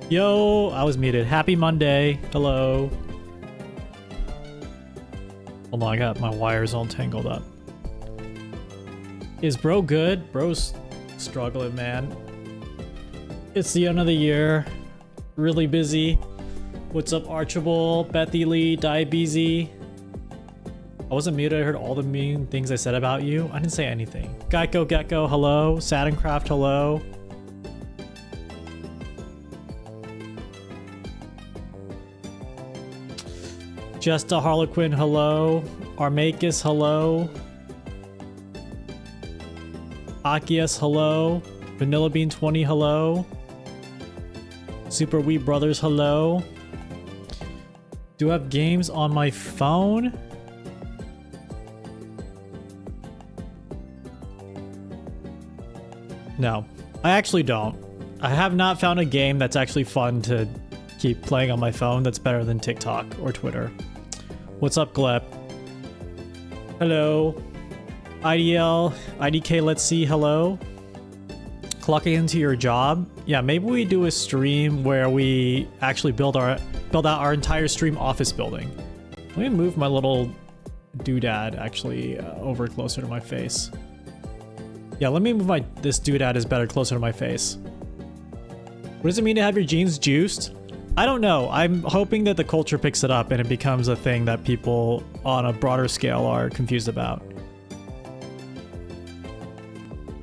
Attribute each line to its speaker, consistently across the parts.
Speaker 1: Yo, I was muted. Happy Monday. Hello. Hold on, I got my wires all tangled up. Is bro good? Bro's struggling, man. It's the end of the year. Really busy. What's up, Archibald, Bethy Lee, Diabetes? I wasn't muted. I heard all the mean things I said about you. I didn't say anything. Gecko, hello. Saturncraft, hello. Jesta Harlequin, hello. Armakis, hello. Akias, hello. Vanilla Bean 20, hello. Super Wee Brothers, hello. Do I have games on my phone? No, I actually don't. I have not found a game that's actually fun to keep playing on my phone that's better than TikTok or Twitter. What's up, Glep? Hello. IDL, IDK, let's see, hello. Clocking into your job. Yeah, maybe we do a stream where we actually build out our entire stream office building. Let me move my little doodad actually over closer to my face. Yeah, let me move this doodad is better closer to my face. What does it mean to have your jeans juiced? I don't know. I'm hoping that the culture picks it up and it becomes a thing that people on a broader scale are confused about.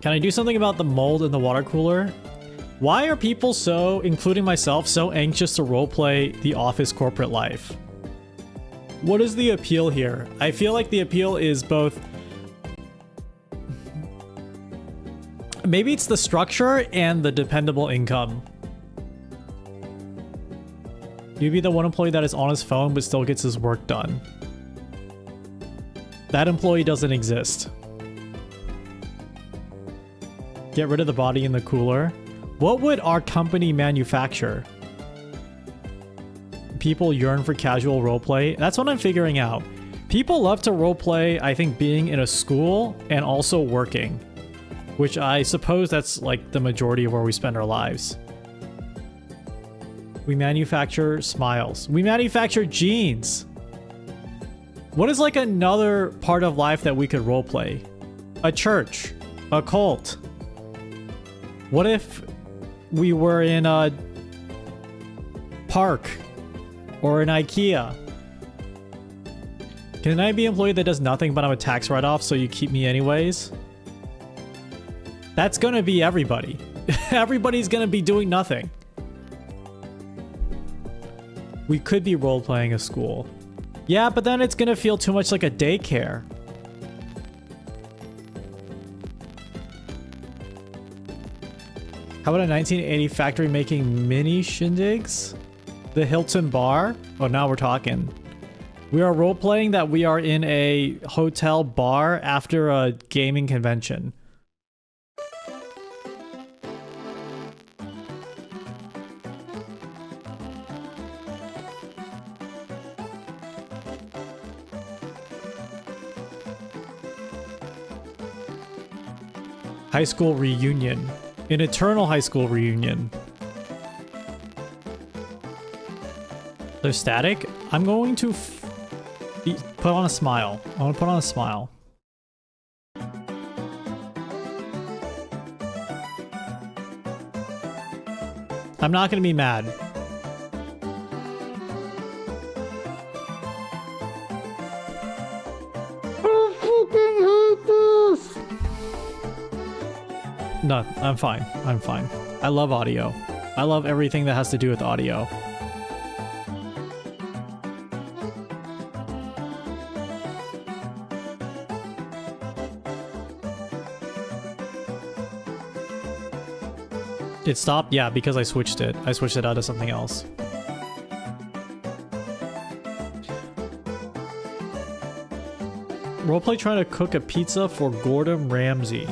Speaker 1: Can I do something about the mold in the water cooler? Why are people so, including myself, so anxious to roleplay the office corporate life? What is the appeal here? I feel like the appeal is both... Maybe it's the structure and the dependable income. You'd be the one employee that is on his phone but still gets his work done. That employee doesn't exist. Get rid of the body in the cooler. What would our company manufacture? People yearn for casual roleplay. That's what I'm figuring out. People love to roleplay, I think, being in a school and also working. Which I suppose that's like the majority of where we spend our lives. We manufacture smiles. We manufacture jeans. What is like another part of life that we could roleplay? A church. A cult. What if we were in a park or an IKEA? Can I be an employee that does nothing but I'm a tax write-off so you keep me anyways? That's gonna be everybody. Everybody's gonna be doing nothing. We could be role-playing a school. Yeah, but then it's gonna feel too much like a daycare. How about a 1980 factory making mini shindigs? The Hilton Bar? Oh, now we're talking. We are role-playing that we are in a hotel bar after a gaming convention. High school reunion. An eternal high school reunion. They're static? I'm going to put on a smile. I want to put on a smile. I'm not going to be mad. No, I'm fine. I'm fine. I love audio. I love everything that has to do with audio. It stopped? Yeah, because I switched it. I switched it out to something else. Roleplay trying to cook a pizza for Gordon Ramsay.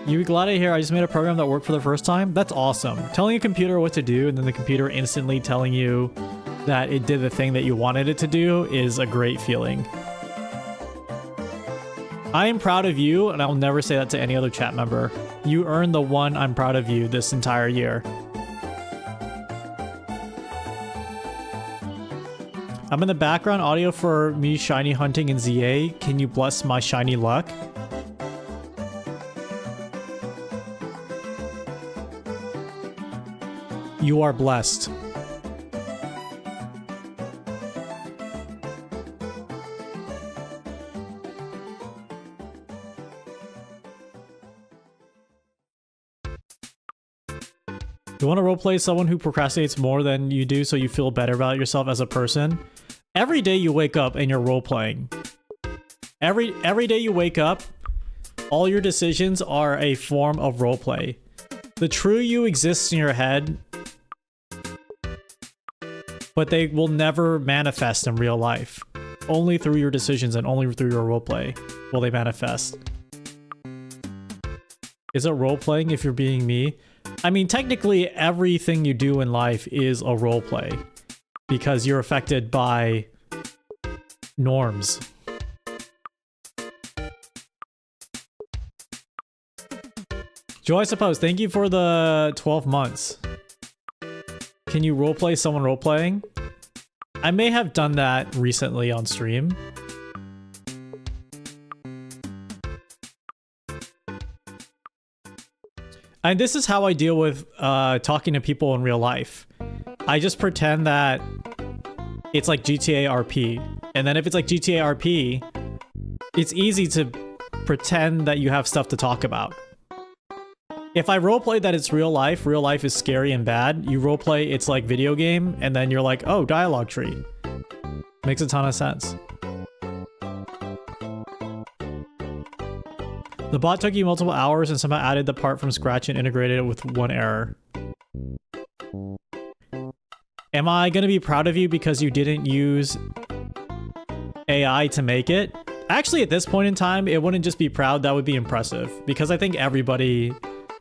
Speaker 1: You be glad to hear I just made a program that worked for the first time? That's awesome. Telling a computer what to do and then the computer instantly telling you that it did the thing that you wanted it to do is a great feeling. I am proud of you, and I'll never say that to any other chat member. You earned the one I'm proud of you this entire year. I'm in the background audio for me shiny hunting in ZA. Can you bless my shiny luck? You are blessed. You want to roleplay someone who procrastinates more than you do so you feel better about yourself as a person? Every day you wake up and you're roleplaying. Every day you wake up, all your decisions are a form of roleplay. The true you exists in your head, but they will never manifest in real life. Only through your decisions and only through your roleplay will they manifest. Is it roleplaying if you're being me? I mean, technically everything you do in life is a roleplay because you're affected by norms. Joy, I suppose, thank you for the 12 months. Can you roleplay someone roleplaying? I may have done that recently on stream. And this is how I deal with talking to people in real life. I just pretend that it's like GTA RP. And then if it's like GTA RP, it's easy to pretend that you have stuff to talk about. If I roleplay that it's real life is scary and bad. You roleplay it's like video game, and then you're like, oh, dialogue tree. Makes a ton of sense. The bot took you multiple hours and somehow added the part from scratch and integrated it with one error. Am I gonna be proud of you because you didn't use AI to make it? Actually, at this point in time, it wouldn't just be proud, that would be impressive. Because I think everybody,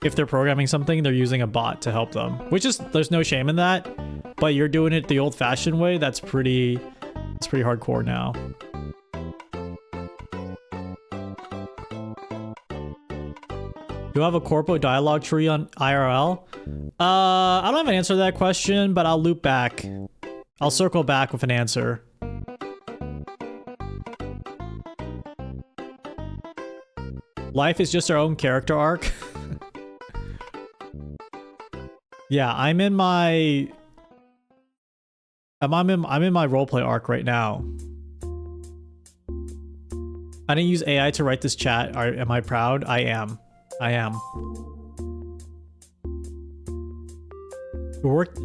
Speaker 1: if they're programming something, they're using a bot to help them. Which is, there's no shame in that. But you're doing it the old-fashioned way, it's pretty hardcore now. Do I have a corpo dialogue tree on IRL? I don't have an answer to that question, but I'll loop back. I'll circle back with an answer. Life is just our own character arc. Yeah, I'm in my roleplay arc right now. I didn't use AI to write this chat. Am I proud? I am.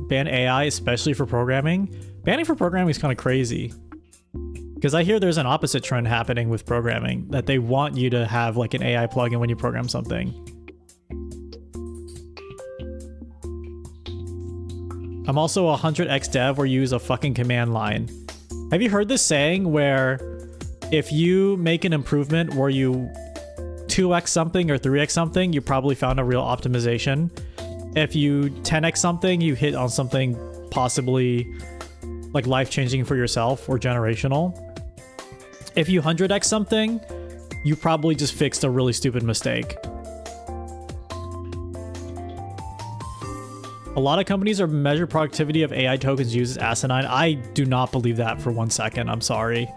Speaker 1: Ban AI, especially for programming. Banning for programming is kind of crazy. Because I hear there's an opposite trend happening with programming, that they want you to have like an AI plugin when you program something. I'm also a 100x dev where you use a fucking command line. Have you heard this saying where if you make an improvement where you 2x something or 3x something, you probably found a real optimization. If you 10x something, you hit on something possibly like life-changing for yourself or generational. If you 100x something, you probably just fixed a really stupid mistake. A lot of companies are measure productivity of AI tokens used as asinine. I do not believe that for 1 second. I'm sorry.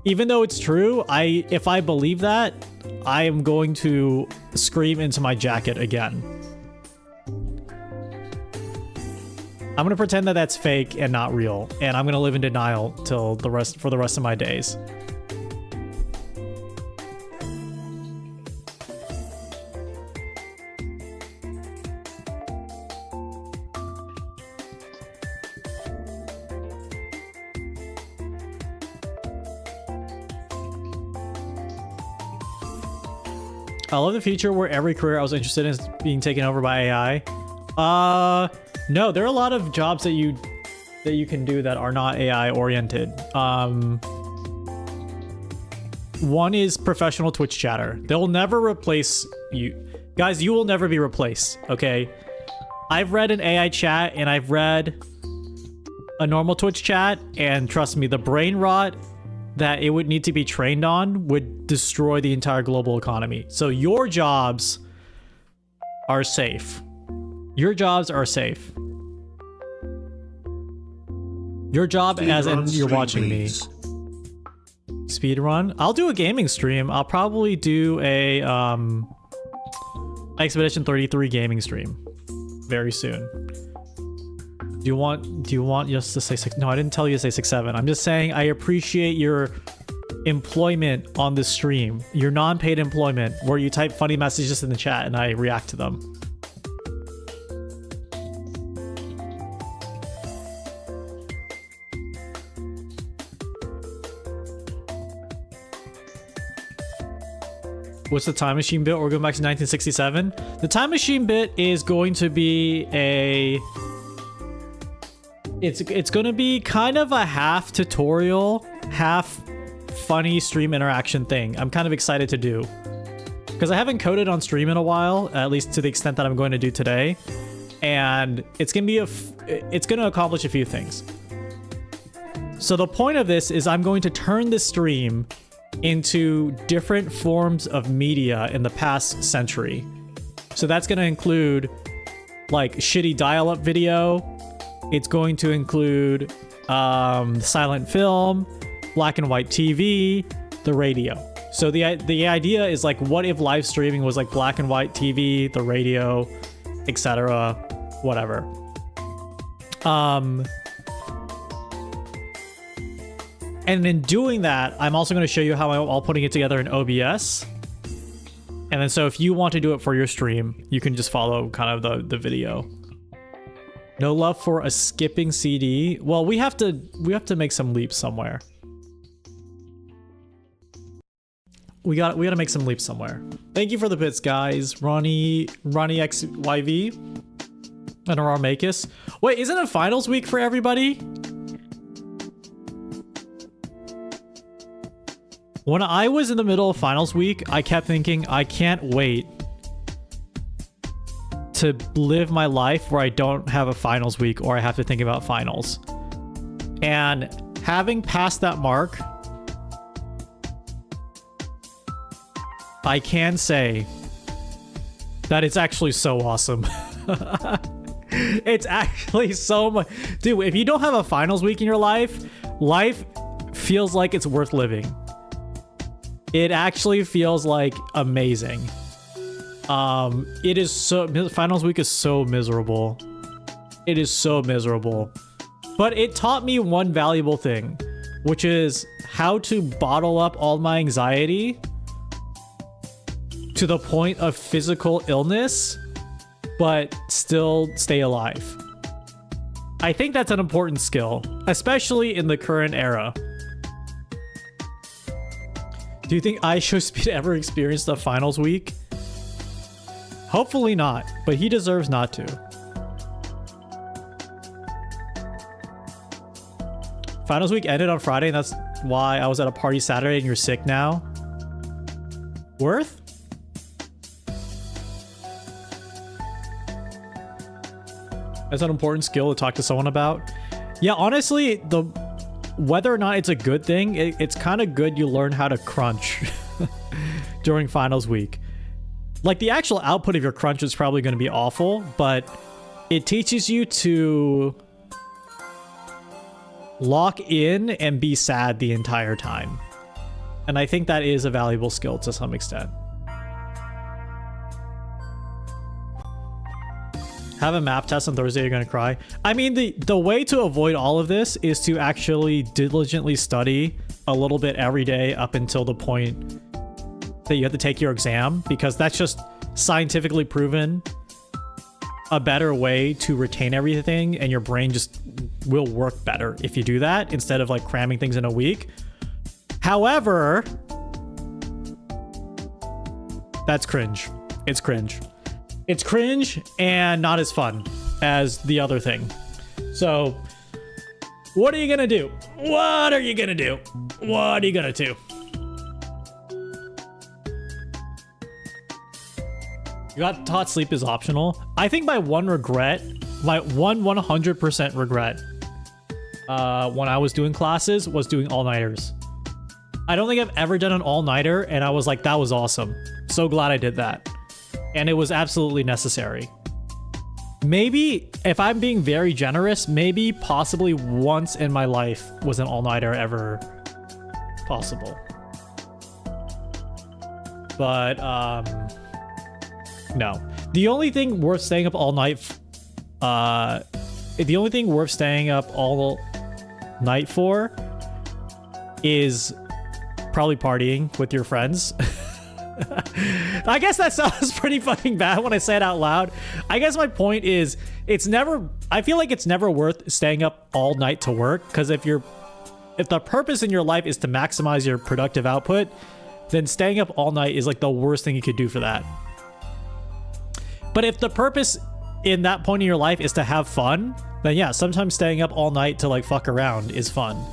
Speaker 1: Even though it's true, if I believe that, I am going to scream into my jacket again. I'm gonna pretend that that's fake and not real, and I'm gonna live in denial for the rest of my days. I love the feature where every career I was interested in is being taken over by AI. No, there are a lot of jobs that you can do that are not AI oriented. One is professional Twitch chatter. They'll never replace you. Guys, you will never be replaced, okay? I've read an AI chat and I've read a normal Twitch chat, and trust me, the brain rot that it would need to be trained on would destroy the entire global economy. So your jobs are safe. Your jobs are safe. Your job, as in you're watching me. Speed run. I'll do a gaming stream. I'll probably do a Expedition 33 gaming stream very soon. Do you want just to say six? No, I didn't tell you to say 6-7. I'm just saying I appreciate your employment on the stream. Your non-paid employment where you type funny messages in the chat and I react to them. What's the time machine bit? We're going back to 1967. The time machine bit is going to be a... It's going to be kind of a half tutorial, half funny stream interaction thing. I'm kind of excited to do. Because I haven't coded on stream in a while, at least to the extent that I'm going to do today. And it's going to be it's going to accomplish a few things. So the point of this is I'm going to turn the stream into different forms of media in the past century. So that's going to include like shitty dial-up video. It's going to include silent film, black and white TV, the radio. So the idea is like, what if live streaming was like black and white TV, the radio, etc., whatever. And in doing that, I'm also going to show you how I'm all putting it together in OBS. And then so if you want to do it for your stream, you can just follow kind of the video. No love for a skipping CD. Well, we have to make some leaps somewhere. We got to make some leaps somewhere. Thank you for the bits, guys. Ronnie XYV and Arar Makis. Wait, isn't it finals week for everybody? When I was in the middle of finals week, I kept thinking, I can't wait to live my life where I don't have a finals week or I have to think about finals. And having passed that mark, I can say that it's actually so awesome. It's actually so much. Dude, if you don't have a finals week in your life, life feels like it's worth living. It actually feels like amazing. It is so... Finals week is so miserable. It is so miserable. But it taught me one valuable thing, which is how to bottle up all my anxiety to the point of physical illness, but still stay alive. I think that's an important skill, especially in the current era. Do you think iShowSpeed ever experienced a finals week? Hopefully not, but he deserves not to. Finals week ended on Friday, and that's why I was at a party Saturday and you're sick now. Worth? That's an important skill to talk to someone about. Yeah, honestly, whether or not it's a good thing, it's kind of good you learn how to crunch during finals week. Like, the actual output of your crunch is probably going to be awful, but it teaches you to lock in and be sad the entire time. And I think that is a valuable skill to some extent. Have a map test on Thursday, you're gonna cry. I mean, the way to avoid all of this is to actually diligently study a little bit every day up until the point that you have to take your exam, because that's just scientifically proven a better way to retain everything, and your brain just will work better if you do that instead of like cramming things in a week. However, that's cringe. It's cringe. It's cringe and not as fun as the other thing. So, what are you gonna do? What are you gonna do? What are you gonna do? You got taught sleep is optional. I think my one regret, my 100% regret when I was doing classes was doing all-nighters. I don't think I've ever done an all-nighter, and I was like, that was awesome. So glad I did that. And it was absolutely necessary. Maybe, if I'm being very generous, maybe possibly once in my life was an all-nighter ever possible. But, no. The only thing worth staying up all night, the only thing worth staying up all night for is probably partying with your friends. I guess that sounds pretty fucking bad when I say it out loud. I guess my point is, I feel like it's never worth staying up all night to work, because if the purpose in your life is to maximize your productive output, then staying up all night is like the worst thing you could do for that. But if the purpose in that point in your life is to have fun, then yeah, sometimes staying up all night to like fuck around is fun.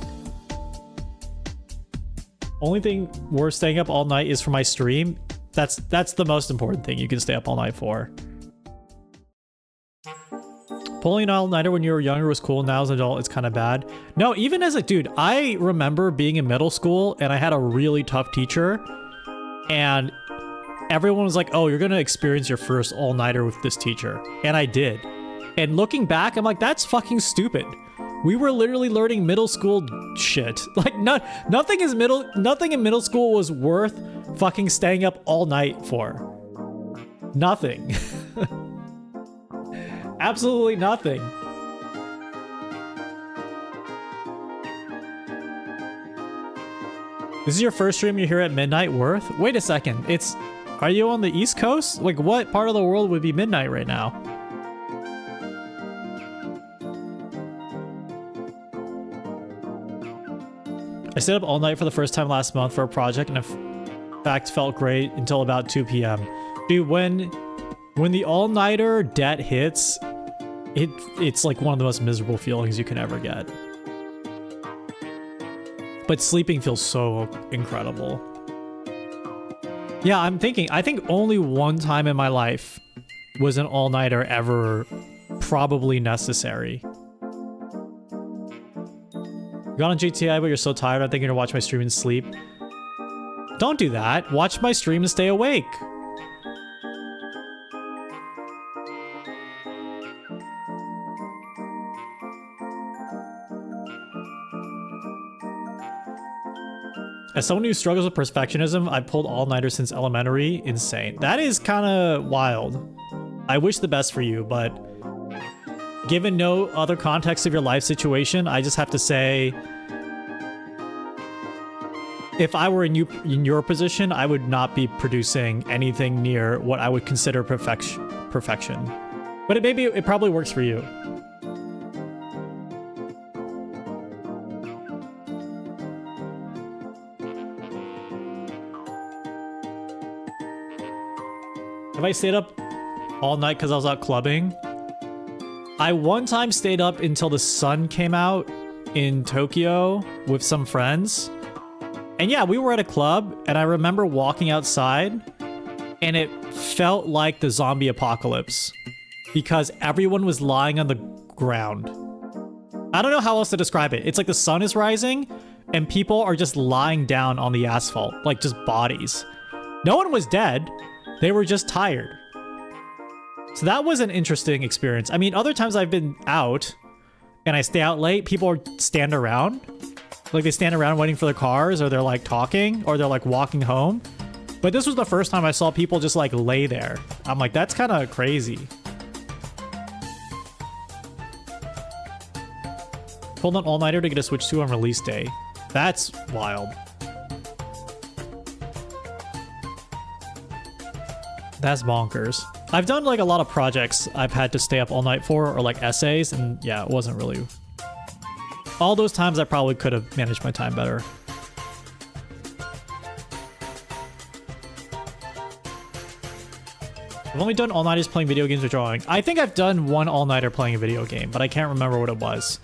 Speaker 1: Only thing worth staying up all night is for my stream. That's the most important thing you can stay up all night for. Pulling an all-nighter when you were younger was cool. Now as an adult, it's kind of bad. No, even as a dude, I remember being in middle school and I had a really tough teacher, and everyone was like, oh, you're gonna experience your first all-nighter with this teacher. And I did. And looking back, I'm like, that's fucking stupid. We were literally learning middle school shit. Like, nothing in middle school was worth fucking staying up all night for. Nothing. Absolutely nothing. This is your first stream you're here at midnight worth? Wait a second. Are you on the East Coast? Like, what part of the world would be midnight right now? I stayed up all night for the first time last month for a project, and in fact felt great until about 2 p.m. Dude, when the all-nighter debt hits, it's like one of the most miserable feelings you can ever get. But sleeping feels so incredible. Yeah, I think only one time in my life was an all-nighter ever probably necessary. Got on GTA, but you're so tired, I'm thinking to watch my stream and sleep. Don't do that. Watch my stream and stay awake. As someone who struggles with perfectionism, I've pulled all-nighters since elementary. Insane. That is kind of wild. I wish the best for you, but given no other context of your life situation, I just have to say, if I were in your position, I would not be producing anything near what I would consider perfection. But it probably works for you. Have I stayed up all night because I was out clubbing? I one time stayed up until the sun came out in Tokyo with some friends. And yeah, we were at a club, and I remember walking outside, and it felt like the zombie apocalypse because everyone was lying on the ground. I don't know how else to describe it. It's like the sun is rising, and people are just lying down on the asphalt, like just bodies. No one was dead. They were just tired. So that was an interesting experience. I mean, other times I've been out and I stay out late, people stand around. Like they stand around waiting for their cars, or they're like talking, or they're like walking home. But this was the first time I saw people just like lay there. I'm like, that's kind of crazy. Pulled an all-nighter to get a Switch 2 on release day. That's wild. That's bonkers. I've done like a lot of projects I've had to stay up all night for, or like essays, and yeah, it wasn't really... All those times I probably could have managed my time better. I've only done all-nighters playing video games or drawing. I think I've done one all-nighter playing a video game, but I can't remember what it was.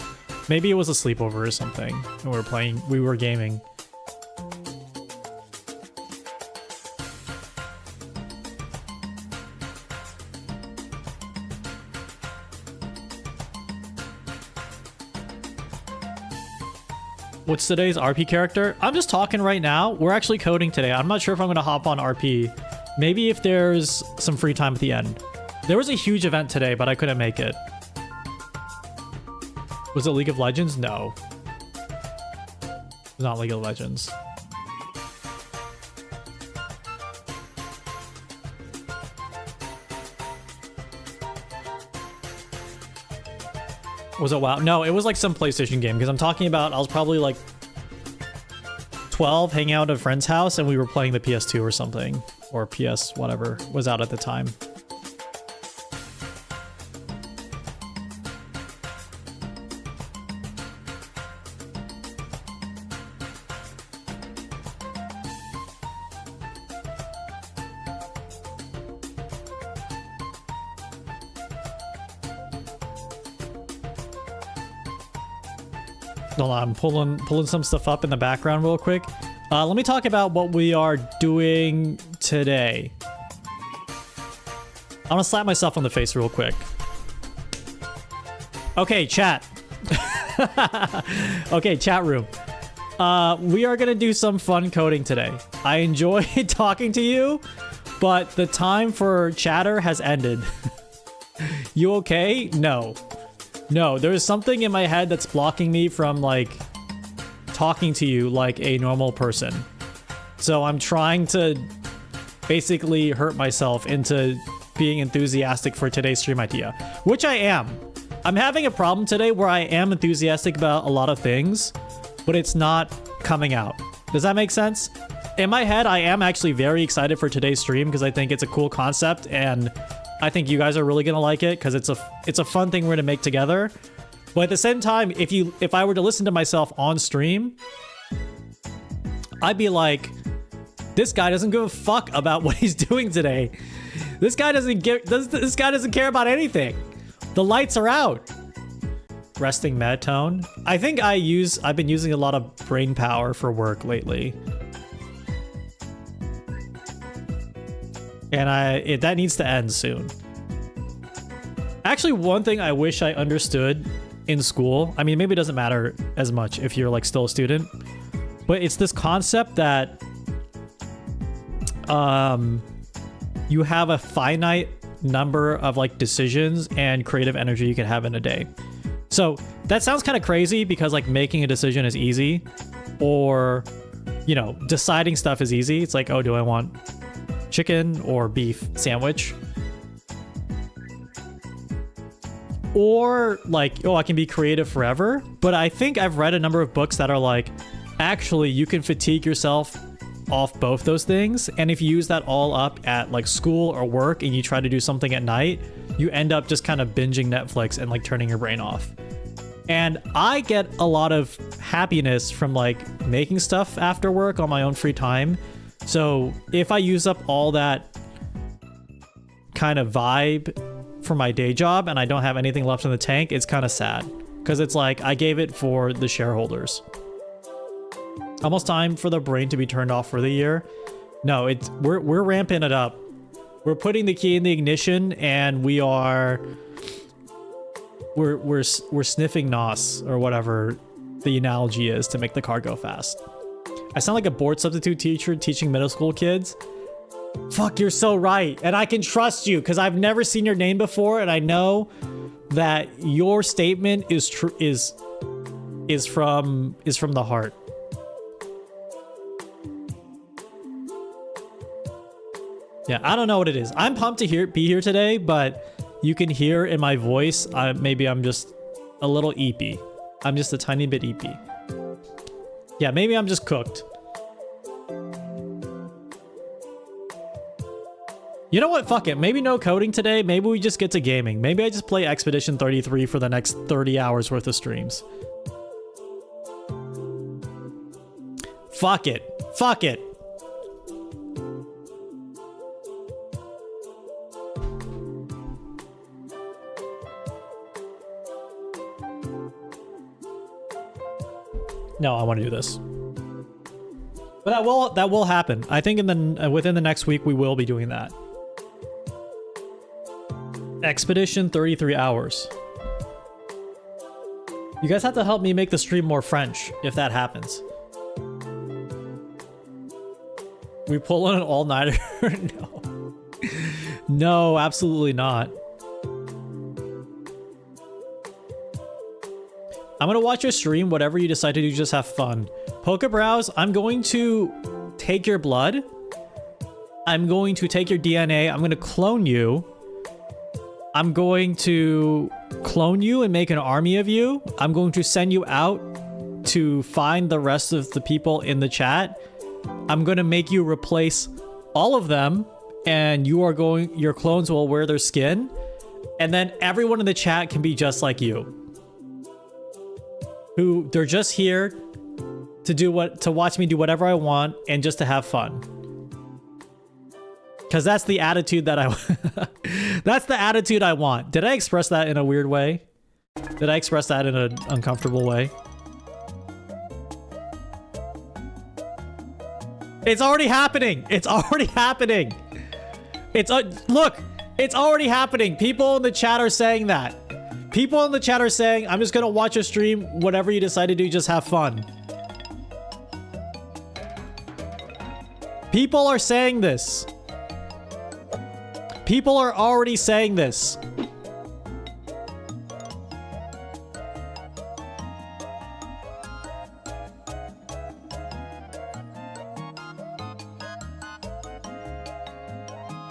Speaker 1: Maybe it was a sleepover or something. We were gaming. What's today's RP character? I'm just talking right now. We're actually coding today. I'm not sure if I'm going to hop on RP. Maybe if there's some free time at the end. There was a huge event today, but I couldn't make it. Was it League of Legends? No. It's not League of Legends. Was it WoW? No, it was like some PlayStation game, because I'm talking about I was probably like 12 hanging out at a friend's house and we were playing the PS2 or something, or PS whatever was out at the time. Hold on, I'm pulling some stuff up in the background real quick. Let me talk about what we are doing today. I'm gonna slap myself on the face real quick. Okay, chat. Okay, chat room. We are gonna do some fun coding today. I enjoy talking to you, but the time for chatter has ended. You okay? No. No, there's something in my head that's blocking me from, like, talking to you like a normal person. So I'm trying to basically hurt myself into being enthusiastic for today's stream idea, which I am. I'm having a problem today where I am enthusiastic about a lot of things, but it's not coming out. Does that make sense? In my head, I am actually very excited for today's stream because I think it's a cool concept and I think you guys are really gonna like it because it's a fun thing we're gonna make together. But at the same time, if I were to listen to myself on stream, I'd be like, this guy doesn't give a fuck about what he's doing today. This guy doesn't care about anything. The lights are out. Resting medtone. I think I've been using a lot of brain power for work lately. And that needs to end soon. Actually, one thing I wish I understood in school, I mean, maybe it doesn't matter as much if you're like still a student, but it's this concept that you have a finite number of like decisions and creative energy you can have in a day. So that sounds kind of crazy because like making a decision is easy, or, you know, deciding stuff is easy. It's like, oh, do I want chicken or beef sandwich? Or like, oh, I can be creative forever. But I think I've read a number of books that are like, actually, you can fatigue yourself off both those things. And if you use that all up at like school or work and you try to do something at night, you end up just kind of binging Netflix and like turning your brain off. And I get a lot of happiness from like making stuff after work on my own free time. So if I use up all that kind of vibe for my day job and I don't have anything left in the tank, it's kind of sad because it's like I gave it for the shareholders. Almost time for the brain to be turned off for the year. No, we're ramping it up. We're putting the key in the ignition and we're sniffing NOS or whatever the analogy is to make the car go fast. I sound like a board substitute teacher teaching middle school kids. Fuck, you're so right. And I can trust you because I've never seen your name before and I know that your statement is true, is from the heart. Yeah, I don't know what it is. I'm pumped to be here today, but you can hear in my voice, maybe I'm just a little eepy. I'm just a tiny bit eepy. Yeah, maybe I'm just cooked. You know what? Fuck it. Maybe no coding today. Maybe we just get to gaming. Maybe I just play Expedition 33 for the next 30 hours worth of streams. Fuck it. Fuck it. No, I want to do this. But that will happen. I think within the next week we will be doing that. Expedition 33 hours. You guys have to help me make the stream more French if that happens. We pull on an all-nighter? No. No, absolutely not. I'm gonna watch your stream. Whatever you decide to do, just have fun. Pokebrows, I'm going to take your blood. I'm going to take your DNA. I'm gonna clone you. I'm going to clone you and make an army of you. I'm going to send you out to find the rest of the people in the chat. I'm going to make you replace all of them, and your clones will wear their skin, and then everyone in the chat can be just like you. Who they're just here to watch me do whatever I want and just to have fun. Cause that's the attitude that that's the attitude I want. Did I express that in a weird way? Did I express that in an uncomfortable way? It's already happening. It's already happening. Look, it's already happening. People in the chat are saying that. People in the chat are saying, I'm just gonna watch a stream. Whatever you decide to do, just have fun. People are saying this. People are already saying this.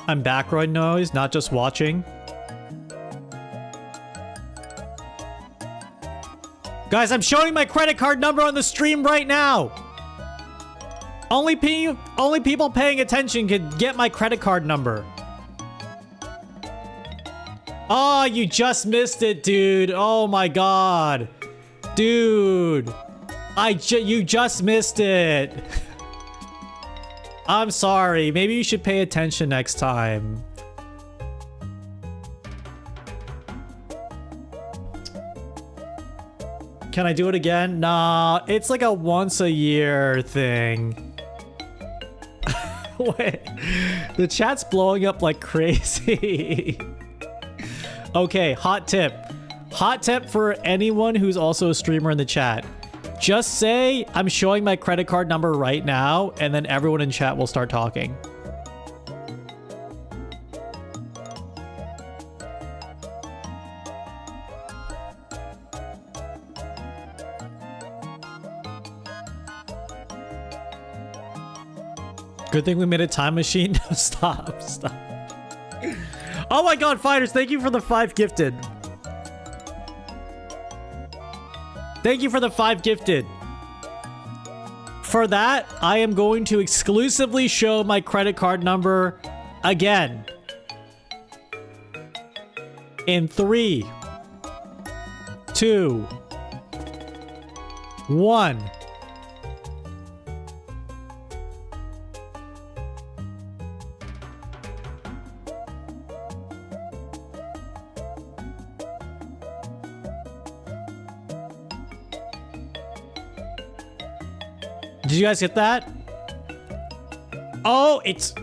Speaker 1: I'm background noise, not just watching. Guys, I'm showing my credit card number on the stream right now. Only people paying attention can get my credit card number. Oh, you just missed it, dude. Oh my god. Dude. You just missed it. I'm sorry. Maybe you should pay attention next time. Can I do it again? Nah, it's like a once a year thing. Wait. The chat's blowing up like crazy. Okay, hot tip. Hot tip for anyone who's also a streamer in the chat. Just say, I'm showing my credit card number right now, and then everyone in chat will start talking. Good thing we made a time machine. No, stop. Oh my god, fighters, thank you for the 5 gifted. Thank you for the 5 gifted. For that, I am going to exclusively show my credit card number again. In 3, 2, 1. Did you guys get that? Oh, it's...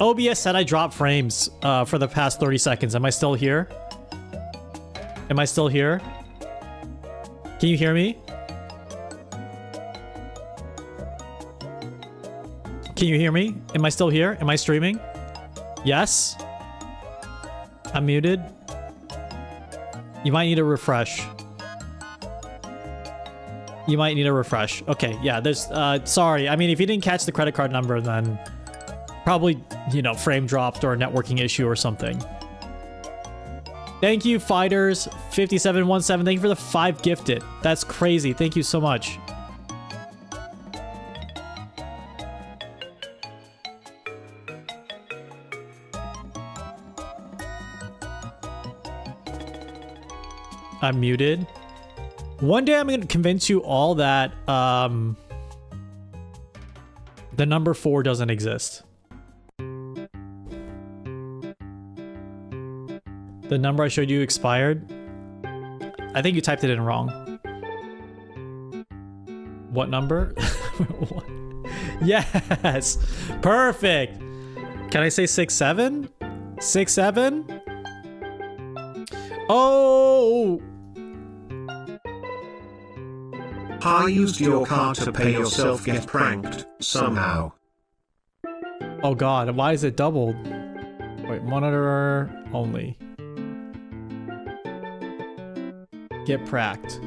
Speaker 1: OBS said I dropped frames for the past 30 seconds. Am I still here? Am I still here? Can you hear me? Can you hear me? Am I still here? Am I streaming? Yes? I'm muted? You might need a refresh. You might need a refresh. Okay, yeah, there's... sorry. I mean, if you didn't catch the credit card number, then... probably, you know, frame dropped or a networking issue or something. Thank you, Fighters 5717. Thank you for the 5 gifted. That's crazy. Thank you so much. I'm muted. One day I'm going to convince you all that the number 4 doesn't exist. The number I showed you expired. I think you typed it in wrong. What number? What? Yes. Perfect. Can I say 67? 67? Oh.
Speaker 2: I used your card to pay yourself get pranked, somehow.
Speaker 1: Oh god, why is it doubled? Wait, monitor only. Get pranked.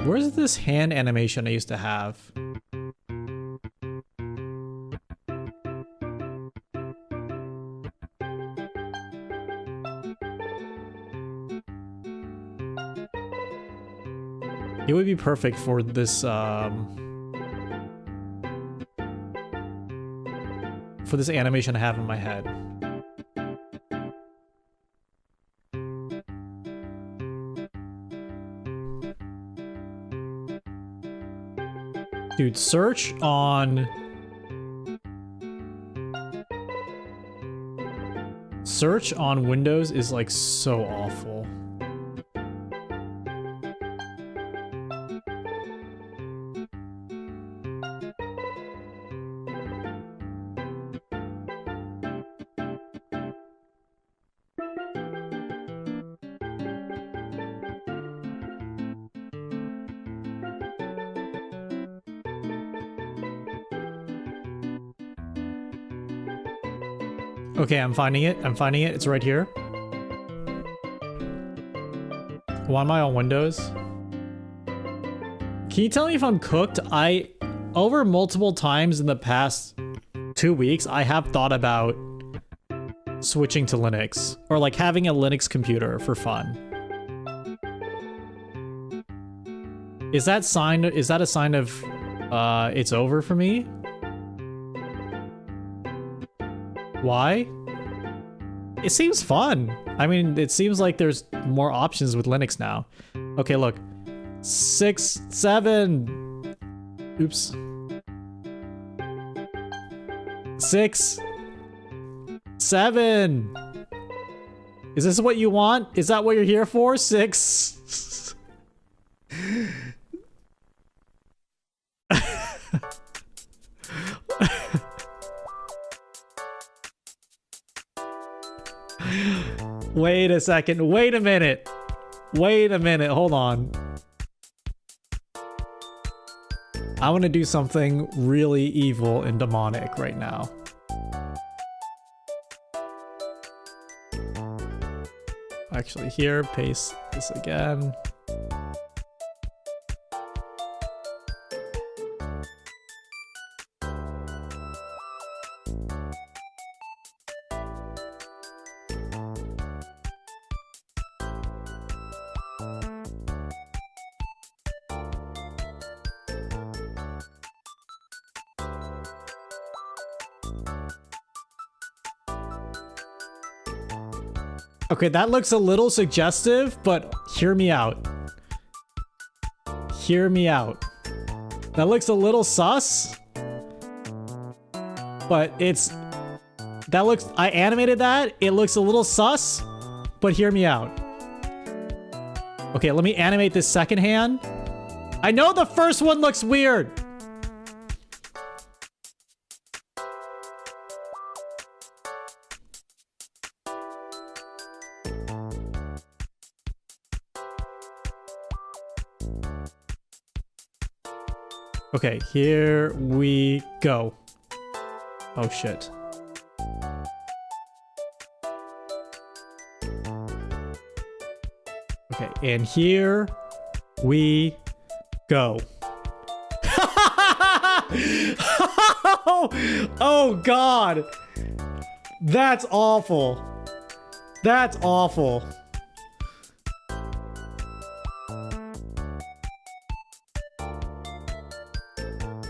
Speaker 1: Where's this hand animation I used to have? It would be perfect for this, for this animation I have in my head. Dude, search on Windows is like so awful. Okay, I'm finding it. It's right here. Why am I on Windows? Can you tell me if I'm cooked? Over multiple times in the past 2 weeks, I have thought about switching to Linux. Or like having a Linux computer for fun. Is that a sign of it's over for me? Why? It seems fun. I mean, it seems like there's more options with Linux now. Okay, look. 6, 7. Oops. 6, 7. Is this what you want? Is that what you're here for? 6. Wait a second. Wait a minute. Hold on. I want to do something really evil and demonic right now. Actually, here, paste this again. Okay, that looks a little suggestive, but hear me out. Hear me out. That looks a little sus. But I animated that. It looks a little sus, but hear me out. Okay, let me animate this second hand. I know the first one looks weird. Okay, here we go. Oh shit. Okay, and here we go. Oh god. That's awful. That's awful.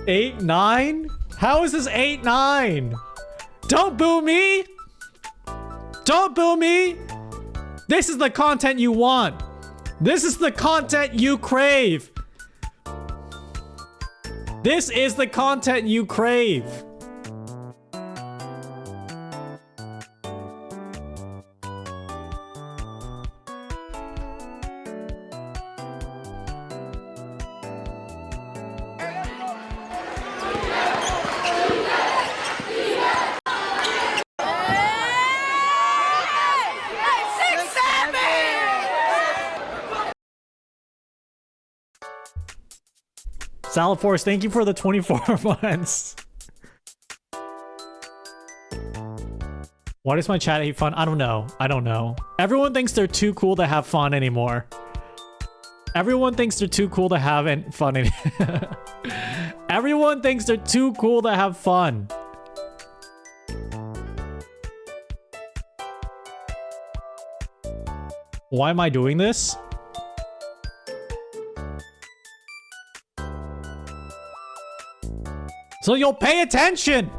Speaker 1: Eight, 9? How is this 8, 9? Don't boo me! Don't boo me! This is the content you want. This is the content you crave. This is the content you crave. Salad Force, thank you for the 24 months. Why does my chat hate fun? I don't know. I don't know. Everyone thinks they're too cool to have fun anymore. Everyone thinks they're too cool to have fun. Everyone thinks they're too cool to have fun. Why am I doing this? So you'll pay attention!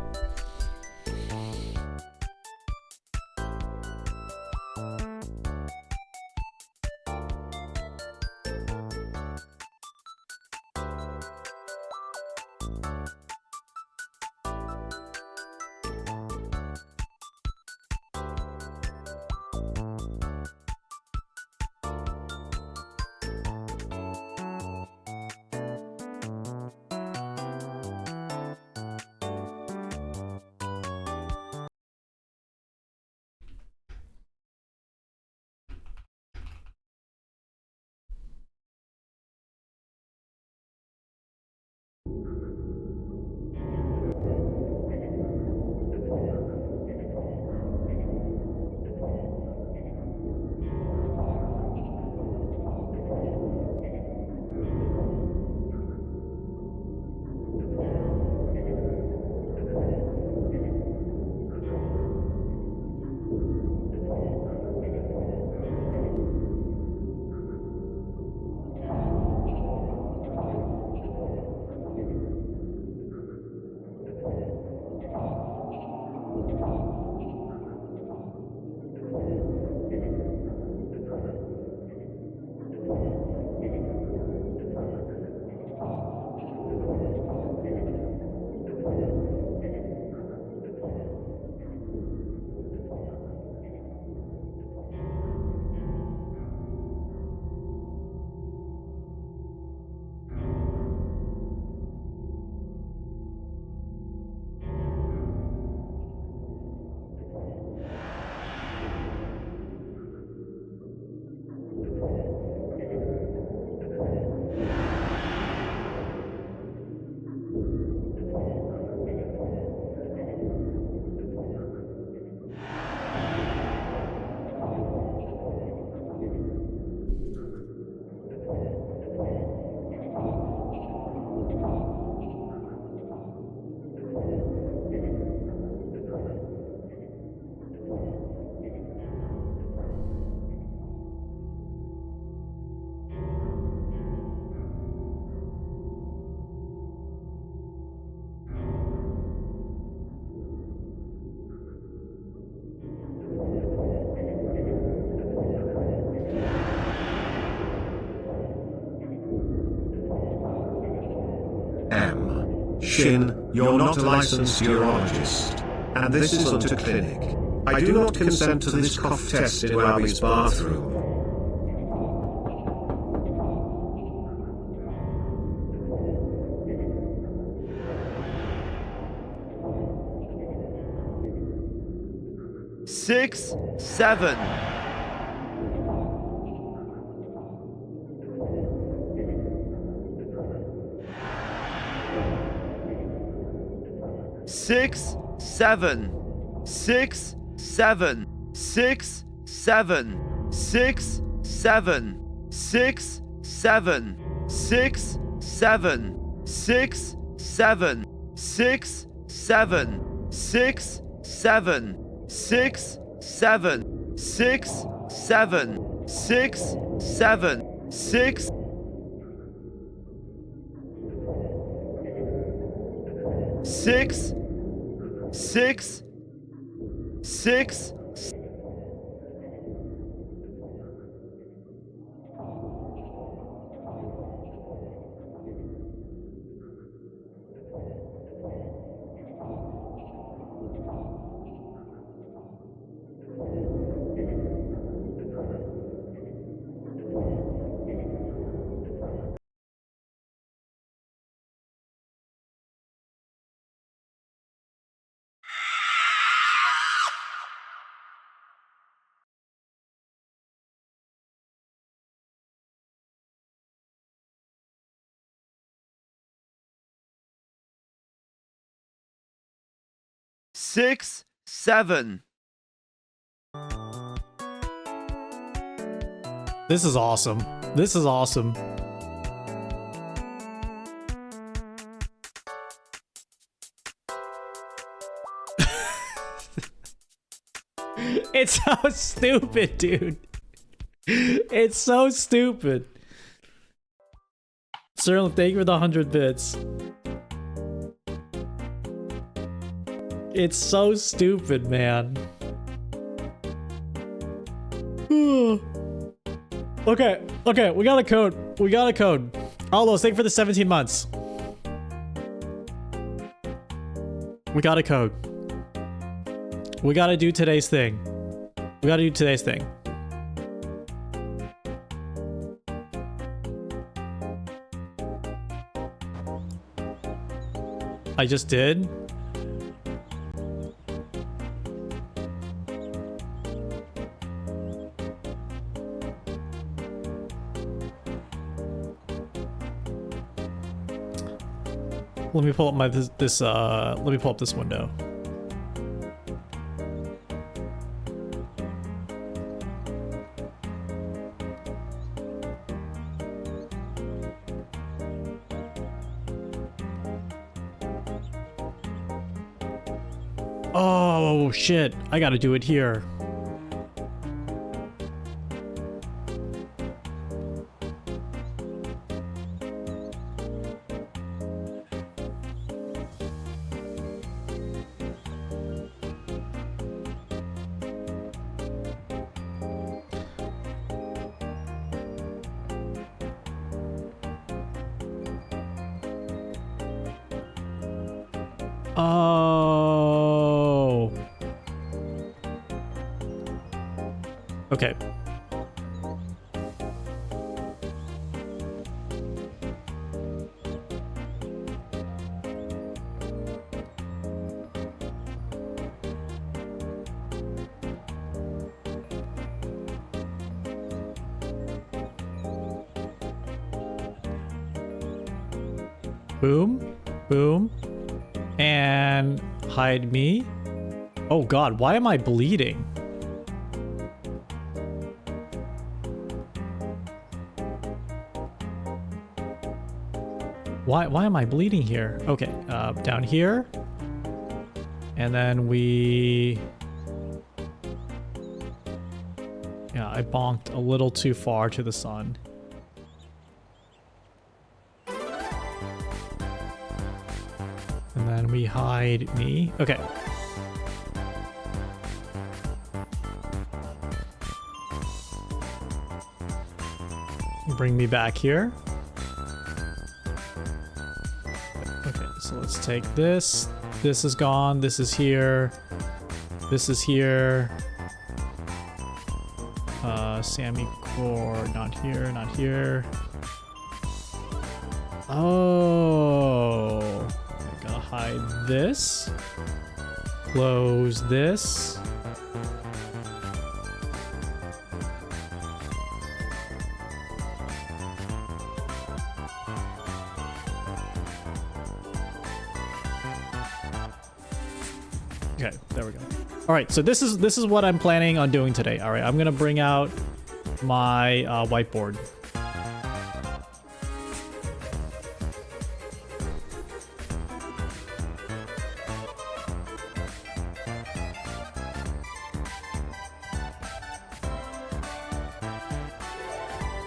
Speaker 2: Shin, you're not a licensed urologist. And this isn't a clinic. I do not consent to this cough test in Abby's bathroom.
Speaker 3: Six, seven. Six, seven. Six, seven. Six, seven. Six, seven. Six, seven. Six, seven. Six, seven. Six, seven. Six, seven. Six, seven. Six, seven. Six, seven. Six. Six, six, six. 6, 7.
Speaker 1: This is awesome. This is awesome. It's so stupid, dude. It's so stupid. Sir, thank you for the 100 bits. It's so stupid, man. Okay, okay, we got a code. We got a code. Aldos, thank you for the 17 months. We got a code. We gotta do today's thing. We gotta do today's thing. I just did. Let me pull up my let me pull up this window. Oh shit, I gotta do it here. Oh. Okay. Boom, boom, and hide me. Oh god, why am I bleeding? Why am I bleeding here? Okay, down here. And then we... Yeah, I bonked a little too far to the sun. And then we hide me. Okay. Bring me back here. Okay, so let's take this. This is gone. This is here. This is here. Sammy core, not here, not here. Oh. I gotta hide this. Close this. Okay, there we go. All right, so this is what I'm planning on doing today. All right, I'm gonna bring out my whiteboard.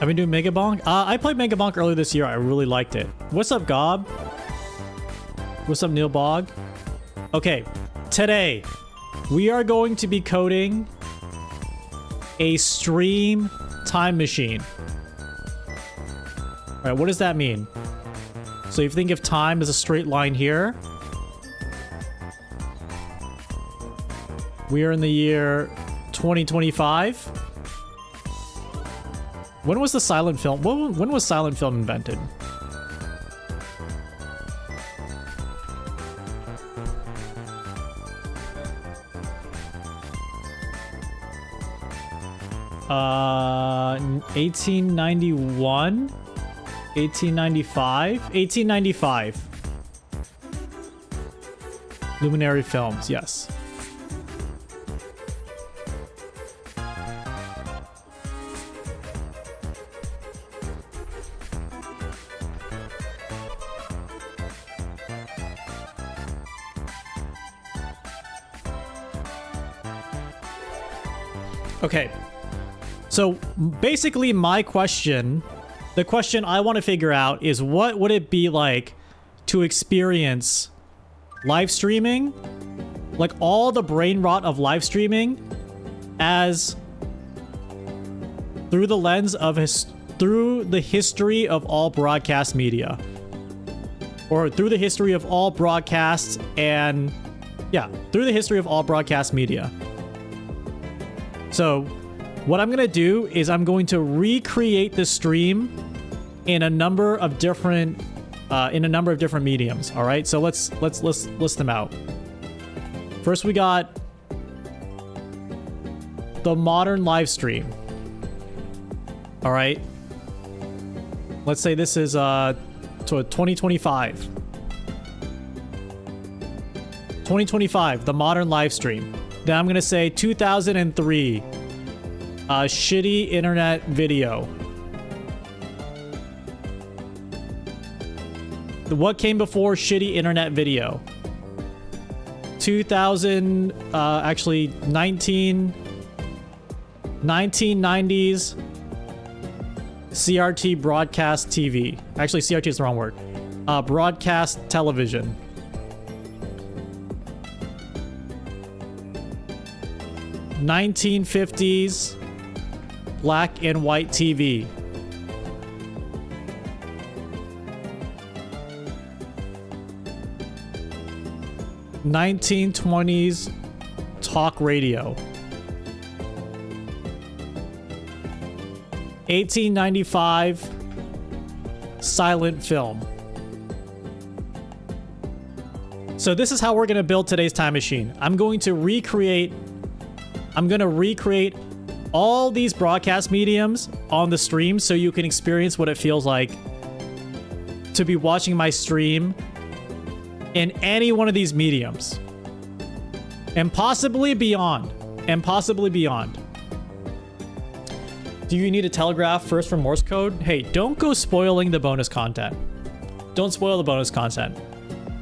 Speaker 1: I've been doing Mega Bonk. I played Mega Bonk earlier this year. I really liked it. What's up, Gob? What's up, Neil Bog? Okay, today we are going to be coding a stream time machine. All right, what does that mean? So if you think of time as a straight line here, we are in the year 2025. When was the silent film? When was silent film invented? Uh, 1891? 1895? 1895. Luminary Films, yes. Okay. So basically my question, the question I want to figure out is what would it be like to experience live streaming, like all the brain rot of live streaming, as through the lens of through the history of all broadcast media, or through the history of all broadcasts, and yeah, through the history of all broadcast media. So what I'm gonna do is I'm going to recreate the stream in a number of different mediums. All right, so let's list them out. First, we got the modern live stream. All right, let's say this is to 2025. 2025, the modern live stream. Then I'm gonna say 2003, shitty internet video. What came before shitty internet video? 1990s CRT broadcast TV. Actually, CRT is the wrong word. Broadcast television. (1950s) black and white TV. (1920s) talk radio. 1895 silent film. So this is how we're going to build today's time machine. I'm going to recreate all these broadcast mediums on the stream so you can experience what it feels like to be watching my stream in any one of these mediums. And possibly beyond. Do you need a telegraph first for Morse code? Hey, don't go spoiling the bonus content. Don't spoil the bonus content.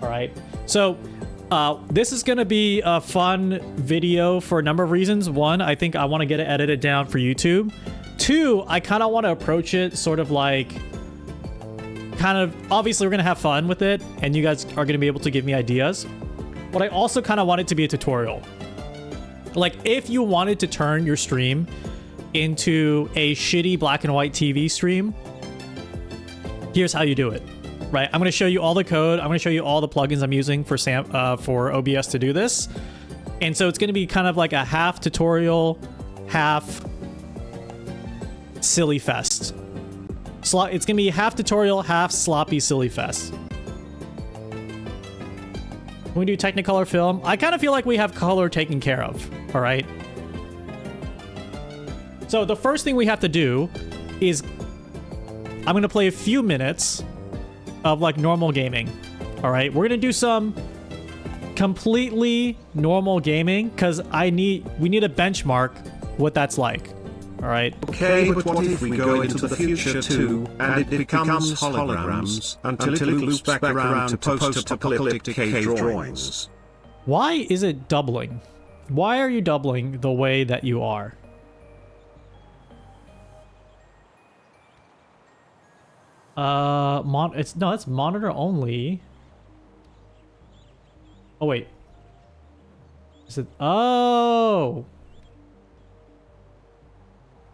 Speaker 1: All right. So this is going to be a fun video for a number of reasons. One, I think I want to get it edited down for YouTube. Two, I kind of want to approach it sort of like, obviously we're going to have fun with it and you guys are going to be able to give me ideas. But I also kind of want it to be a tutorial. Like if you wanted to turn your stream into a shitty black and white TV stream, here's how you do it. Right, I'm going to show you all the code. I'm going to show you all the plugins I'm using for OBS to do this. And so it's going to be kind of like a half tutorial, half silly fest. It's going to be half tutorial, half sloppy silly fest. When we do Technicolor film, I kind of feel like we have color taken care of. All right. So the first thing we have to do is I'm going to play a few minutes of like normal gaming. All right, we're gonna do some completely normal gaming because we need a benchmark what that's like. All right.
Speaker 2: Okay, but what if we go into the future too, and it becomes holograms until it loops back around to post-apocalyptic cave drawings?
Speaker 1: Why is it doubling? Why are you doubling the way that you are? It's monitor only. Oh wait. Is it? Oh.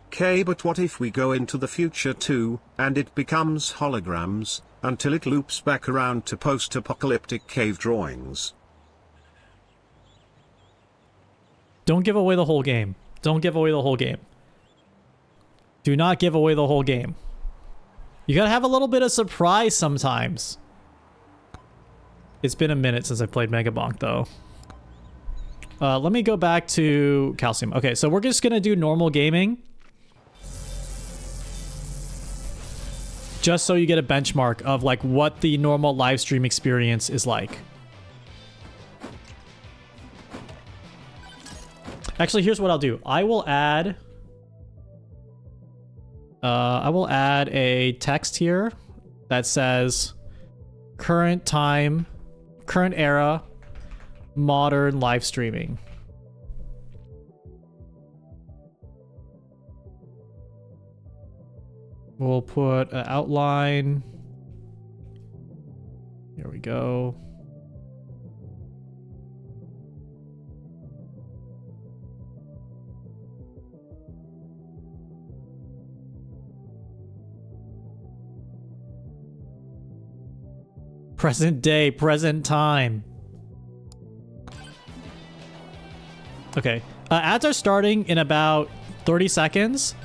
Speaker 2: Okay, but what if we go into the future too, and it becomes holograms, until it loops back around to post-apocalyptic cave drawings?
Speaker 1: Don't give away the whole game. Don't give away the whole game. Do not give away the whole game. You gotta have a little bit of surprise sometimes. It's been a minute since I played Megabonk though. Let me go back to Calcium. Okay, so we're just gonna do normal gaming. Just so you get a benchmark of like what the normal live stream experience is like. Actually, here's what I'll do. I will add a text here that says current time, current era, modern live streaming. We'll put an outline. Here we go. Present day, present time. Okay. Ads are starting in about 30 seconds.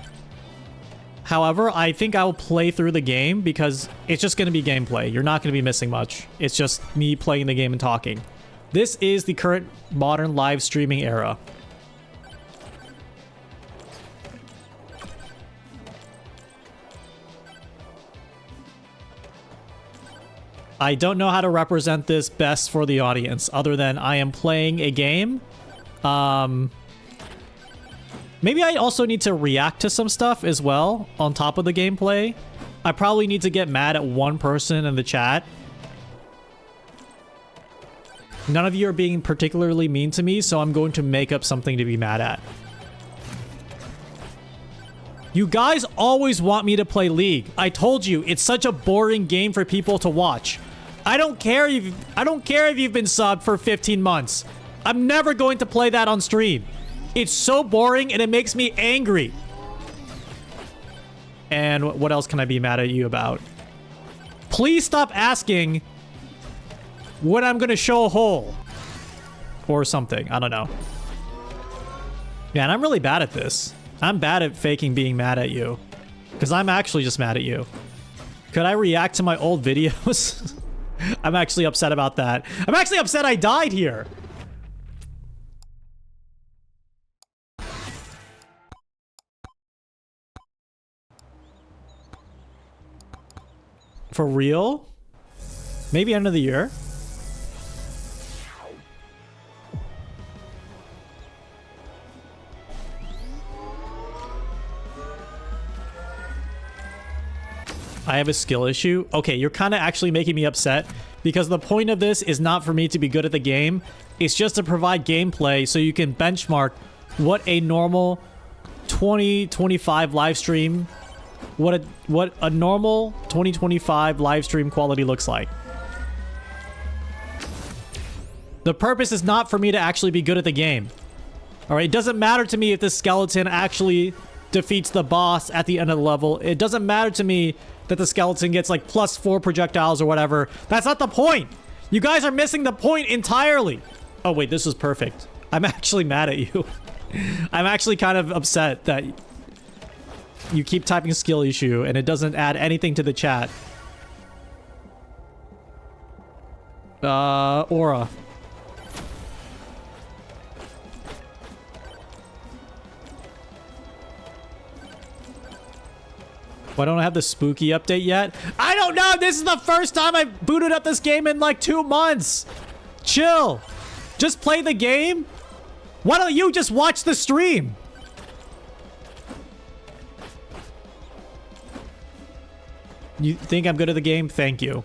Speaker 1: However, I think I'll play through the game because it's just going to be gameplay. You're not going to be missing much. It's just me playing the game and talking. This is the current modern live streaming era. I don't know how to represent this best for the audience other than I am playing a game. Maybe I also need to react to some stuff as well on top of the gameplay. I probably need to get mad at one person in the chat. None of you are being particularly mean to me, so I'm going to make up something to be mad at. You guys always want me to play League. I told you, it's such a boring game for people to watch. I don't care if you've been subbed for 15 months. I'm never going to play that on stream. It's so boring and it makes me angry. And what else can I be mad at you about? Please stop asking when I'm going to show a hole. Or something. I don't know. Yeah, and I'm really bad at this. I'm bad at faking being mad at you. Because I'm actually just mad at you. Could I react to my old videos? I'm actually upset about that. I'm actually upset I died here. For real? Maybe end of the year? I have a skill issue. Okay, you're kind of actually making me upset because the point of this is not for me to be good at the game. It's just to provide gameplay so you can benchmark what a normal 2025 live stream, what a normal 2025 live stream quality looks like. The purpose is not for me to actually be good at the game. All right, it doesn't matter to me if this skeleton actually defeats the boss at the end of the level. It doesn't matter to me that the skeleton gets like +4 projectiles or whatever. That's not the point. You guys are missing the point entirely. Oh wait, this was perfect. I'm actually mad at you. I'm actually kind of upset that you keep typing skill issue and it doesn't add anything to the chat. Aura. Why don't I have the spooky update yet? I don't know! This is the first time I've booted up this game in like 2 months! Chill! Just play the game? Why don't you just watch the stream? You think I'm good at the game? Thank you.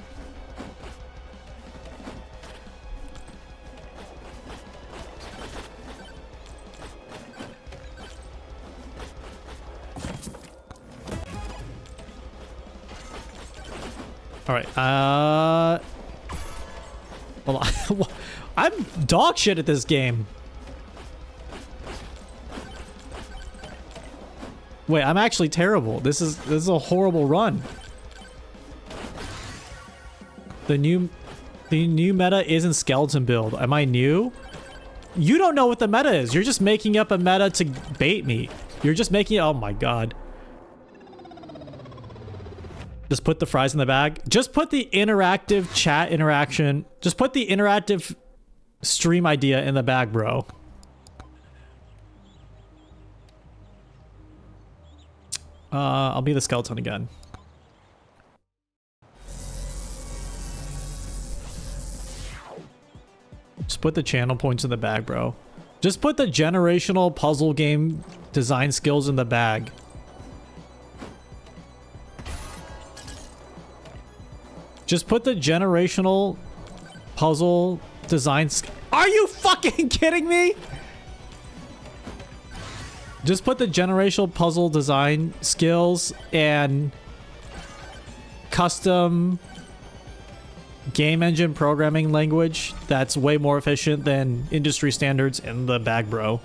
Speaker 1: All right, hold on. I'm dog shit at this game. Wait, I'm actually terrible. This is a horrible run. The new meta isn't skeleton build. Am I new? You don't know what the meta is. You're just making up a meta to bait me. You're just making, oh my god. Just put the fries in the bag. Just put the interactive chat interaction. Just put the interactive stream idea in the bag, bro. I'll be the skeleton again. Just put the channel points in the bag, bro. Just put the generational puzzle game design skills in the bag. Just put the generational puzzle designs. Are you fucking kidding me? Just put the generational puzzle design skills and custom game engine programming language that's way more efficient than industry standards in the bag, bro.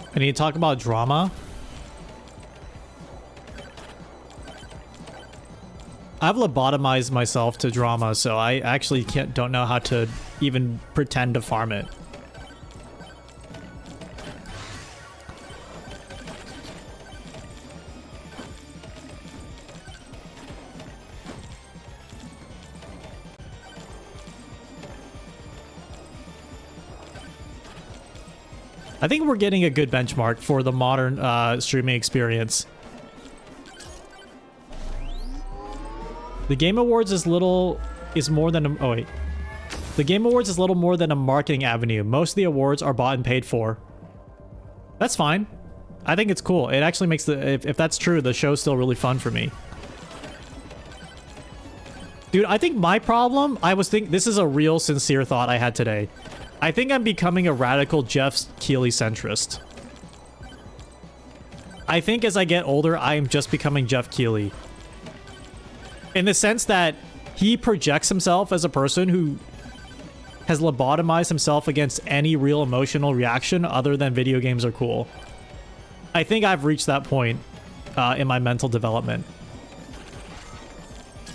Speaker 1: I need to talk about drama. I've lobotomized myself to drama, so I actually don't know how to even pretend to farm it. I think we're getting a good benchmark for the modern streaming experience. The Game Awards is more than a, oh wait. The Game Awards is little more than a marketing avenue. Most of the awards are bought and paid for. That's fine. I think it's cool. It actually makes if that's true, the show's still really fun for me. Dude, I think my problem, this is a real sincere thought I had today. I think I'm becoming a radical Jeff Keighley centrist. I think as I get older, I am just becoming Jeff Keighley. In the sense that he projects himself as a person who has lobotomized himself against any real emotional reaction other than video games are cool. I think I've reached that point in my mental development.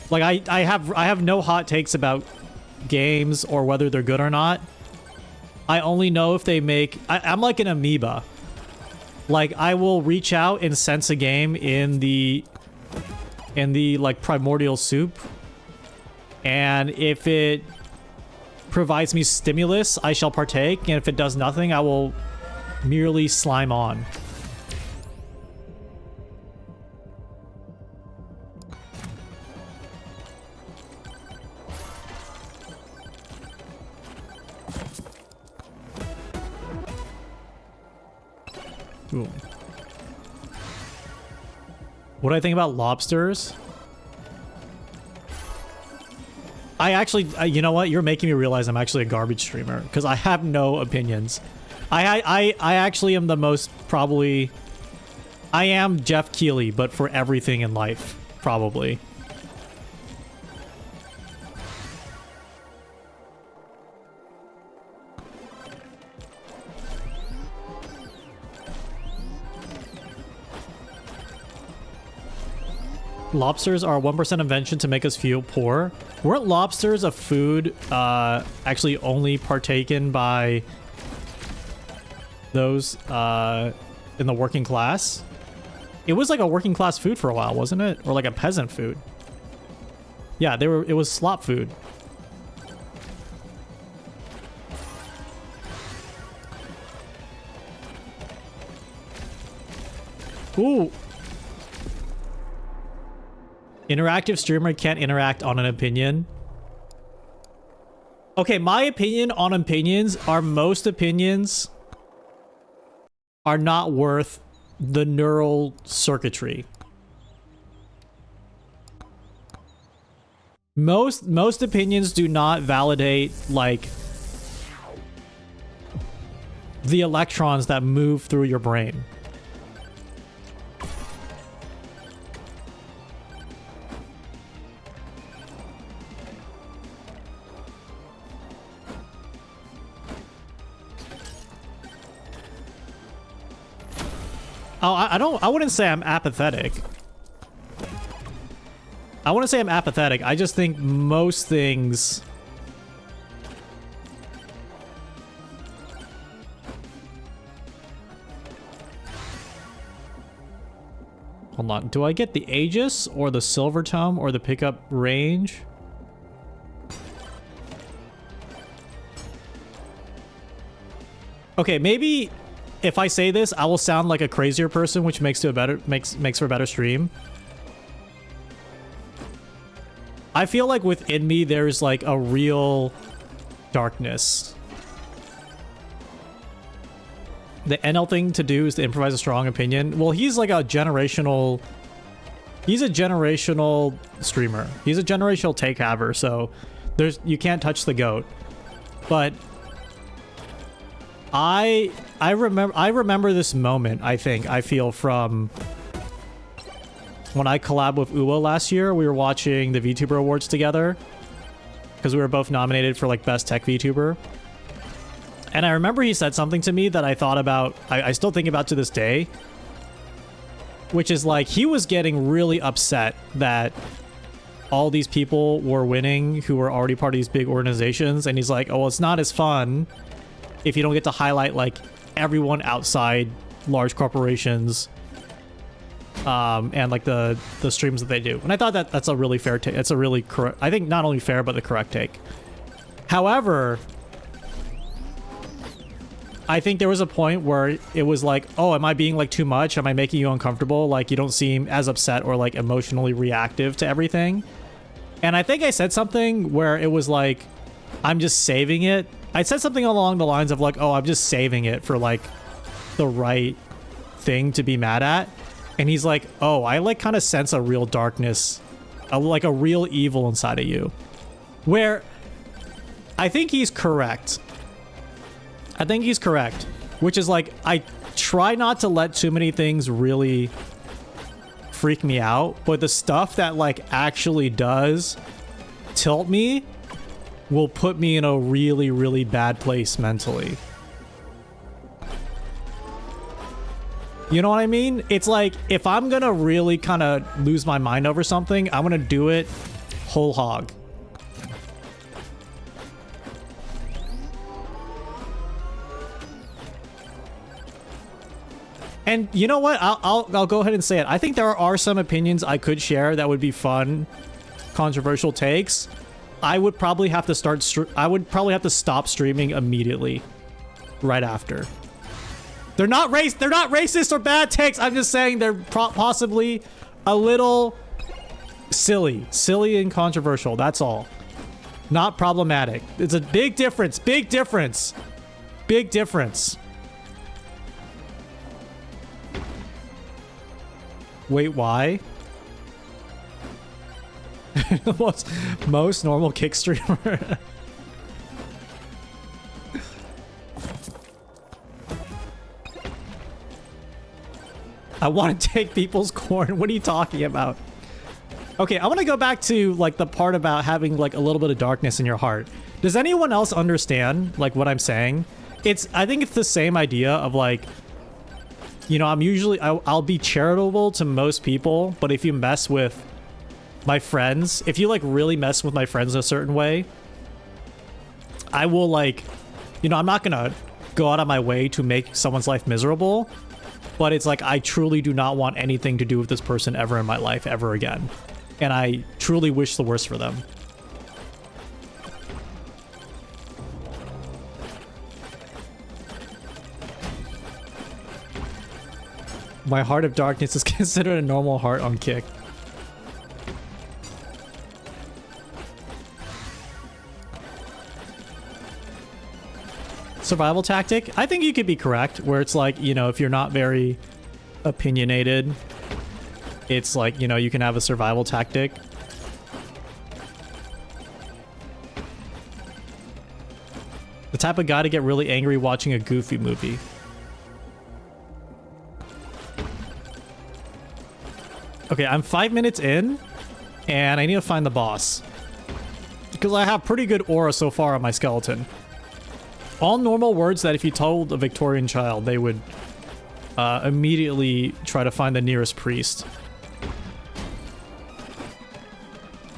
Speaker 1: Like I have no hot takes about games or whether they're good or not. I only know if they make... I'm like an amoeba. Like, I will reach out and sense a game in the like, primordial soup. And if it provides me stimulus, I shall partake. And if it does nothing, I will merely slime on. Ooh. What do I think about lobsters? I actually, you know what? You're making me realize I'm actually a garbage streamer because I have no opinions. I actually am the most probably... I am Jeff Keighley, but for everything in life, probably. Lobsters are a 1% invention to make us feel poor. Weren't lobsters a food actually only partaken by those in the working class? It was like a working class food for a while, wasn't it? Or like a peasant food. Yeah, it was slop food. Ooh. Interactive streamer can't interact on an opinion. Okay, my opinion on opinions are most opinions are not worth the neural circuitry. Most opinions do not validate, like, the electrons that move through your brain. Oh, I wouldn't say I'm apathetic. I wouldn't say I'm apathetic. I just think most things... Hold on. Do I get the Aegis or the Silver Tome or the pickup range? Okay, maybe... If I say this, I will sound like a crazier person, which makes for a better stream. I feel like within me there's like a real darkness. The NL thing to do is to improvise a strong opinion. Well, he's like a generational... He's a generational streamer. He's a generational take haver, so you can't touch the goat. But I remember this moment, I feel from when I collabed with Uwo last year. We were watching the VTuber Awards together because we were both nominated for like Best Tech VTuber. And I remember he said something to me that I thought about, I still think about to this day, which is like he was getting really upset that all these people were winning who were already part of these big organizations. And he's like, oh, well, it's not as fun if you don't get to highlight like everyone outside large corporations and like the streams that they do. And I thought that that's a really fair take. It's a really correct, I think not only fair, but the correct take. However, I think there was a point where it was like, oh, am I being like too much? Am I making you uncomfortable? Like you don't seem as upset or like emotionally reactive to everything. And I think I said something where it was like, I'm just saving it. I said something along the lines of like, oh, I'm just saving it for like the right thing to be mad at. And he's like, oh, I like kind of sense a real darkness, like a real evil inside of you. Where I think he's correct. I think he's correct, which is like, I try not to let too many things really freak me out, but the stuff that like actually does tilt me will put me in a really, really bad place mentally. You know what I mean? It's like, if I'm gonna really kind of lose my mind over something, I'm gonna do it whole hog. And you know what? I'll go ahead and say it. I think there are some opinions I could share that would be fun, controversial takes. I would probably have to stop streaming immediately, right after. They're not racist or bad takes. I'm just saying they're possibly a little silly and controversial. That's all. Not problematic. It's a big difference. Big difference. Big difference. Wait, why? most normal kick streamer. I want to take people's corn. What are you talking about? Okay, I want to go back to like the part about having like a little bit of darkness in your heart. Does anyone else understand like what I'm saying? I think it's the same idea of like, you know, I'll be charitable to most people, but if you mess with my friends, if you like really mess with my friends in a certain way, I will like, you know, I'm not gonna go out of my way to make someone's life miserable, but it's like I truly do not want anything to do with this person ever in my life ever again. And I truly wish the worst for them. My heart of darkness is considered a normal heart on Kick. Survival tactic? I think you could be correct, where it's like, you know, if you're not very opinionated, it's like, you know, you can have a survival tactic. The type of guy to get really angry watching a goofy movie. Okay, I'm 5 minutes in, and I need to find the boss. Because I have pretty good aura so far on my skeleton. All normal words that if you told a Victorian child, they would immediately try to find the nearest priest.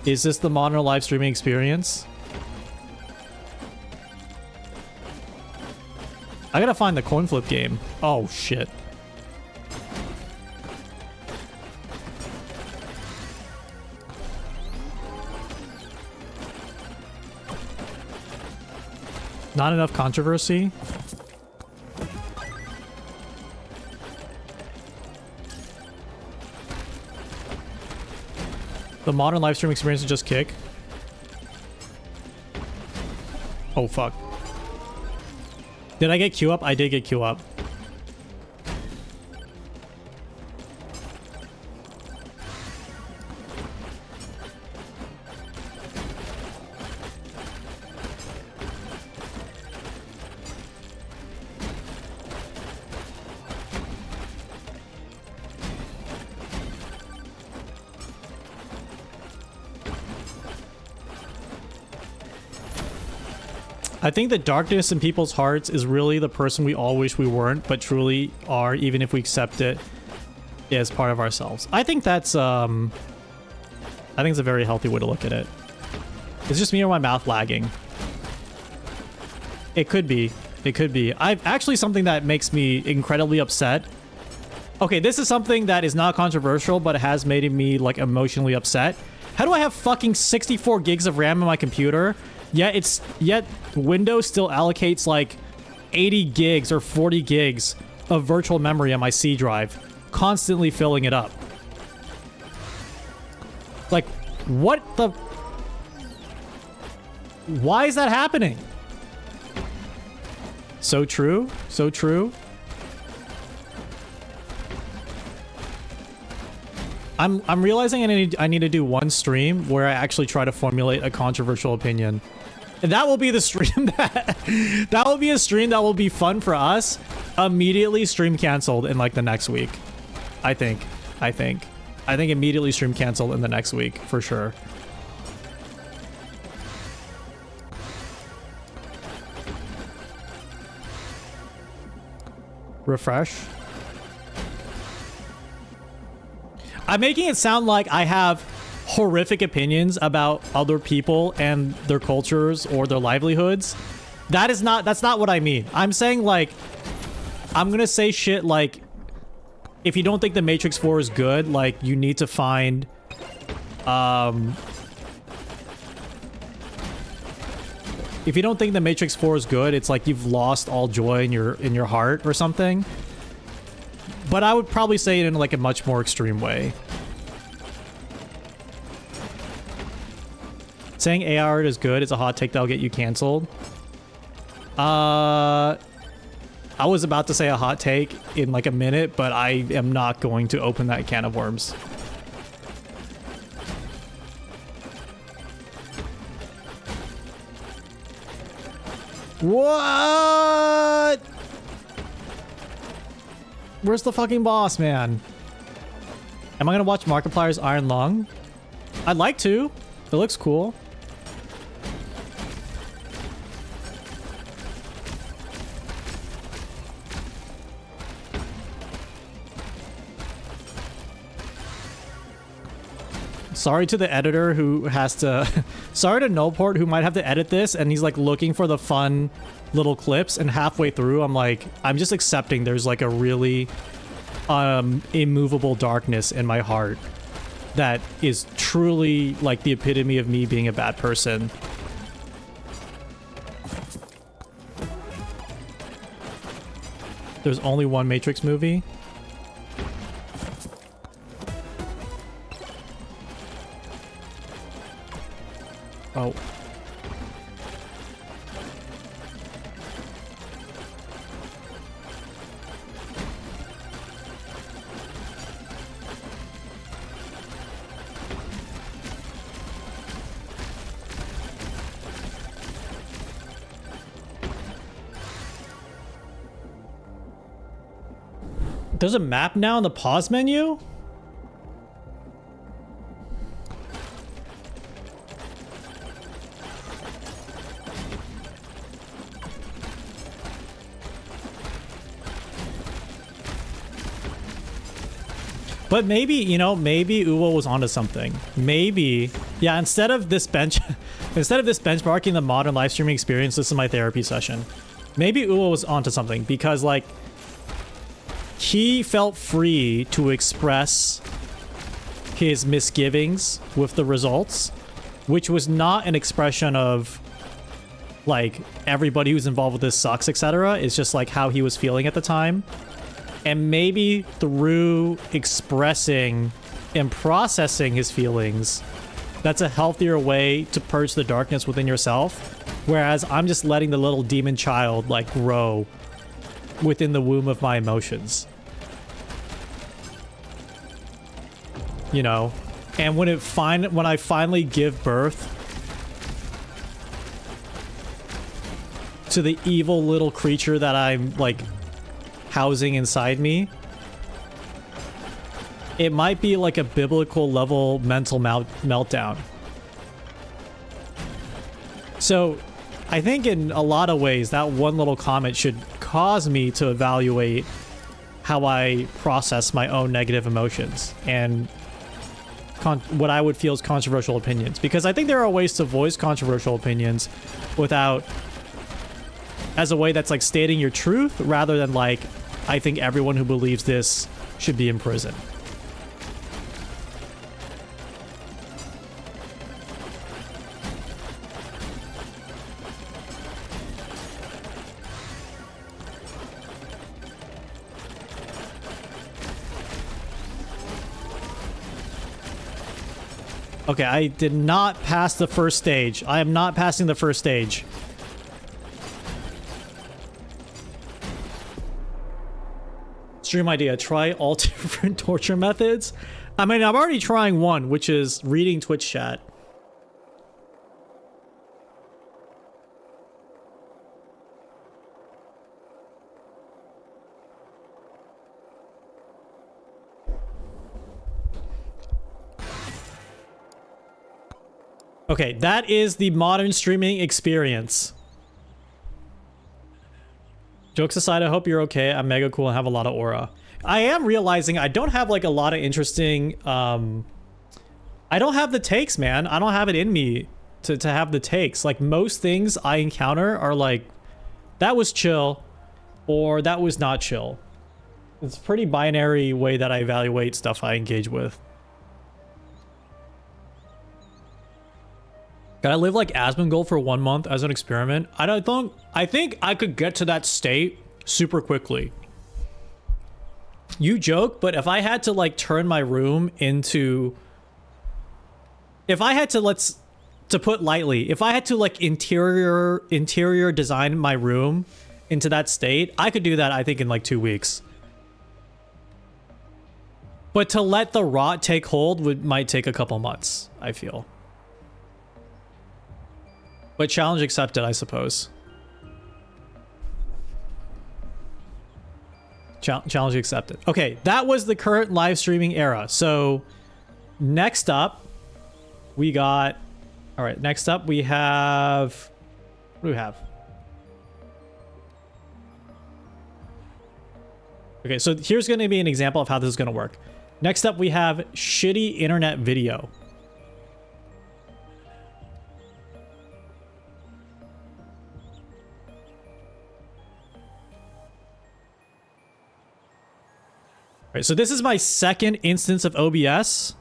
Speaker 1: Is this the modern live streaming experience? I gotta find the coin flip game. Oh, shit. Not enough controversy. The modern live stream experience is just kick. Oh, fuck. Did I get Q up? I did get Q up. I think the darkness in people's hearts is really the person we all wish we weren't, but truly are, even if we accept it as part of ourselves. I think that's, I think it's a very healthy way to look at it. It's just me or my mouth lagging. It could be. It could be. I've actually something that makes me incredibly upset. Okay, this is something that is not controversial, but it has made me, like, emotionally upset. How do I have fucking 64 gigs of RAM in my computer? Yet Windows still allocates like 80 gigs or 40 gigs of virtual memory on my C drive, constantly filling it up. Like, what the... Why is that happening? So true. So true. I'm realizing I need to do one stream where I actually try to formulate a controversial opinion. And that will be the stream that will be a stream that will be fun for us. Immediately stream canceled in like the next week. I think immediately stream canceled in the next week for sure. Refresh. I'm making it sound like I have horrific opinions about other people and their cultures or their livelihoods. That's not what I mean. I'm saying, like, I'm gonna say shit like, if you don't think The Matrix 4 is good, like, you need to find if you don't think The Matrix 4 is good, it's like you've lost all joy in your heart or something. But I would probably say it in like a much more extreme way. Saying AI art is good is a hot take that'll get you canceled. I was about to say a hot take in like a minute, but I am not going to open that can of worms. What? Where's the fucking boss, man? Am I gonna watch Markiplier's Iron Lung? I'd like to. It looks cool. Sorry to the editor who has to... Sorry to Noport who might have to edit this and he's like looking for the fun little clips and halfway through I'm like, I'm just accepting there's like a really immovable darkness in my heart that is truly like the epitome of me being a bad person. There's only one Matrix movie. Oh. There's a map now in the pause menu? But maybe, you know, maybe Uwo was onto something. Maybe, yeah, instead of this benchmarking the modern live streaming experience, this is my therapy session. Maybe Uwo was onto something because, like, he felt free to express his misgivings with the results, which was not an expression of, like, everybody who's involved with this sucks, etc. It's just, like, how he was feeling at the time. And maybe through expressing and processing his feelings, That's a healthier way to purge the darkness within yourself. Whereas I'm just letting the little demon child like grow within the womb of my emotions. You know? And when I finally give birth to the evil little creature that I'm like housing inside me, it might be like a biblical level mental meltdown. So I think in a lot of ways that one little comment should cause me to evaluate how I process my own negative emotions and what I would feel is controversial opinions. Because I think there are ways to voice controversial opinions without, as a way that's like stating your truth rather than like, I think everyone who believes this should be in prison. Okay, I did not pass the first stage. I am not passing the first stage. Stream idea, try all different torture methods. I mean, I'm already trying one, which is reading Twitch chat. Okay, that is the modern streaming experience. Jokes aside, I hope you're okay. I'm mega cool and have a lot of aura. I am realizing I don't have like a lot of interesting... I don't have the takes, man. I don't have it in me to have the takes. Like most things I encounter are like, that was chill or that was not chill. It's a pretty binary way that I evaluate stuff I engage with. Can I live like Asmongold for 1 month as an experiment? I think I could get to that state super quickly. You joke, but if I had to like turn my room into... If I had to, to put lightly, if I had to like interior design my room into that state, I could do that I think in like 2 weeks. But to let the rot take hold might take a couple months, I feel. But challenge accepted, I suppose. Challenge accepted. Okay, that was the current live streaming era. So next up, we got... All right, next up we have... What do we have? Okay, so here's going to be an example of how this is going to work. Next up we have shitty internet video. Right, so this is my second instance of OBS.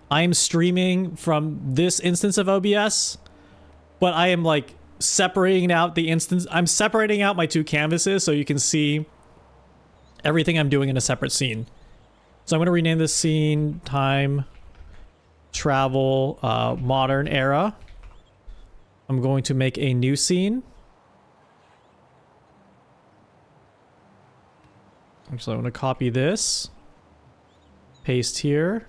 Speaker 1: I am streaming from this instance of OBS, but I am like separating out the instance. I'm separating out my two canvases so you can see everything I'm doing in a separate scene. So I'm going to rename this scene time travel modern era. I'm going to make a new scene. Actually, I'm going to copy this, paste here.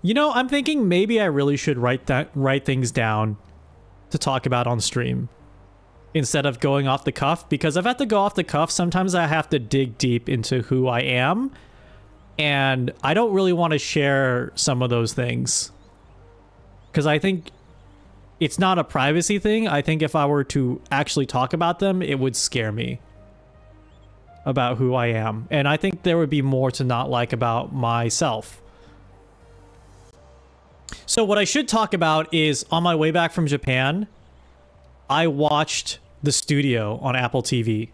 Speaker 1: You know, I'm thinking maybe I really should write things down to talk about on stream instead of going off the cuff, because if I have to go off the cuff, sometimes I have to dig deep into who I am, and I don't really want to share some of those things because I think it's not a privacy thing. I think if I were to actually talk about them, it would scare me about who I am. And I think there would be more to not like about myself. So what I should talk about is on my way back from Japan, I watched The Studio on Apple TV.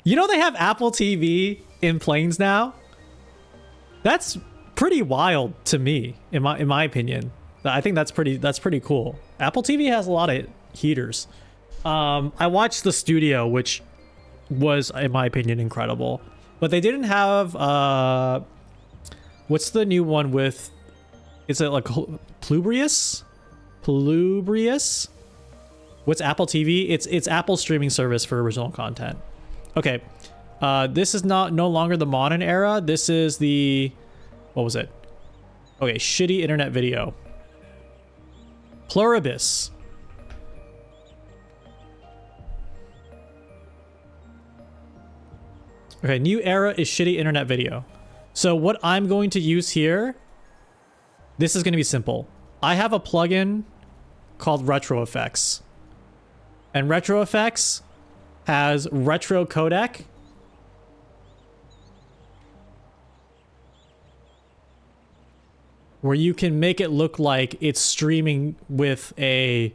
Speaker 1: You know they have Apple TV in planes now? That's pretty wild to me, in my opinion. I think that's pretty cool. Apple TV has a lot of heaters. I watched The Studio, which was, in my opinion, incredible. But they didn't have, what's the new one with, is it like Plubrius? Plubrius? What's Apple TV? It's Apple's streaming service for original content. Okay. This is no longer the modern era. This is the, what was it? Okay, shitty internet video. Pluribus. Okay, new era is shitty internet video. So what I'm going to use here, this is going to be simple. I have a plugin called Retro Effects. And Retro Effects has retro codec. Where you can make it look like it's streaming with a,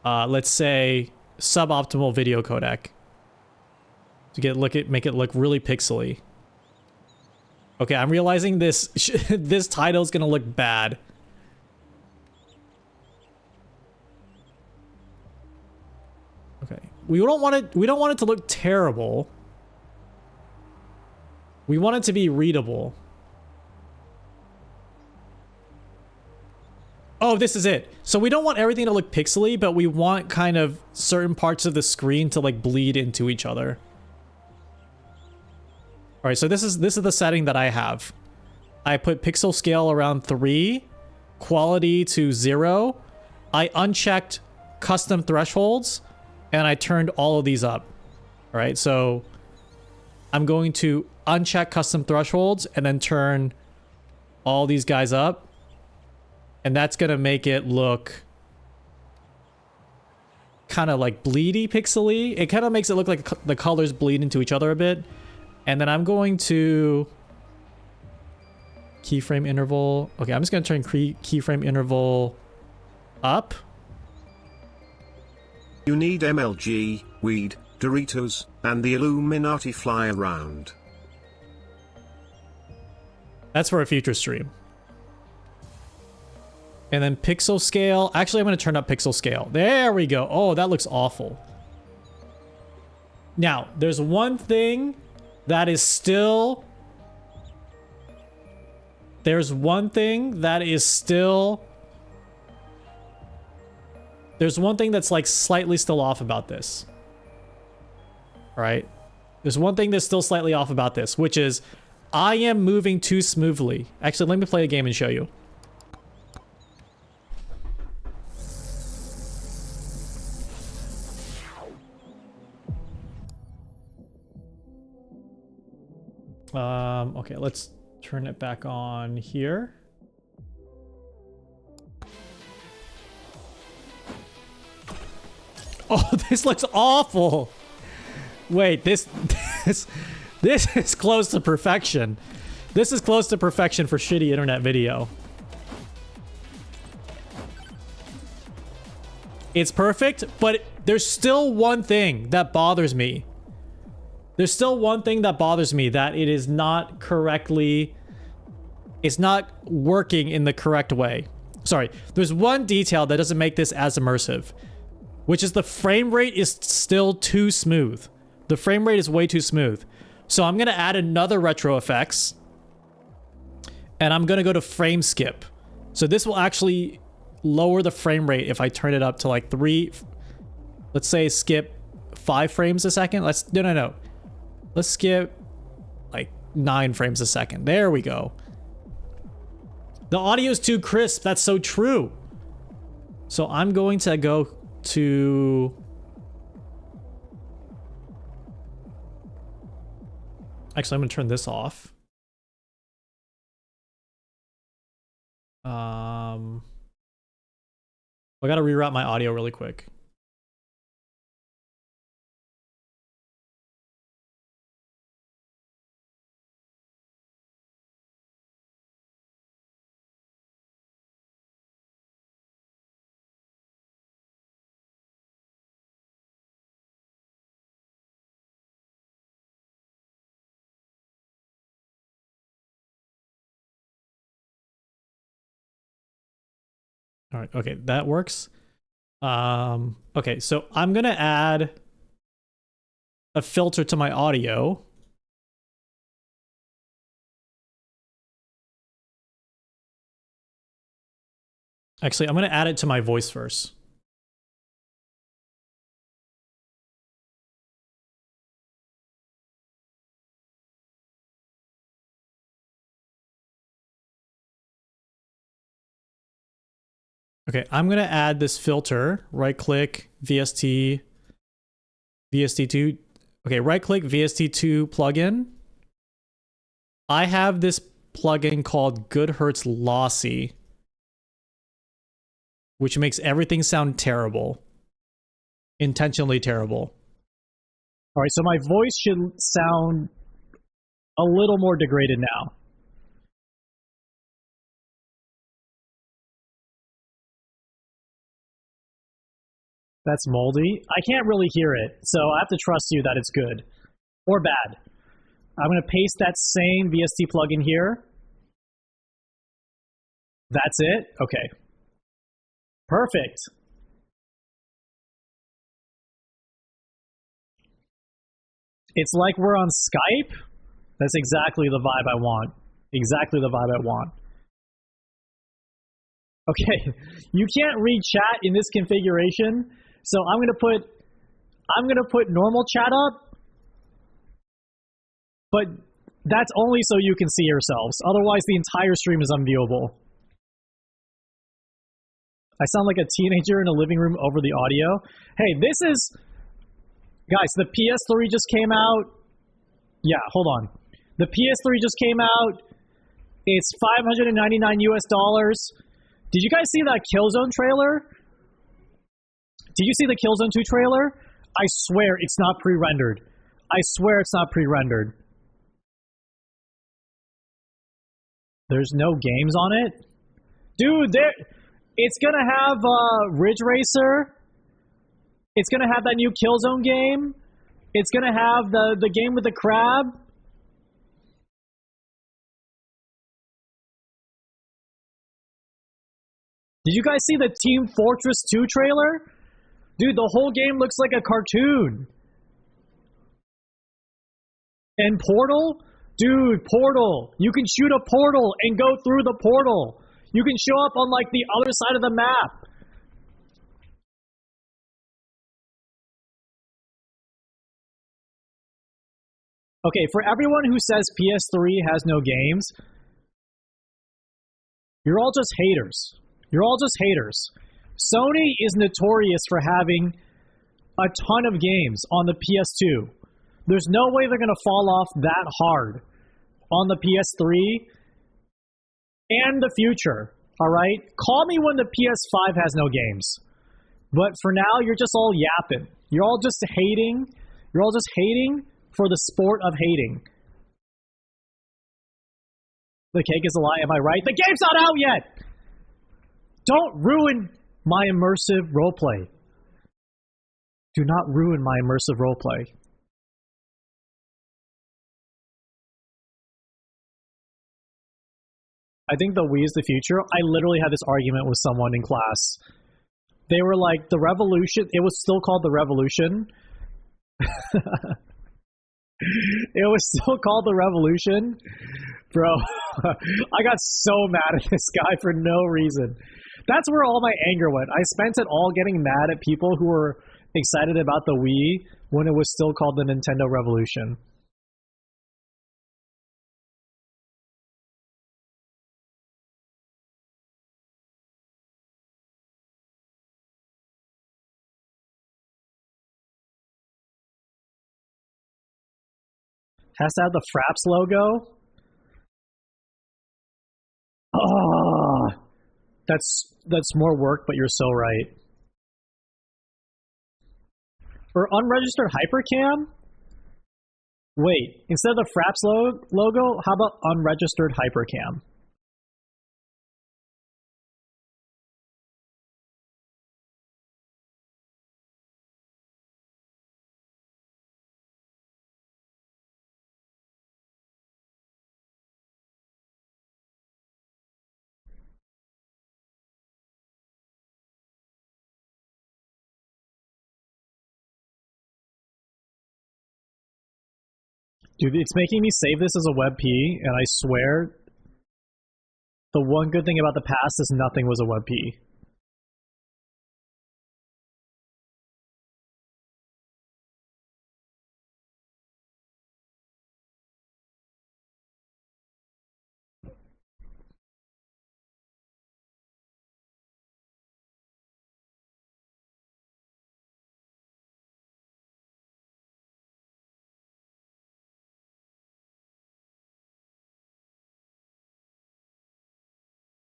Speaker 1: let's say, suboptimal video codec. To make it look really pixely. Okay, I'm realizing this this title is gonna look bad. Okay, we don't want it to look terrible. We want it to be readable. Oh, this is it. So we don't want everything to look pixely, but we want kind of certain parts of the screen to like bleed into each other. All right, so this is the setting that I have. I put pixel scale around 3, quality to 0. I unchecked custom thresholds, and I turned all of these up. All right, so I'm going to uncheck custom thresholds and then turn all these guys up. And that's going to make it look kind of like bleedy pixely. It kind of makes it look like the colors bleed into each other a bit. And then I'm going to keyframe interval. Okay, I'm just going to turn keyframe interval up.
Speaker 2: You need MLG, weed, Doritos, and the Illuminati fly around.
Speaker 1: That's for a future stream. And then pixel scale. Actually, I'm going to turn up pixel scale. There we go. Oh, that looks awful. Now, there's one thing that is still... There's one thing that's like slightly still off about this. All right? There's one thing that's still slightly off about this, which is I am moving too smoothly. Actually, let me play a game and show you. Okay, let's turn it back on here. Oh, this looks awful. Wait, this is close to perfection. This is close to perfection for shitty internet video. It's perfect, but there's still one thing that bothers me. There's still one thing that bothers me, that it is not correctly... It's not working in the correct way. Sorry, there's one detail that doesn't make this as immersive, which is the frame rate is still too smooth. The frame rate is way too smooth. So I'm going to add another retro effects, and I'm going to go to frame skip. So this will actually lower the frame rate if I turn it up to like 3... Let's say skip 5 frames a second. No. Let's skip like 9 frames a second. There we go. The audio is too crisp. That's so true. So I'm going to go to... Actually, I'm going to turn this off. I got to reroute my audio really quick. All right, okay, that works. Okay, so I'm gonna add a filter to my audio. Actually, I'm going to add it to my voice first. Okay, I'm going to add this filter. Right click, VST, VST2. Okay, right click, VST2 plugin. I have this plugin called Goodhertz Lossy, which makes everything sound terrible. Intentionally terrible. All right, so my voice should sound a little more degraded now. That's moldy. I can't really hear it, so I have to trust you that it's good. Or bad. I'm going to paste that same VST plugin here. That's it? Okay. Perfect. It's like we're on Skype. That's exactly the vibe I want. Exactly the vibe I want. Okay, you can't read chat in this configuration, so I'm gonna put normal chat up, but that's only so you can see yourselves. Otherwise, the entire stream is unviewable. I sound like a teenager in a living room over the audio. Hey, this is... Guys, the PS3 just came out. Yeah, hold on. The PS3 just came out. It's $599 US. Did you guys see that Killzone trailer? Did you see the Killzone 2 trailer? I swear it's not pre-rendered. I swear it's not pre-rendered. There's no games on it? Dude, it's gonna have Ridge Racer. It's gonna have that new Killzone game. It's gonna have the game with the crab. Did you guys see the Team Fortress 2 trailer? Dude, the whole game looks like a cartoon. And Portal? Dude, Portal. You can shoot a portal and go through the portal. You can show up on like the other side of the map. Okay, for everyone who says PS3 has no games, you're all just haters. You're all just haters. Sony is notorious for having a ton of games on the PS2. There's no way they're going to fall off that hard on the PS3 and the future, all right? Call me when the PS5 has no games. But for now, you're just all yapping. You're all just hating. You're all just hating for the sport of hating. The cake is a lie, am I right? The game's not out yet! Don't ruin my immersive roleplay. Do not ruin my immersive roleplay. I think the Wii is the future. I literally had this argument with someone in class. They were like, the revolution, it was still called the revolution. It was still called the revolution. Bro, I got so mad at this guy for no reason. That's where all my anger went. I spent it all getting mad at people who were excited about the Wii when it was still called the Nintendo Revolution. Has to have the Fraps logo? Oh, that's more work, but you're so right. For unregistered hypercam? Wait, instead of the Fraps logo, how about unregistered hypercam? Dude, it's making me save this as a WebP, and I swear, the one good thing about the past is nothing was a WebP.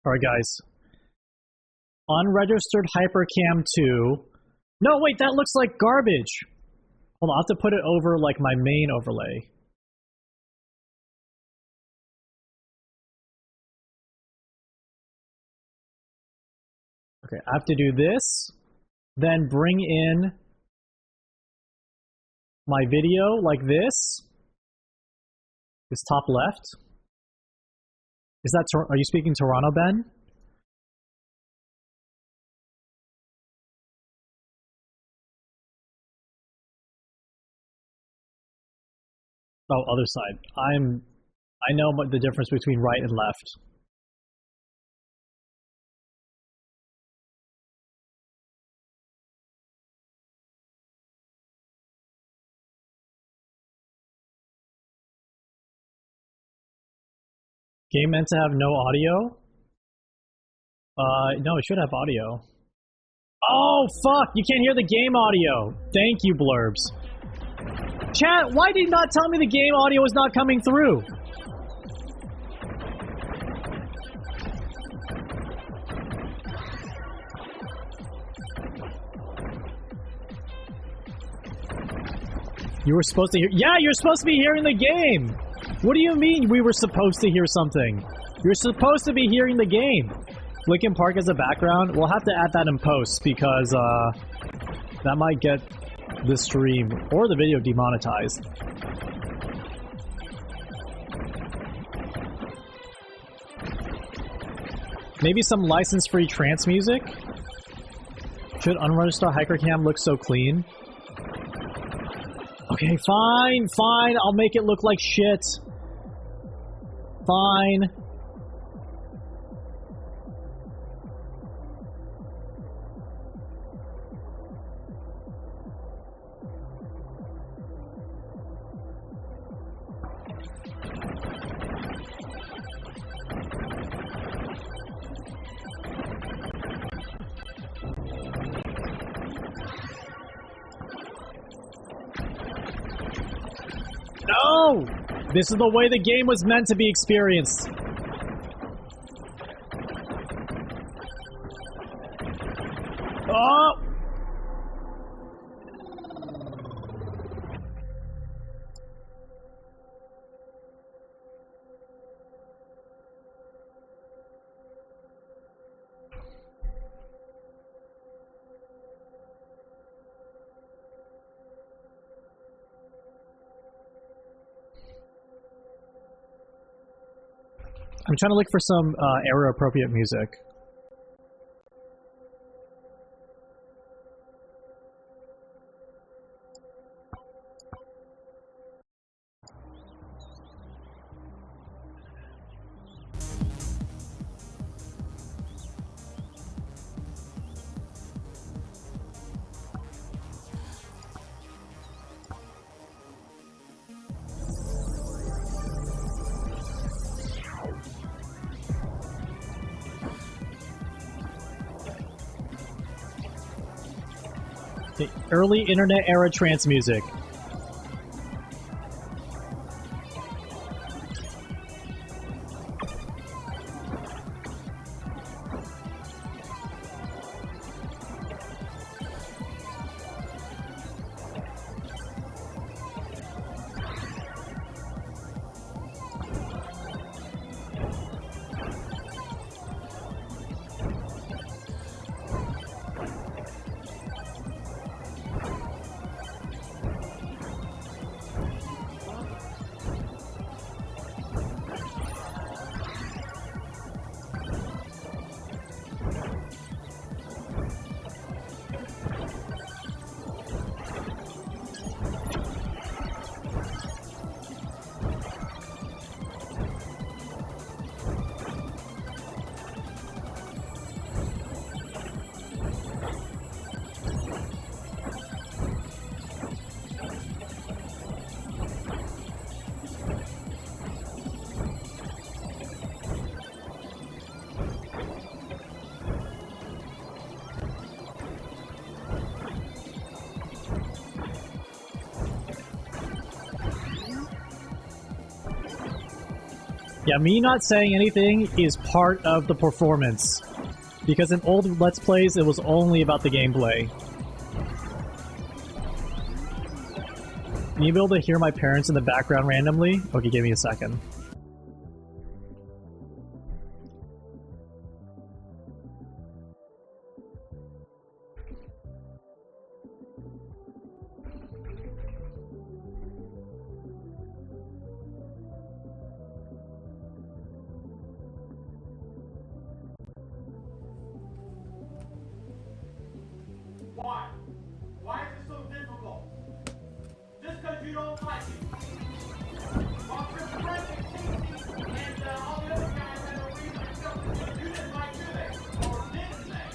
Speaker 1: Alright guys. Unregistered Hypercam 2. No, wait, that looks like garbage. Hold on, I'll have to put it over like my main overlay. Okay, I have to do this, then bring in my video like this. This top left. Is that, are you speaking Toronto, Ben? Oh, other side. I know the difference between right and left. Game meant to have no audio? No, it should have audio. Oh, fuck! You can't hear the game audio! Thank you, Blurbs. Chat, why did you not tell me the game audio was not coming through? You were supposed to hear— yeah, you're supposed to be hearing the game! What do you mean we were supposed to hear something? You're supposed to be hearing the game. Linkin Park as a background, we'll have to add that in post because that might get the stream or the video demonetized. Maybe some license-free trance music? Should unregistered Hypercam look so clean? Okay, fine, fine, I'll make it look like shit. Fine. No! This is the way the game was meant to be experienced. Oh! I'm trying to look for some era-appropriate music. The early internet era trance music. Yeah, me not saying anything is part of the performance. Because in old Let's Plays, it was only about the gameplay. Can you be able to hear my parents in the background randomly? Okay, give me a second.
Speaker 4: Why? Why is it so difficult? Just because you don't like it. While your friend and Casey and all the other guys had a reason to something that you didn't like, do they? Or didn't they?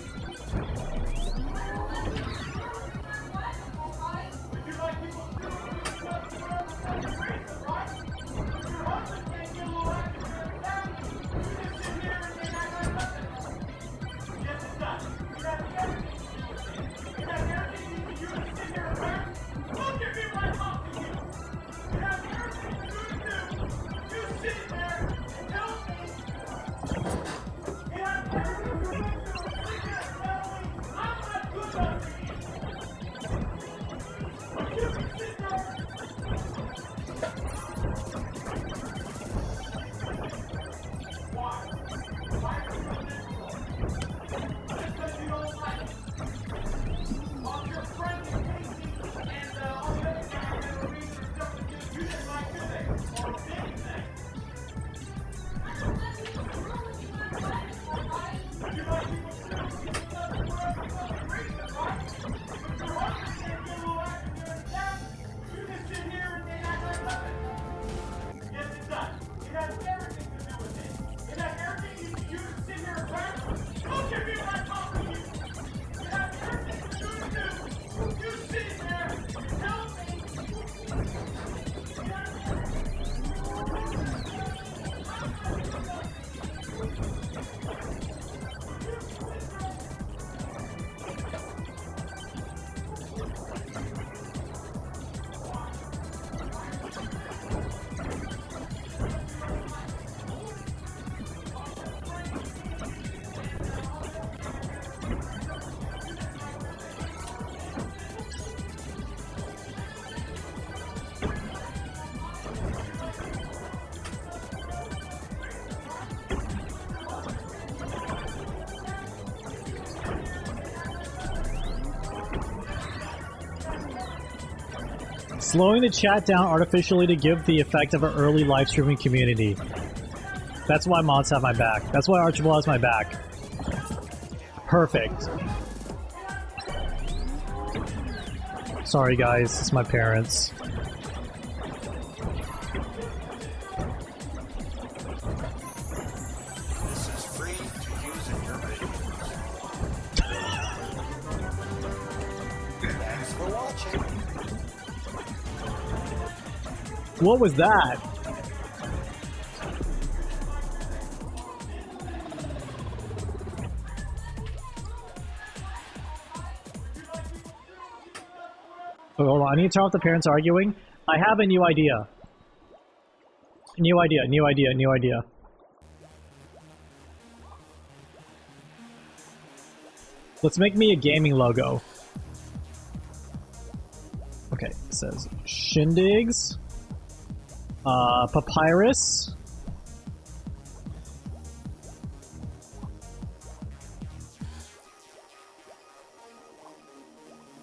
Speaker 4: Would you like people to do stuff for whatever reason, right? If your husband can't get a little active here and there, you just sit here and act like nothing. Yes, it does. You have everything to do with it. You have everything to do to sit here and rant. Look at me when I talk to you. You have everything to do. You sit there and tell me. You have everything to do. Sit there and tell me I'm not good enough for you. But you can sit there. Why? Why is it so difficult? Just because you don't like it. While your friend and Casey and all the other guys had a reason or something that you didn't like, do they? Or didn't they? Would you like people to do stuff for whatever reason, right? If your husband can't get a little active here and there, you just sit here and act like nothing. Yes, it does. It has everything to do with it. It has everything you to sit here and rant. Look at me when I talk to you. It has everything to do. You sit there and tell me.
Speaker 1: Slowing the chat down artificially to give the effect of an early live streaming community. That's why mods have my back. That's why Archibald has my back. Perfect. Sorry guys, it's my parents.
Speaker 5: This is free to use in your videos. Thanks for watching.
Speaker 1: What was that? Oh, hold on, I need to turn off the parents arguing. I have a new idea. New idea. Let's make me a gaming logo. Okay, it says Shindigs. Papyrus.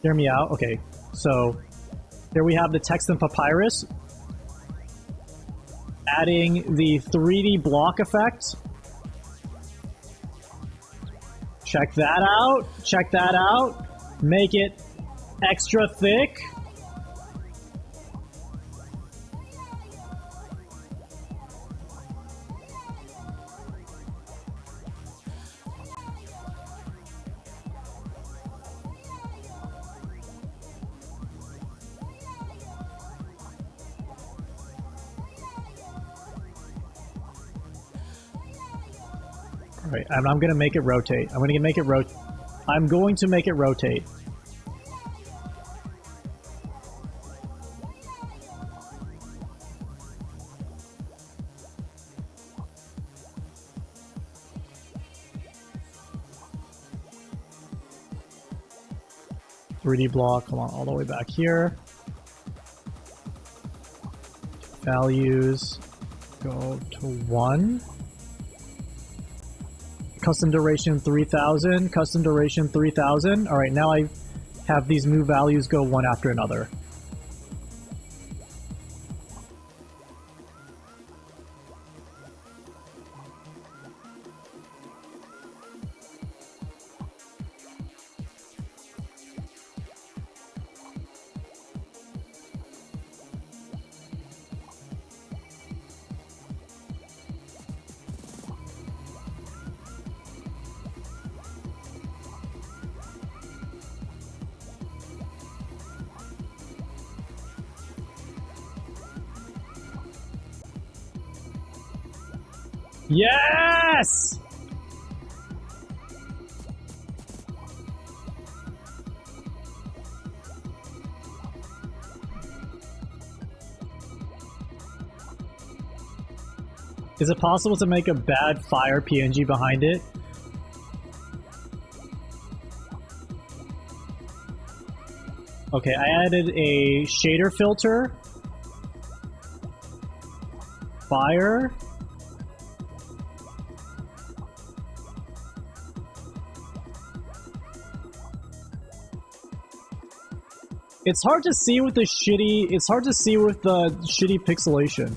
Speaker 1: Hear me out. Okay, so here we have the text in Papyrus. Adding the 3D block effect. Check that out. Make it extra thick. Alright, and I'm gonna make it rotate. I'm going to make it rotate. 3D block, come on, all the way back here. Values go to 1. Custom duration 3000, custom duration 3000. All right, now I have these move values go one after another. Yes! Is it possible to make a bad fire PNG behind it? Okay, I added a shader filter. Fire. It's hard to see with the shitty, pixelation.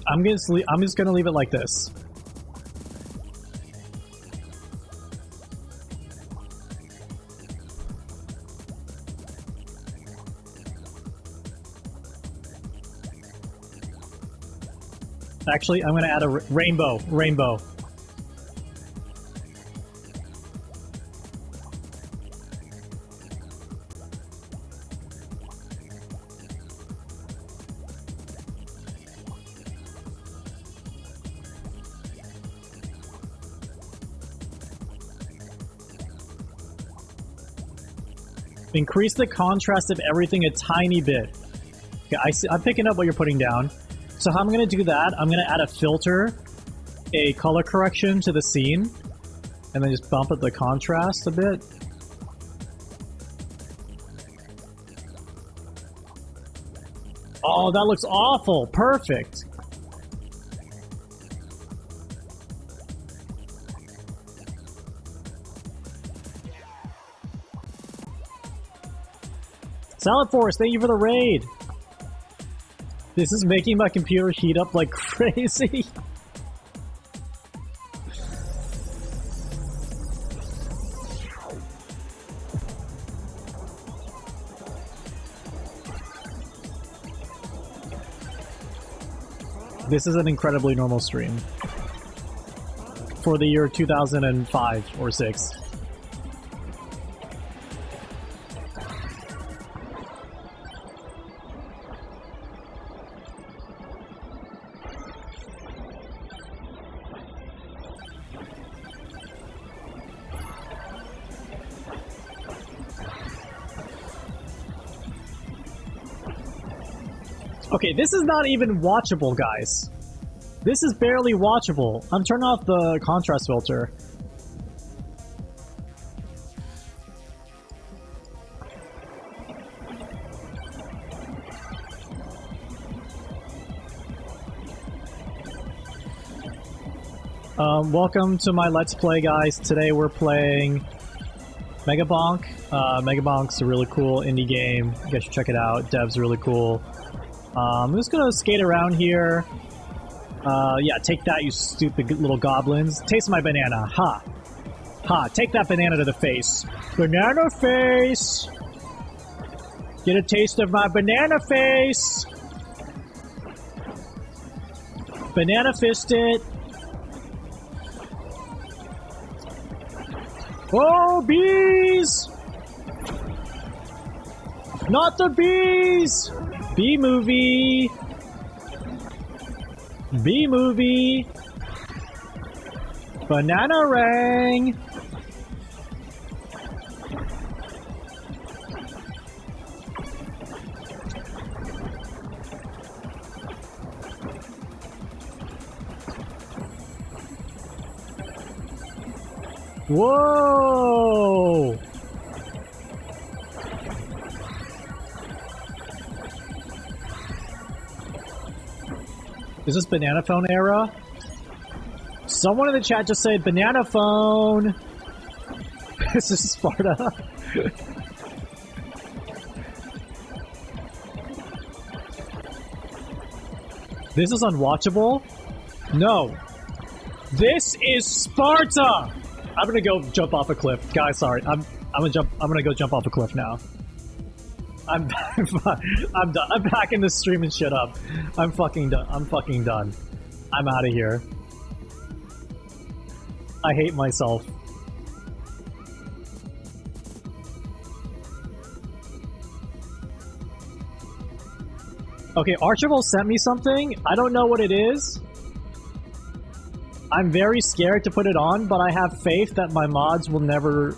Speaker 1: I'm just gonna leave it like this. Actually, I'm gonna add a rainbow. Increase the contrast of everything a tiny bit. Okay, I'm picking up what you're putting down. So how I'm going to do that, I'm going to add a filter, a color correction to the scene, and then just bump up the contrast a bit. Oh, that looks awful. Perfect. Salad Force, thank you for the raid. This is making my computer heat up like crazy. This is an incredibly normal stream for the year 2005 or 6. Okay, this is not even watchable, guys. This is barely watchable. I'm turning off the contrast filter. Welcome to my Let's Play, guys. Today we're playing Megabonk. Megabonk's a really cool indie game. You guys should check it out. Dev's really cool. I'm just gonna skate around here. Yeah, take that, you stupid little goblins. Taste my banana. Ha. Ha, take that banana to the face. Banana face! Get a taste of my banana face! Banana fist it. Oh, bees! Not the bees! B-movie! B-movie! Banana rang! Whoa! Is this banana phone era? Someone in the chat just said banana phone. This is Sparta. This is unwatchable? No. This is Sparta! I'm gonna go jump off a cliff. Guys, sorry. I'm gonna go jump off a cliff now. I'm done. I'm backing this stream and shit up. I'm fucking done. I'm fucking done. I'm out of here. I hate myself. Okay, Archibald sent me something. I don't know what it is. I'm very scared to put it on, but I have faith that my mods will never,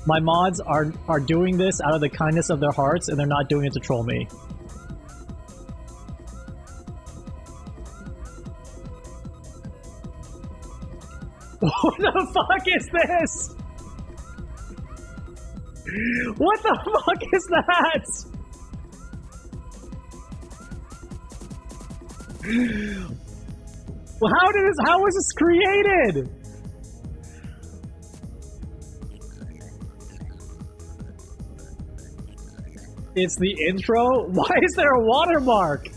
Speaker 1: my mods are doing this out of the kindness of their hearts, and they're not doing it to troll me. What the fuck is this? What the fuck is that? Well, how was this created? It's the intro? Why is there a watermark?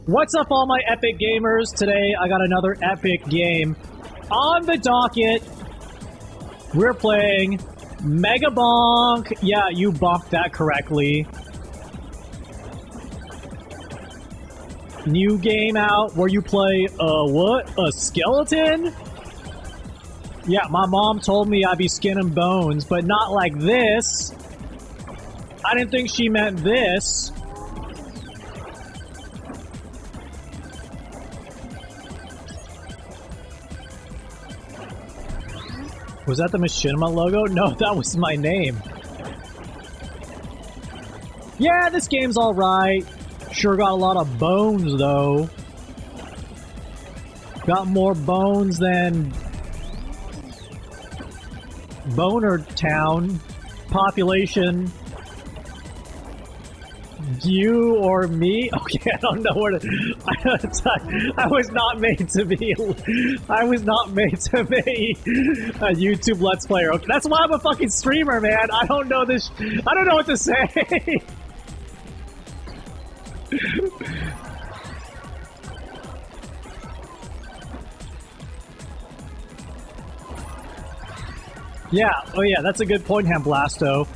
Speaker 1: What's up, all my epic gamers? Today I got another epic game on the docket. We're playing Mega Bonk. Yeah, you bonked that correctly. New game out where you play, what? A skeleton? Yeah, my mom told me I'd be skin and bones, but not like this. I didn't think she meant this. Was that the Machinima logo? No, that was my name. Yeah, this game's alright. Sure got a lot of bones, though. Got more bones than Boner Town. Population. You or me? Okay, I don't know what I was not made to be. I was not made to be a YouTube Let's Player. Okay, that's why I'm a fucking streamer, man. I don't know this. I don't know what to say. Yeah. Oh, yeah. That's a good point, Hamblasto.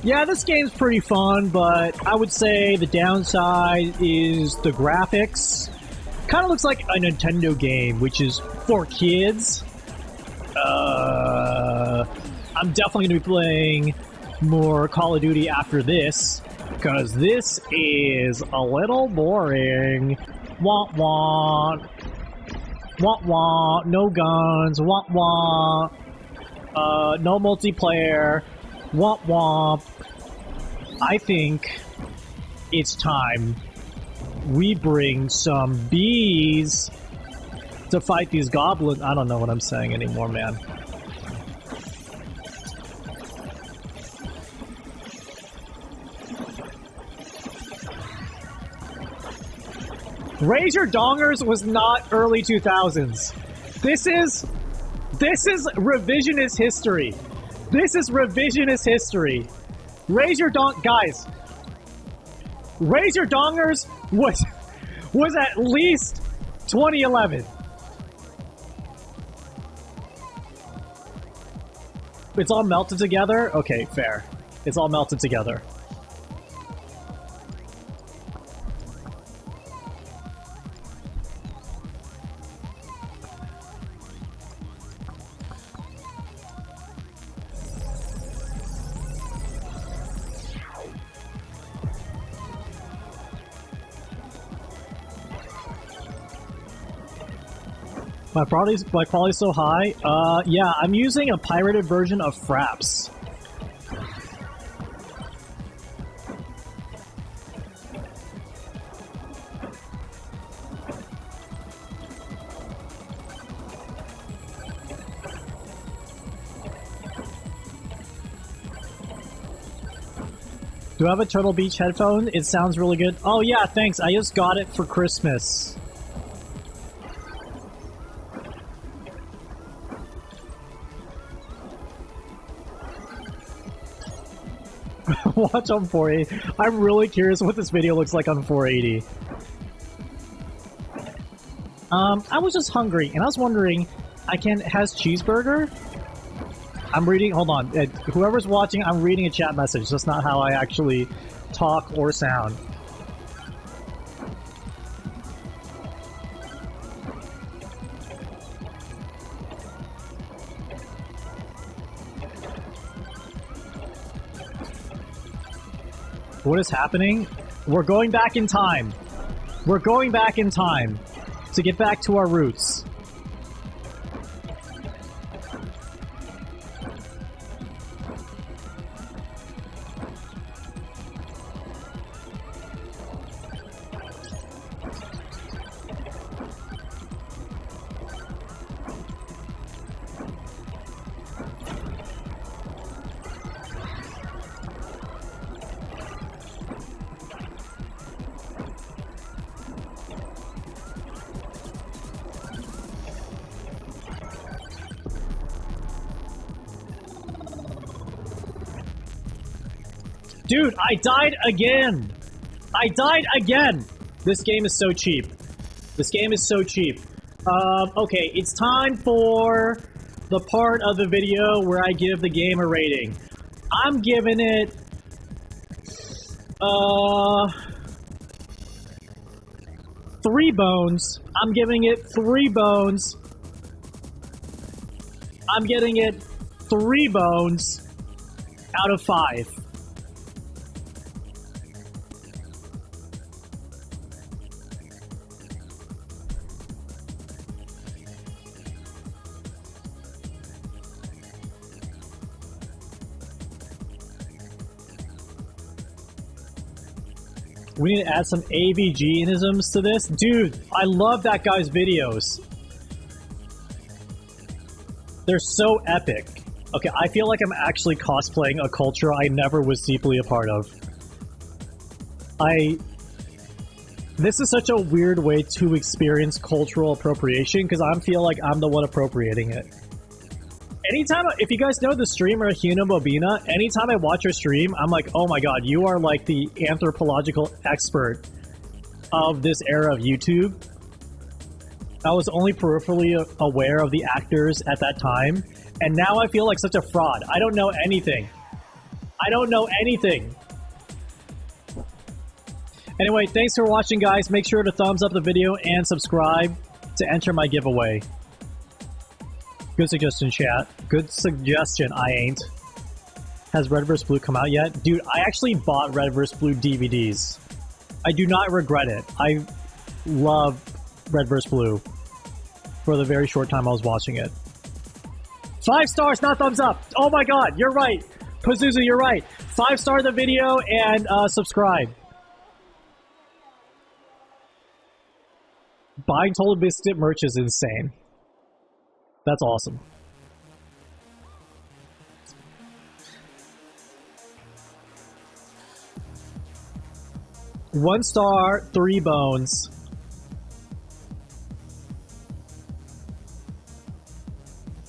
Speaker 1: Yeah, this game's pretty fun, but I would say the downside is the graphics. Kind of looks like a Nintendo game, which is for kids. I'm definitely going to be playing more Call of Duty after this, because this is a little boring. Womp womp. Womp womp. No guns. Womp womp. No multiplayer. Womp womp. I think it's time we bring some bees to fight these goblins. I don't know what I'm saying anymore, man. Raise Your Dongers was not early 2000s. This is revisionist history. This is revisionist history. Raise Your Guys. Raise Your Dongers was at least 2011. It's all melted together? Okay, fair. It's all melted together. My quality's so high. Yeah, I'm using a pirated version of Fraps. Do I have a Turtle Beach headphone? It sounds really good. Oh yeah, thanks. I just got it for Christmas. Watch on 480. I'm really curious what this video looks like on 480. I was just hungry, and I was wondering, has cheeseburger? I'm reading, hold on, whoever's watching, I'm reading a chat message. That's not how I actually talk or sound. What is happening? We're going back in time. We're going back in time to get back to our roots. Dude, I died again! I died again! This game is so cheap. This game is so cheap. Okay, it's time for the part of the video where I give the game a rating. I'm giving it... 3 bones. I'm giving it 3 bones. I'm getting it 3 bones out of 5. We need to add some AVG-isms to this. Dude, I love that guy's videos. They're so epic. Okay, I feel like I'm actually cosplaying a culture I never was deeply a part of. This is such a weird way to experience cultural appropriation, because I feel like I'm the one appropriating it. Anytime, if you guys know the streamer Hina Bobina, anytime I watch her stream, I'm like, oh my god, you are like the anthropological expert of this era of YouTube. I was only peripherally aware of the actors at that time, and now I feel like such a fraud. I don't know anything. I don't know anything. Anyway, thanks for watching, guys. Make sure to thumbs up the video and subscribe to enter my giveaway. Good suggestion, chat. Good suggestion, I ain't. Has Red vs. Blue come out yet? Dude, I actually bought Red vs. Blue DVDs. I do not regret it. I love Red vs. Blue for the very short time I was watching it. 5 stars, not thumbs up. Oh my god, you're right. Pazuzu, you're right. 5-star the video and subscribe. Buying Total Biscuit merch is insane. That's awesome. One star, 3 bones.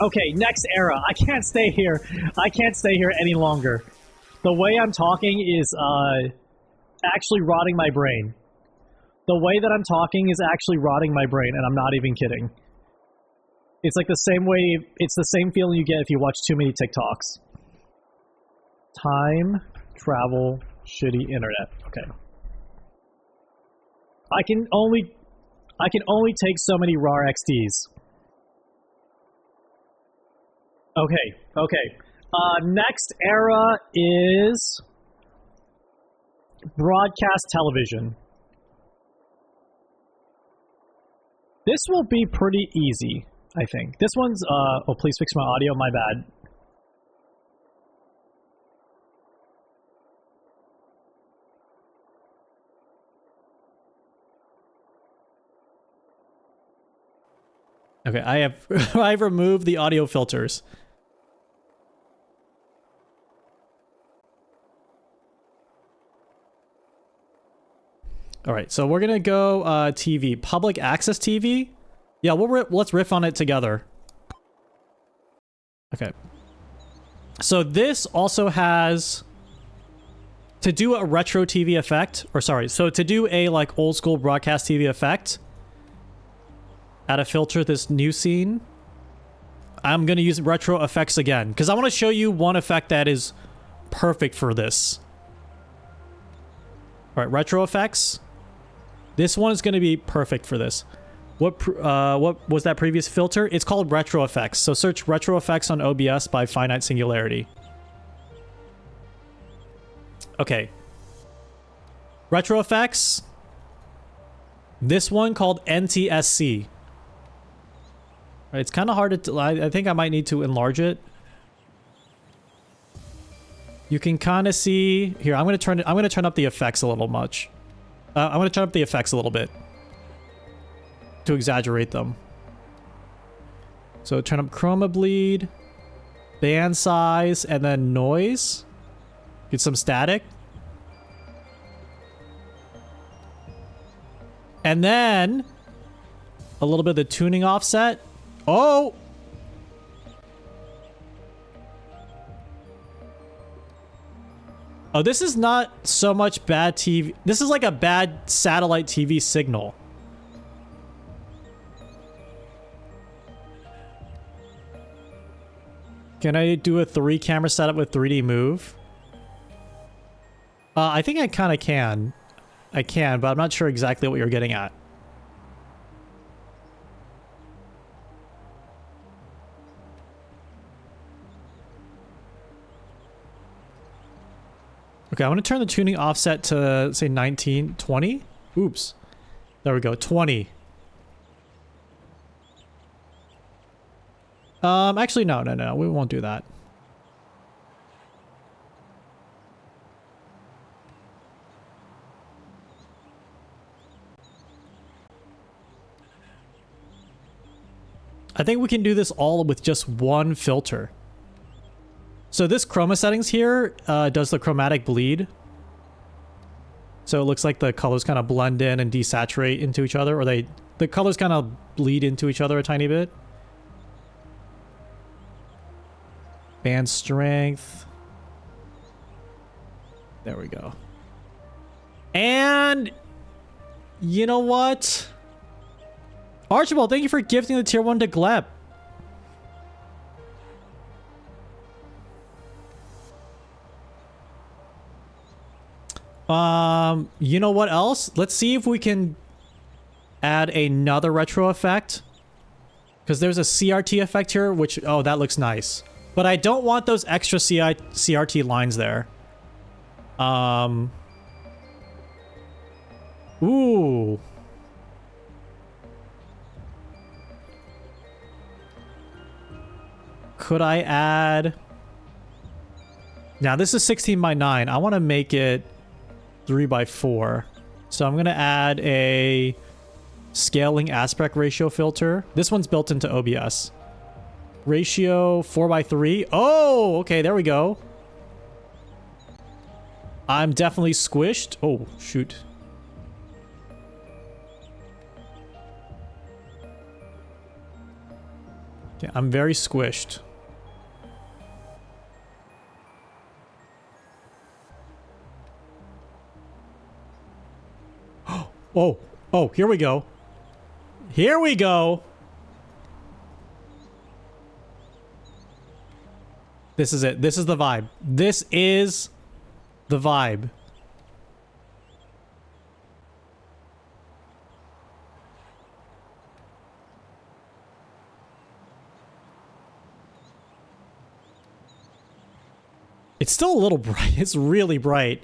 Speaker 1: Okay, next era. I can't stay here. I can't stay here any longer. The way I'm talking is actually rotting my brain. The way that I'm talking is actually rotting my brain, and I'm not even kidding. It's like the same way, it's the same feeling you get if you watch too many TikToks. Time, travel, shitty internet. Okay. I can only take so many RAR XDs. Okay. Next era is broadcast television. This will be pretty easy. I think. This one's, oh, please fix my audio, my bad. Okay, I have I've removed the audio filters. All right, so we're gonna go TV, public access TV. Yeah, let's riff on it together. Okay. So this also has to do a retro TV effect, or sorry, so to do a like old school broadcast TV effect. Add a filter this new scene. I'm gonna use retro effects again because I want to show you one effect that is perfect for this. All right, retro effects. This one is going to be perfect for this. What was that previous filter? It's called retro effects. So search retro effects on OBS by finite singularity. Okay. Retro effects. This one called NTSC. Right, it's kind of hard to. I think I might need to enlarge it. You can kind of see here. I'm going to turn up the effects a little much. I'm going to turn up the effects a little bit to exaggerate them. So turn up chroma bleed, band size, and then noise. Get some static. And then a little bit of the tuning offset. Oh! Oh, this is not so much bad TV. This is like a bad satellite TV signal. Can I do a 3-camera setup with 3D move? I think I kind of can. I can, but I'm not sure exactly what you're getting at. Okay, I'm going to turn the tuning offset to, say, 19, 20. Oops. There we go, 20. Actually, no, we won't do that. I think we can do this all with just one filter. So this chroma settings here does the chromatic bleed. So it looks like the colors kind of blend in and desaturate into each other, or the colors kind of bleed into each other a tiny bit. Band strength. There we go. And you know what? Archibald, thank you for gifting the tier 1 to Gleb. You know what else? Let's see if we can add another retro effect. Because there's a CRT effect here, which, oh, that looks nice. But I don't want those extra CRT lines there. Ooh. Could I add... Now, this is 16:9. I want to make it 3:4. So I'm going to add a scaling aspect ratio filter. This one's built into OBS. Ratio 4:3. Oh, okay, there we go. I'm definitely squished. Oh, shoot. Okay, I'm very squished. Oh, here we go. Here we go. This is it. This is the vibe. This is the vibe. It's still a little bright. It's really bright.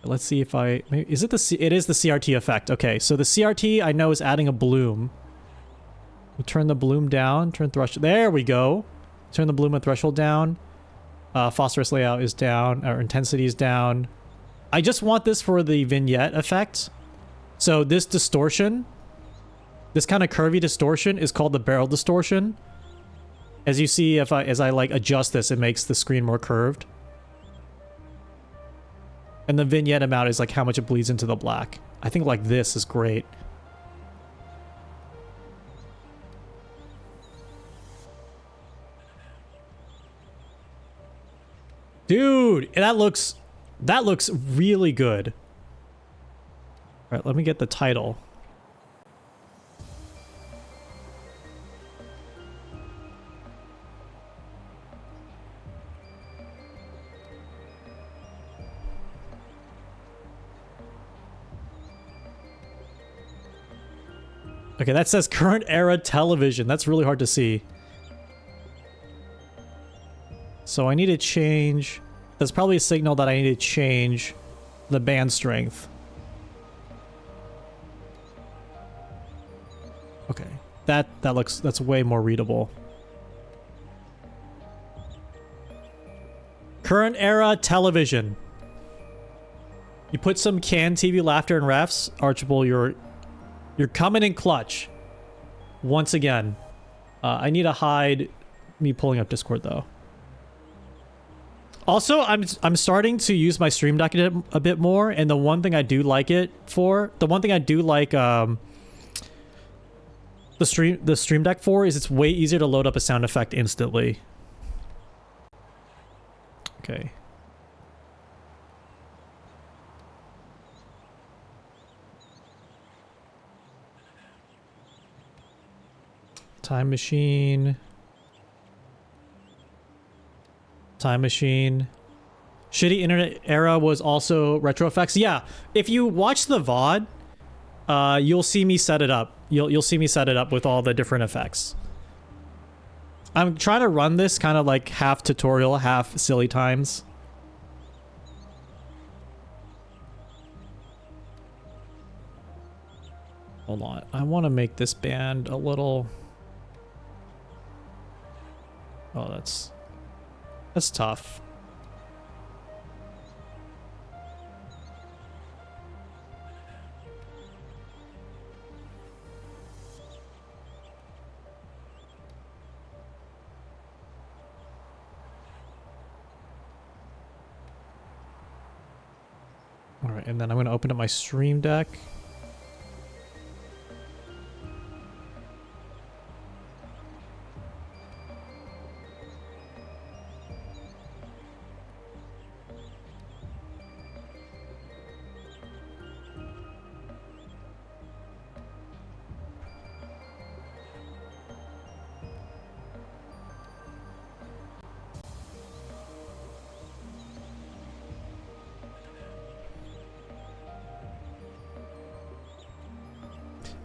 Speaker 1: Let's see if I... Maybe, is it the... It is the CRT effect. Okay, so the CRT I know is adding a bloom. We'll turn the bloom down. Turn threshold. There we go. Turn the bloom and threshold down. Phosphorus layout is down. Our intensity is down. I just want this for the vignette effect. So this distortion, this kind of curvy distortion is called the barrel distortion. As you see, as I like adjust this, it makes the screen more curved. And the vignette amount is like how much it bleeds into the black. I think like this is great. Dude, that looks really good. All right, let me get the title. Okay, that says current era television. That's really hard to see. So I need to change... That's probably a signal that I need to change the band strength. Okay, that's way more readable. Current era television. You put some canned TV laughter and refs, Archibald, you're coming in clutch. Once again. I need to hide me pulling up Discord though. Also, I'm starting to use my Stream Deck a bit more, and the one thing I do like the Stream Deck for is it's way easier to load up a sound effect instantly. Okay. Time machine. Time machine. Shitty internet era was also retro effects. Yeah, if you watch the VOD, you'll see me set it up. You'll see me set it up with all the different effects. I'm trying to run this kind of like half tutorial, half silly times. Hold on. I want to make this band a little... Oh, that's tough. All right, and then I'm going to open up my Stream Deck.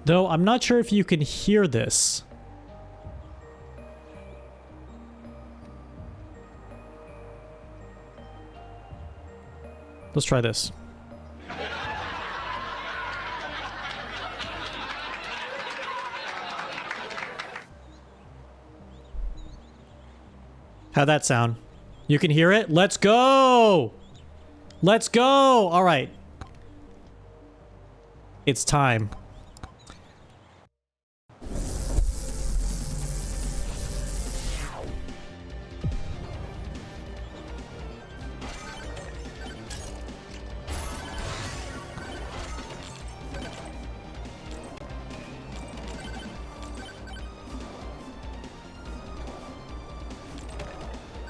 Speaker 1: Though I'm not sure if you can hear this. Let's try this. How'd that sound? You can hear it? Let's go! Let's go! All right. It's time.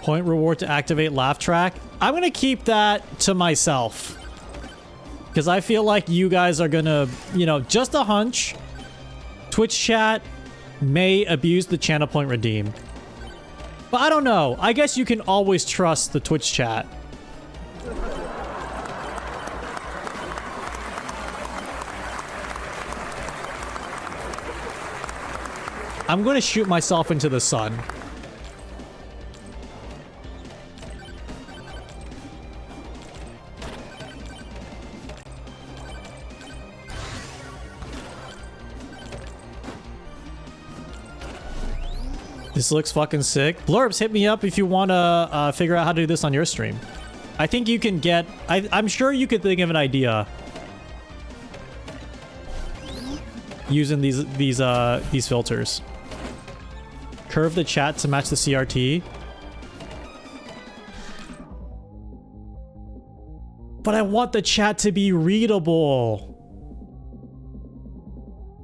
Speaker 1: Point reward to activate laugh track. I'm gonna keep that to myself. Because I feel like you guys are gonna, you know, just a hunch. Twitch chat may abuse the channel point redeem. But I don't know. I guess you can always trust the Twitch chat. I'm gonna shoot myself into the sun. This looks fucking sick. Blurbs, hit me up if you want to figure out how to do this on your stream. I think you can get... I'm sure you could think of an idea using these filters. Curve the chat to match the CRT. But I want the chat to be readable.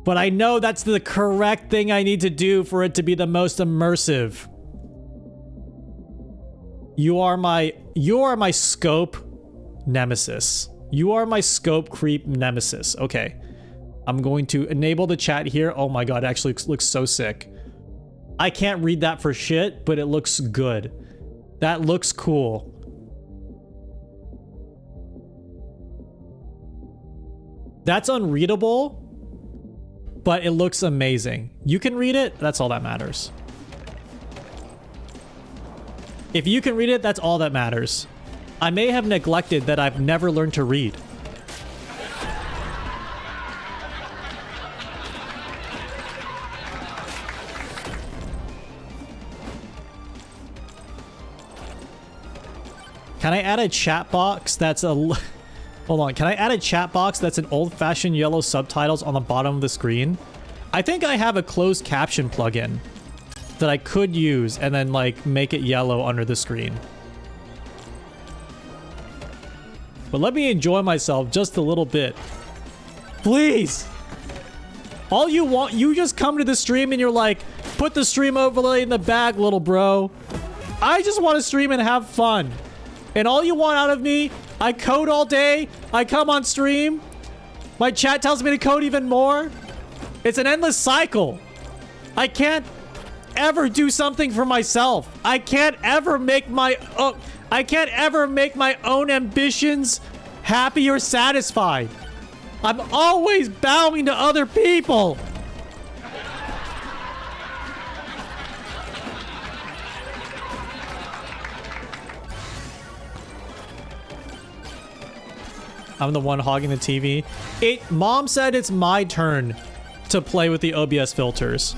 Speaker 1: But I know that's the correct thing I need to do for it to be the most immersive. You are my scope nemesis. You are my scope creep nemesis. Okay. I'm going to enable the chat here. Oh my god, it actually looks so sick. I can't read that for shit, but it looks good. That looks cool. That's unreadable, but it looks amazing. You can read it, that's all that matters. If you can read it, that's all that matters. I may have neglected that I've never learned to read. Can I add a chat box that's a... Hold on, can I add a chat box that's an old-fashioned yellow subtitles on the bottom of the screen? I think I have a closed caption plugin that I could use and then, like, make it yellow under the screen. But let me enjoy myself just a little bit. Please! All you want, you just come to the stream and you're like, put the stream overlay in the back, little bro. I just want to stream and have fun. And all you want out of me, I code all day, I come on stream, my chat tells me to code even more. It's an endless cycle. I can't ever do something for myself. I can't ever make my own ambitions happy or satisfied. I'm always bowing to other people. I'm the one hogging the TV. Mom said it's my turn to play with the OBS filters.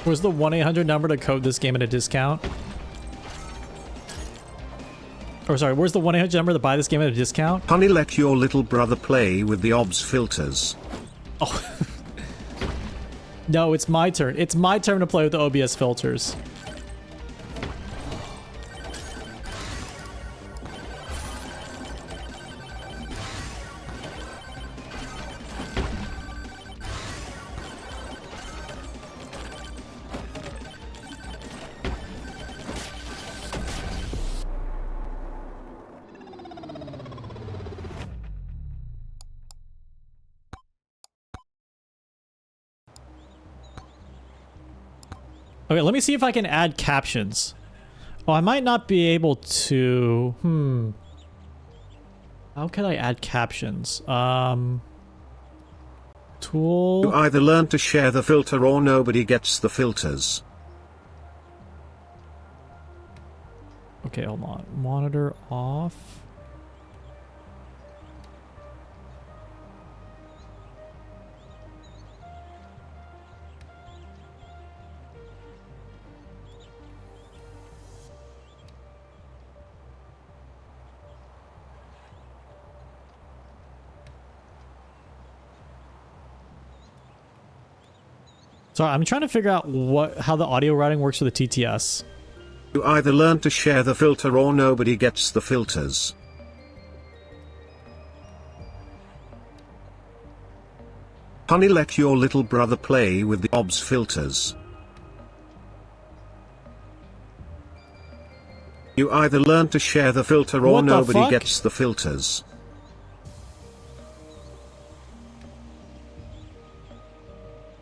Speaker 1: Where's the 1-800 number to code this game at a discount? Or sorry, where's the 1-800 number to buy this game at a discount?
Speaker 2: Honey, let your little brother play with the OBS filters.
Speaker 1: Oh. No, it's my turn. It's my turn to play with the OBS filters. Okay, let me see if I can add captions. Oh, I might not be able to... How can I add captions? Tool...
Speaker 2: You either learn to share the filter or nobody gets the filters.
Speaker 1: Okay, hold on. Monitor off. Sorry, I'm trying to figure out how the audio routing works for the TTS.
Speaker 2: You either learn to share the filter or nobody gets the filters. Honey, let your little brother play with the OBS filters. You either learn to share the filter or nobody gets the filters.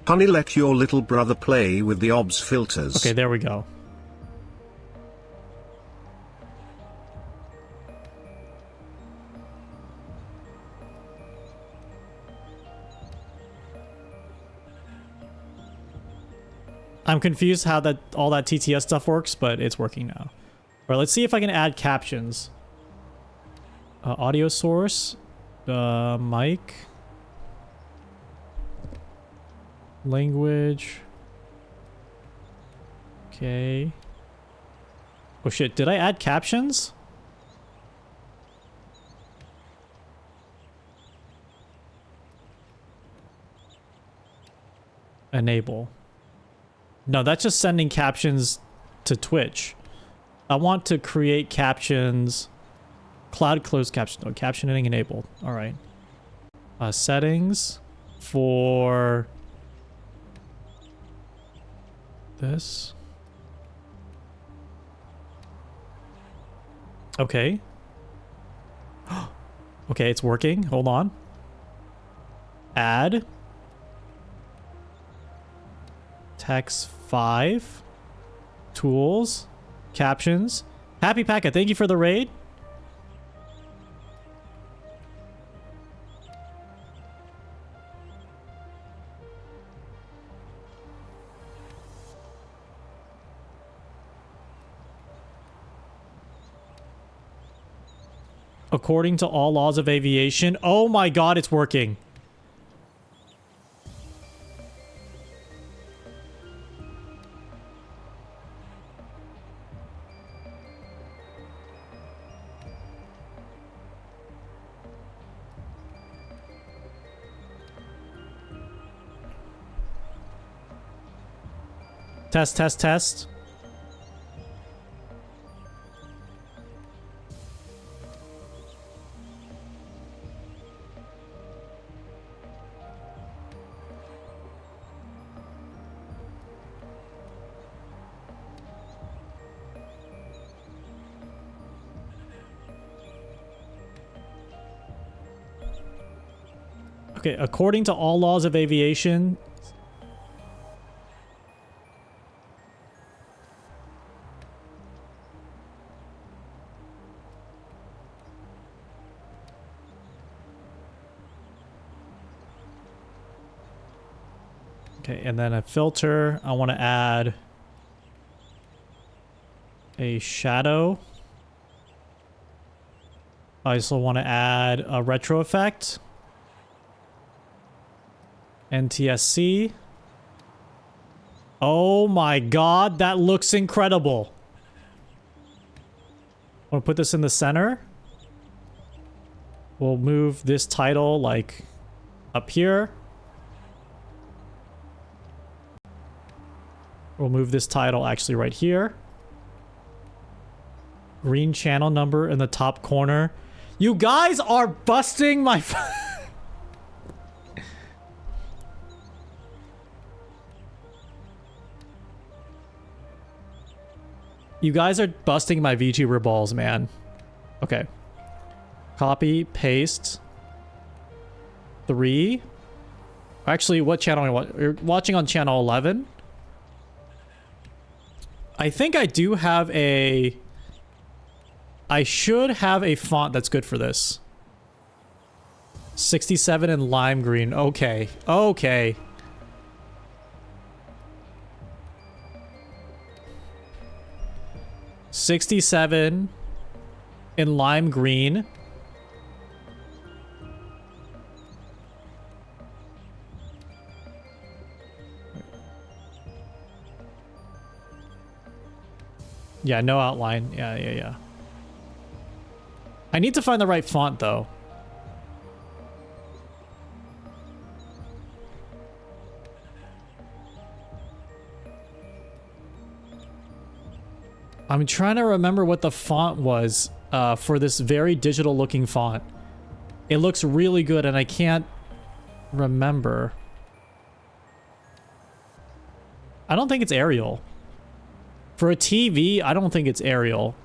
Speaker 2: Honey, let your little brother play with the OBS filters.
Speaker 1: Okay, there we go. I'm confused how that all that TTS stuff works, but it's working now. All right, let's see if I can add captions. Audio source, mic, language. Okay. Oh shit, did I add captions? Enable. No, that's just sending captions to Twitch. I want to create captions. Cloud closed caption. Oh, captioning enabled. All right. Settings for this. Okay. Okay, it's working. Hold on. Add. Text 5. Tools. Captions. Happy Packet, thank you for the raid. According to all laws of aviation. Oh my god, it's working. Test, test, test. Okay, according to all laws of aviation. Okay, and then a filter. I want to add a shadow. I also want to add a retro effect. NTSC. Oh my god, that looks incredible. I'm gonna put this in the center. We'll move this title like up here. We'll move this title actually right here. Green channel number in the top corner. You guys are busting my... You guys are busting my VTuber balls, man. Okay. Copy, paste. 3. Actually, what channel are you watching? You're watching on channel 11? I think I do have a... I should have a font that's good for this. 67 in lime green. Okay. Okay. $67 in lime green. Yeah, no outline. Yeah. I need to find the right font, though. I'm trying to remember what the font was for this very digital looking font. It looks really good and I can't remember. I don't think it's Arial. For a TV, I don't think it's Arial.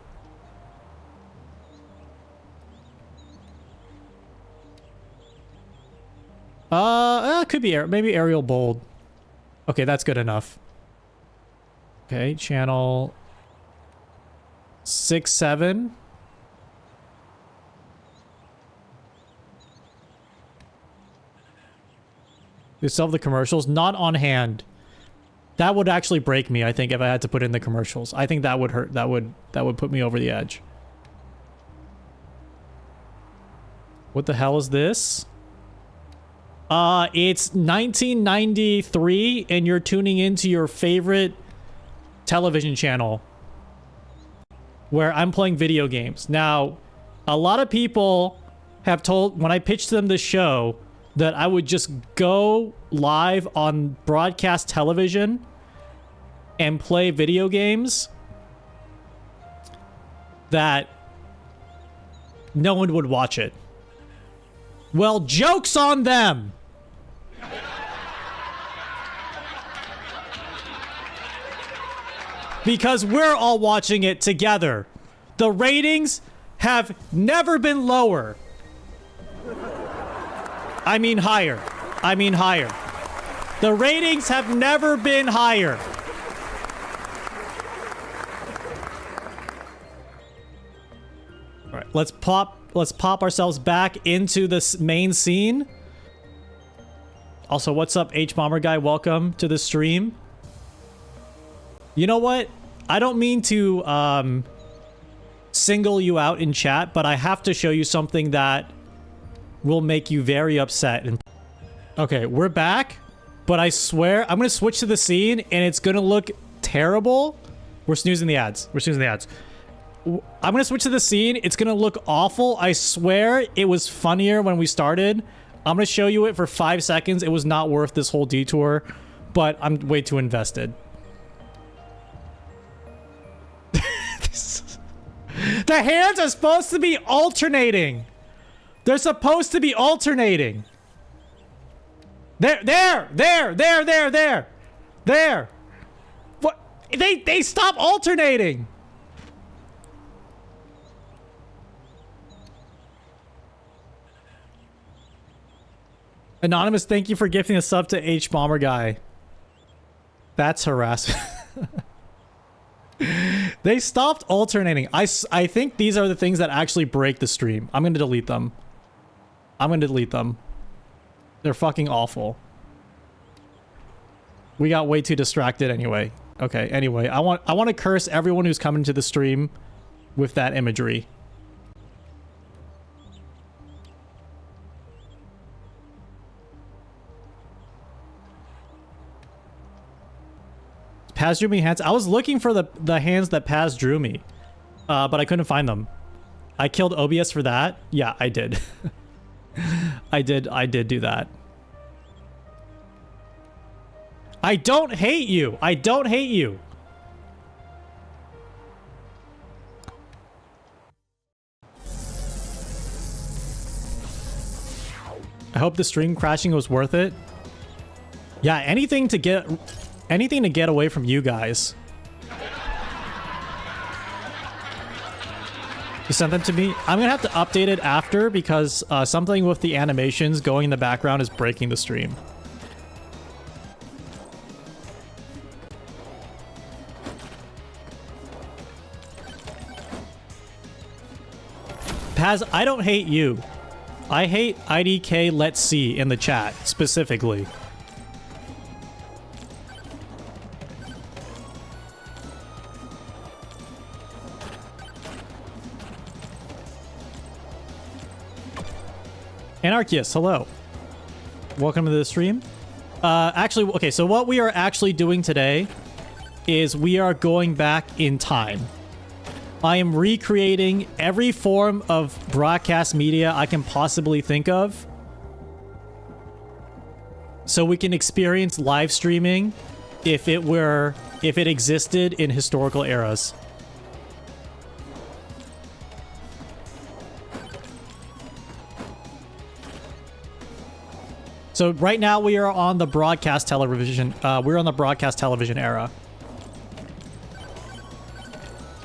Speaker 1: It could be maybe Arial Bold. Okay, that's good enough. Okay, channel 6, 7. You still have the commercials? Not on hand. That would actually break me, I think, if I had to put in the commercials. I think that would hurt. That would put me over the edge. What the hell is this? It's 1993 and you're tuning into your favorite television channel where I'm playing video games. Now, a lot of people have told, when I pitched them this show, that I would just go live on broadcast television and play video games, that no one would watch it. Well, joke's on them! Because we're all watching it together. The ratings have never been lower. I mean higher. I mean higher. The ratings have never been higher. All right, let's pop ourselves back into this main scene. Also, what's up, H-Bomber guy? Welcome to the stream. You know what? I don't mean to single you out in chat, but I have to show you something that will make you very upset. Okay, we're back, but I swear I'm gonna switch to the scene and it's gonna look terrible. We're snoozing the ads. We're snoozing the ads. I'm gonna switch to the scene. It's gonna look awful. I swear it was funnier when we started. I'm gonna show you it for 5 seconds. It was not worth this whole detour, but I'm way too invested. The hands are supposed to be alternating. They're supposed to be alternating. There. What? They stop alternating. Anonymous, thank you for gifting a sub to H-Bomber guy. That's harassment. They stopped alternating. I think these are the things that actually break the stream. I'm going to delete them. I'm going to delete them. They're fucking awful. We got way too distracted anyway. Okay, anyway, I want to curse everyone who's coming to the stream with that imagery. Paz drew me hands. I was looking for the hands that Paz drew me, but I couldn't find them. I killed OBS for that. Yeah, I did. I did do that. I don't hate you. I don't hate you. I hope the stream crashing was worth it. Yeah, anything to get away from you guys. You sent them to me? I'm gonna have to update it after because something with the animations going in the background is breaking the stream. Paz, I don't hate you. I hate IDK Let's See in the chat, specifically. Anarchius, hello. Welcome to the stream. Actually, okay, so what we are actually doing today is we are going back in time. I am recreating every form of broadcast media I can possibly think of, so we can experience live streaming if it existed in historical eras. So right now we are on the broadcast television. We're on the broadcast television era.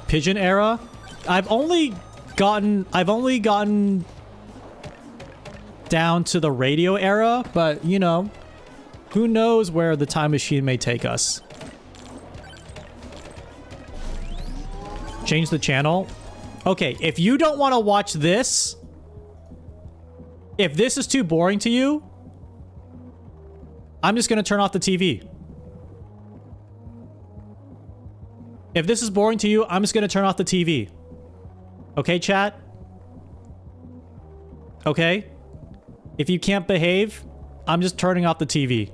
Speaker 1: Pigeon era. I've only gotten down to the radio era, but you know, who knows where the time machine may take us. Change the channel. Okay, if you don't want to watch this, if this is too boring to you, I'm just going to turn off the TV. If this is boring to you, I'm just gonna turn off the TV. Okay, chat? Okay? If you can't behave, I'm just turning off the TV.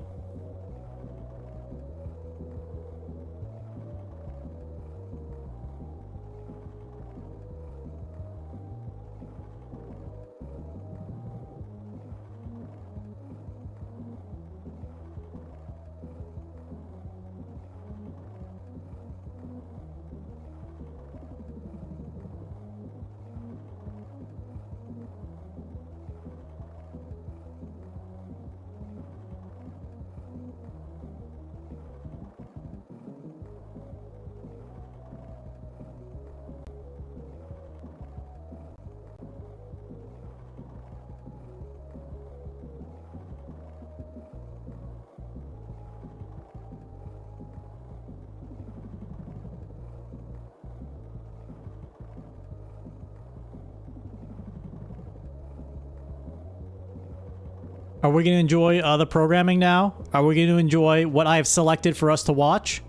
Speaker 1: Are we going to enjoy the programming now? Are we going to enjoy what I have selected for us to watch?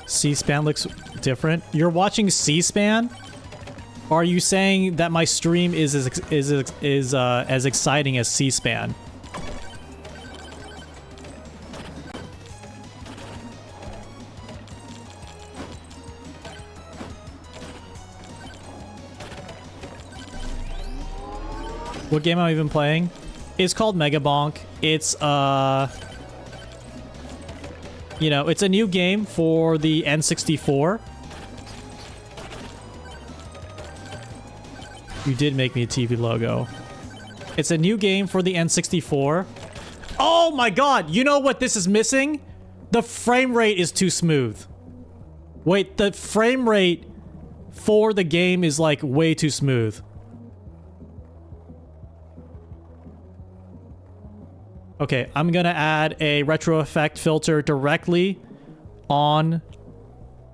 Speaker 1: C-SPAN looks different. You're watching C-SPAN? Or are you saying that my stream is as exciting as C-SPAN? What game am I even playing? It's called Mega Bonk. It's you know, it's a new game for the N64. You did make me a TV logo. It's a new game for the N64. Oh my god! You know what this is missing? The frame rate is too smooth. Wait, the frame rate for the game is like way too smooth. Okay, I'm gonna add a retro effect filter directly on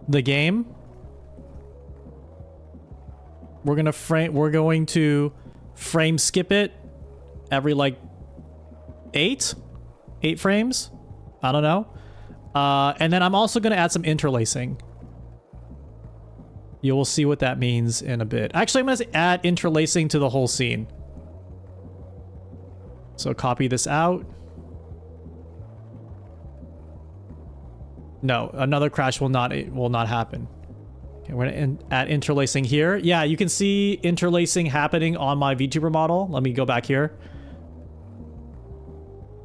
Speaker 1: the game. We're going to frame skip it every like 8 frames. I don't know. And then I'm also gonna add some interlacing. You will see what that means in a bit. Actually, I'm gonna add interlacing to the whole scene. So copy this out. No, another crash will not happen. Okay, we're gonna add interlacing here. Yeah, you can see interlacing happening on my VTuber model. Let me go back here.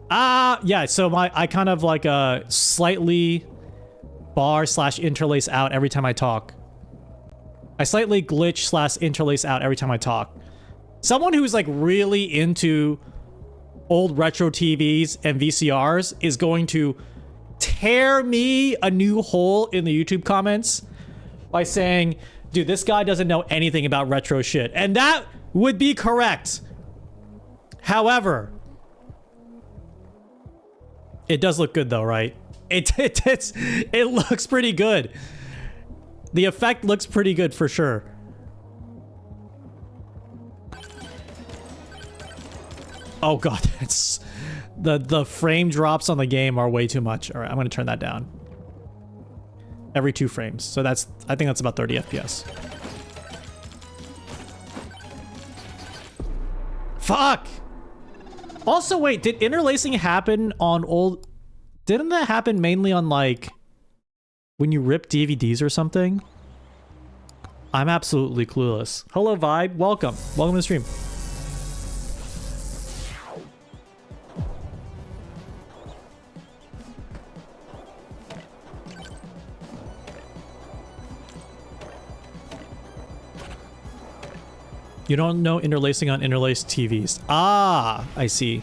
Speaker 1: Yeah, so I kind of like slightly bar / interlace out every time I talk. I slightly glitch / interlace out every time I talk. Someone who's like really into old retro TVs and VCRs is going to tear me a new hole in the YouTube comments by saying, dude, this guy doesn't know anything about retro shit. And that would be correct. However, it does look good though, right? It looks pretty good. The effect looks pretty good for sure. Oh god, it's the frame drops on the game are way too much. All right, I'm going to turn that down. Every 2 frames. So I think that's about 30 FPS. Fuck! Also, wait, did interlacing happen on old... Didn't that happen mainly on, like, when you rip DVDs or something? I'm absolutely clueless. Hello, Vibe. Welcome. Welcome to the stream. You don't know interlacing on interlaced TVs. Ah, I see.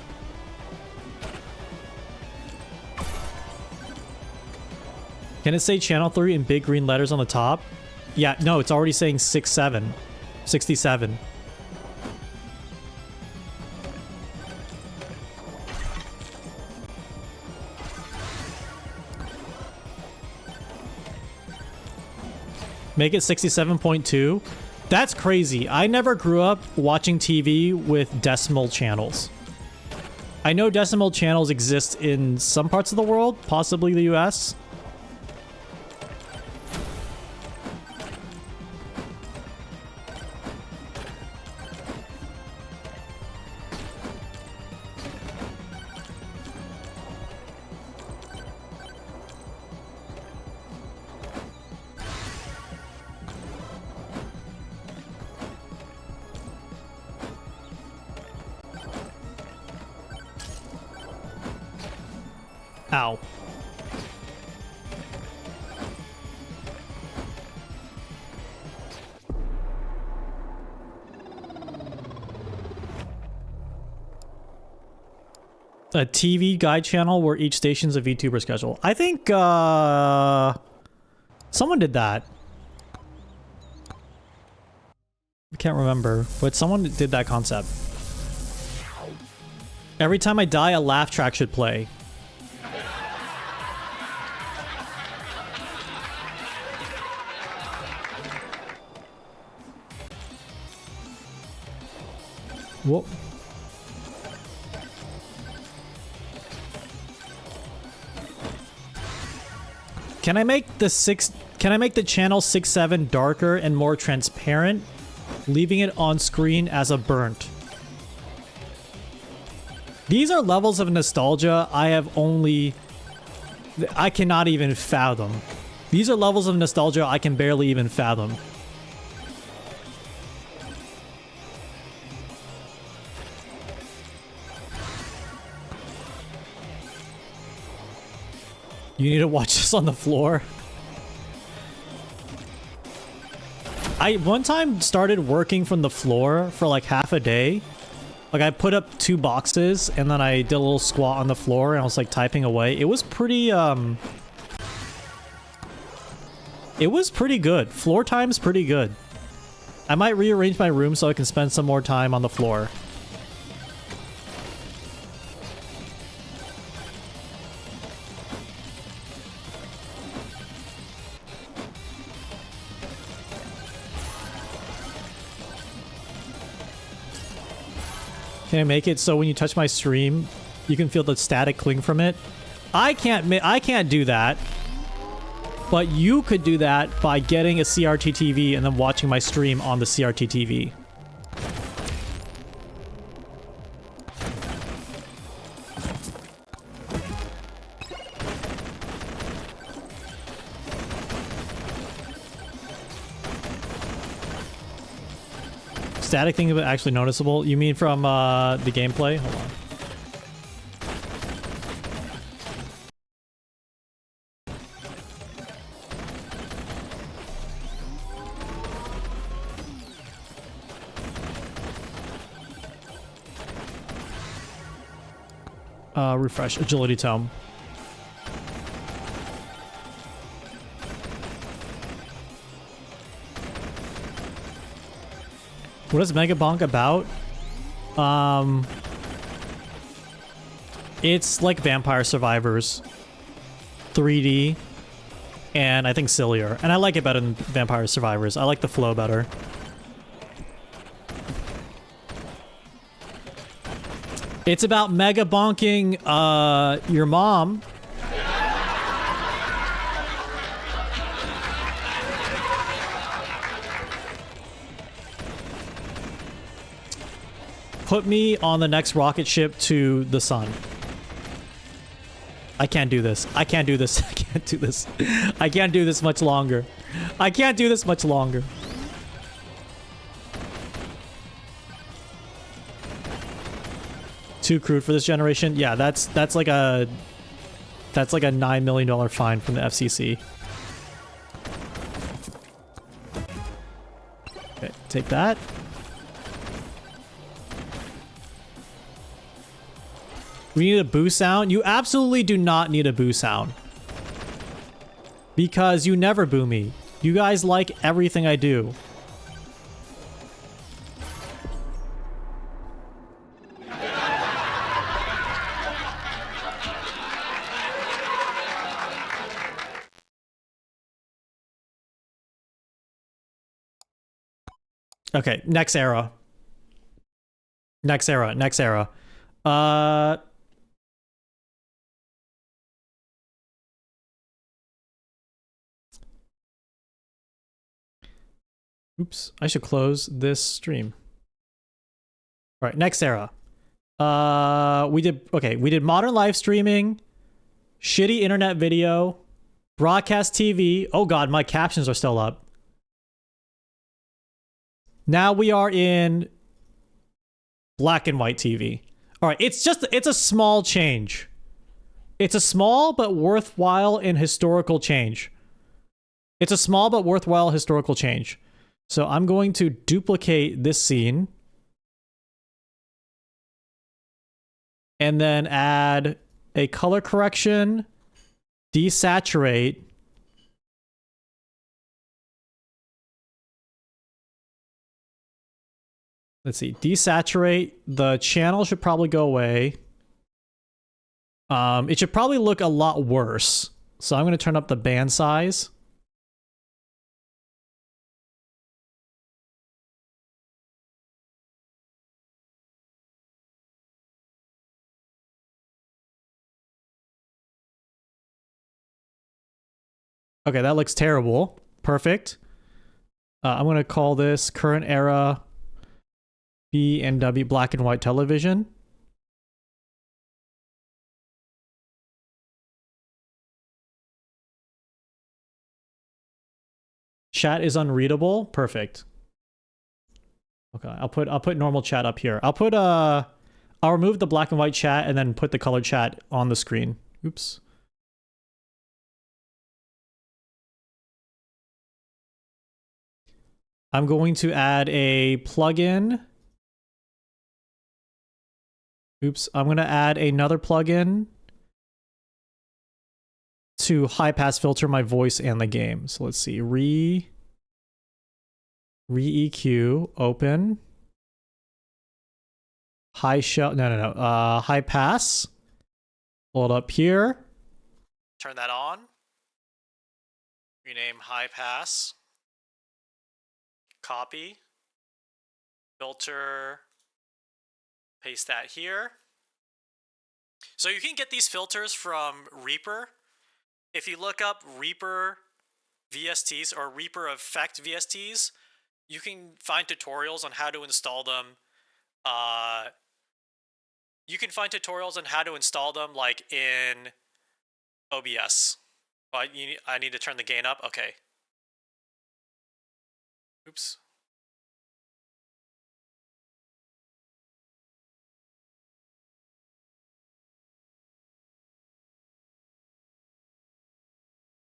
Speaker 1: Can it say channel 3 in big green letters on the top? Yeah, no, it's already saying 67. 67. Make it 67.2. That's crazy. I never grew up watching TV with decimal channels. I know decimal channels exist in some parts of the world, possibly the US. Ow. A TV guide channel where each station's a VTuber schedule. I think, someone did that. I can't remember, but someone did that concept. Every time I die, a laugh track should play. Whoa. Can I make the channel 6-7 darker and more transparent, leaving it on screen as a burnt? These are levels of nostalgia I cannot even fathom. These are levels of nostalgia I can barely even fathom. You need to watch this on the floor. I one time started working from the floor for like half a day. Like I put up 2 boxes and then I did a little squat on the floor and I was like typing away. It was pretty good. Floor time's pretty good. I might rearrange my room so I can spend some more time on the floor. Can I make it so when you touch my stream, you can feel the static cling from it? I can't do that. But you could do that by getting a CRT TV and then watching my stream on the CRT TV. Static thing is actually noticeable. You mean from the gameplay? Hold on. Refresh agility tome. What is Mega Bonk about? It's like Vampire Survivors 3D and I think sillier. And I like it better than Vampire Survivors. I like the flow better. It's about mega bonking your mom. Put me on the next rocket ship to the sun. I can't do this. I can't do this. I can't do this. I can't do this much longer. I can't do this much longer. Too crude for this generation. Yeah, that's like a $9 million fine from the FCC. Okay, take that. We need a boo sound? You absolutely do not need a boo sound. Because you never boo me. You guys like everything I do. Okay, next era. Next era, next era. Oops, I should close this stream. All right, next era. We did modern live streaming, shitty internet video, broadcast TV. Oh god, my captions are still up. Now we are in black and white TV. All right, it's a small change. It's a small but worthwhile and historical change. It's a small but worthwhile historical change. So I'm going to duplicate this scene and then add a color correction, desaturate, let's see, desaturate. The channel should probably go away. It should probably look a lot worse. So I'm going to turn up the band size. Okay, that looks terrible. Perfect. I'm going to call this current era B&W black and white television. Chat is unreadable. Perfect. Okay, I'll put normal chat up here. I'll remove the black and white chat and then put the color chat on the screen. Oops. I'm going to add a plugin. Oops, I'm going to add another plugin to high pass filter my voice and the game. So let's see, re-EQ, open, high pass, pull it up here, turn that on, rename high pass, copy, filter, paste that here. So you can get these filters from Reaper. If you look up Reaper VSTs or Reaper Effect VSTs, you can find tutorials on how to install them. You can find tutorials on how to install them like in OBS. But I need to turn the gain up. Okay. Oops.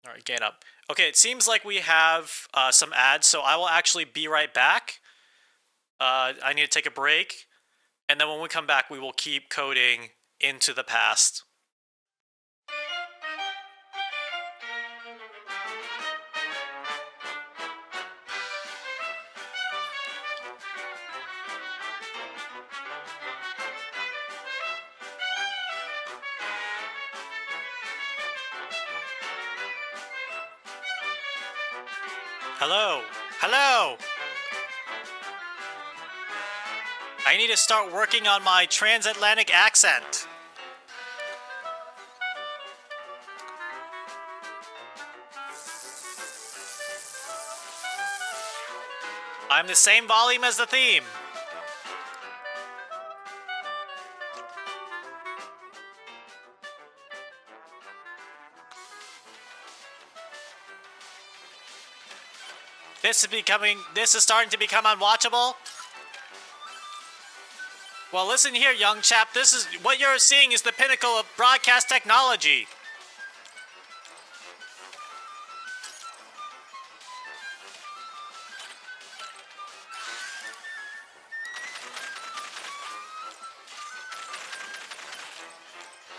Speaker 1: All right, gain up. Okay, it seems like we have some ads, so I will actually be right back. I need to take a break, and then when we come back, we will keep coding into the past. Hello? Hello? I need to start working on my transatlantic accent. I'm the same volume as the theme. This is starting to become unwatchable. Well, listen here, young chap. What you're seeing is the pinnacle of broadcast technology.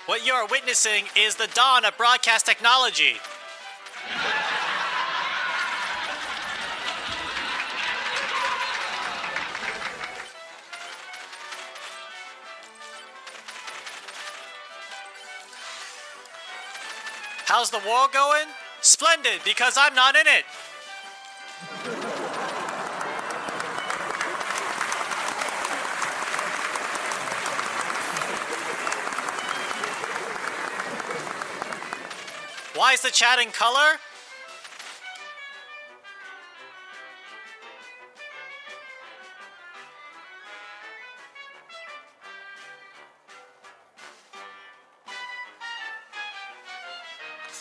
Speaker 1: What you are witnessing is the dawn of broadcast technology. How's the war going? Splendid, because I'm not in it. Why is the chat in color?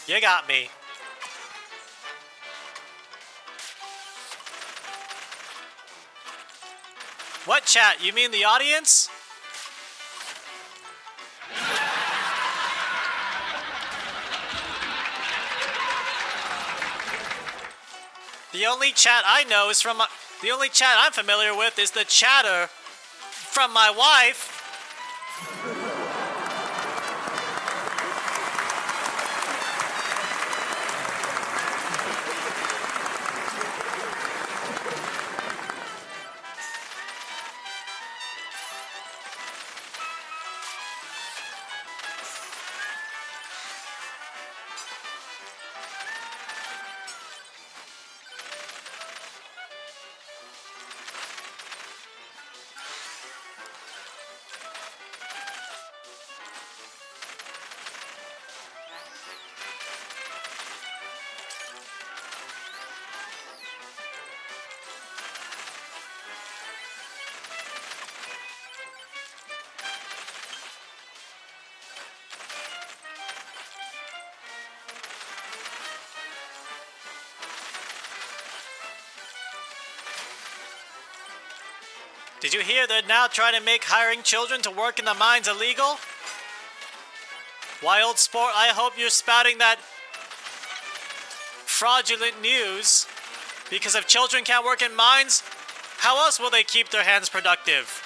Speaker 1: You got me. What chat? You mean the audience? The only chat I know is from the only chat I'm familiar with is the chatter from my wife. Did you hear they're now trying to make hiring children to work in the mines illegal? Wild sport, I hope you're spouting that fraudulent news. Because if children can't work in mines, how else will they keep their hands productive?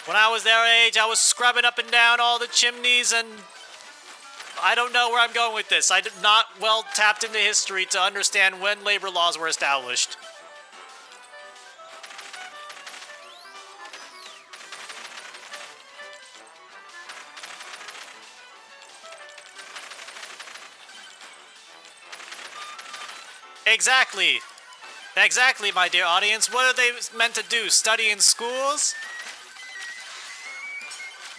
Speaker 1: When I was their age, I was scrubbing up and down all the chimneys, and I don't know where I'm going with this. I'm not well tapped into history to understand when labor laws were established. Exactly. Exactly, my dear audience. What are they meant to do? Study in schools?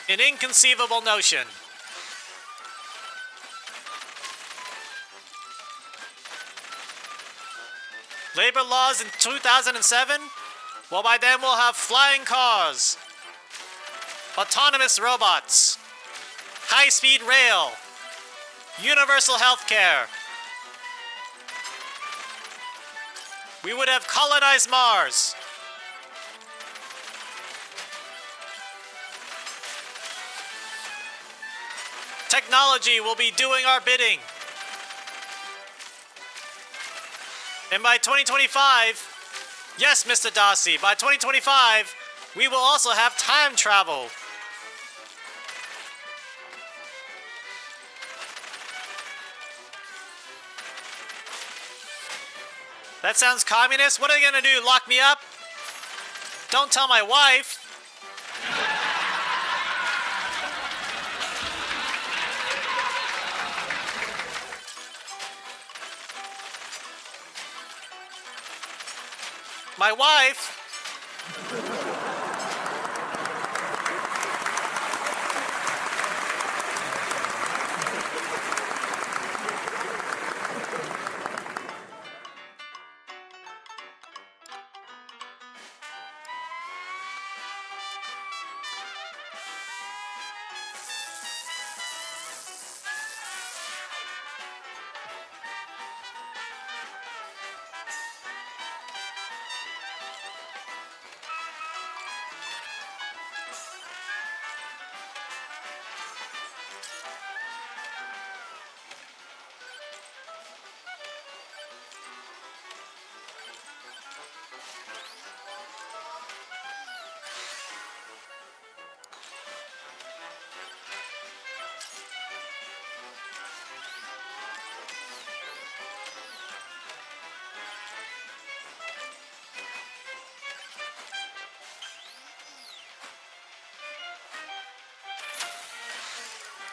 Speaker 1: An inconceivable notion. Labor laws in 2007? Well, by then we'll have flying cars, autonomous robots, high-speed rail, universal health care. We would have colonized Mars. Technology will be doing our bidding. And by 2025, yes, Mr. Darcy, by 2025, we will also have time travel. That sounds communist. What are they gonna do? Lock me up? Don't tell my wife. My wife?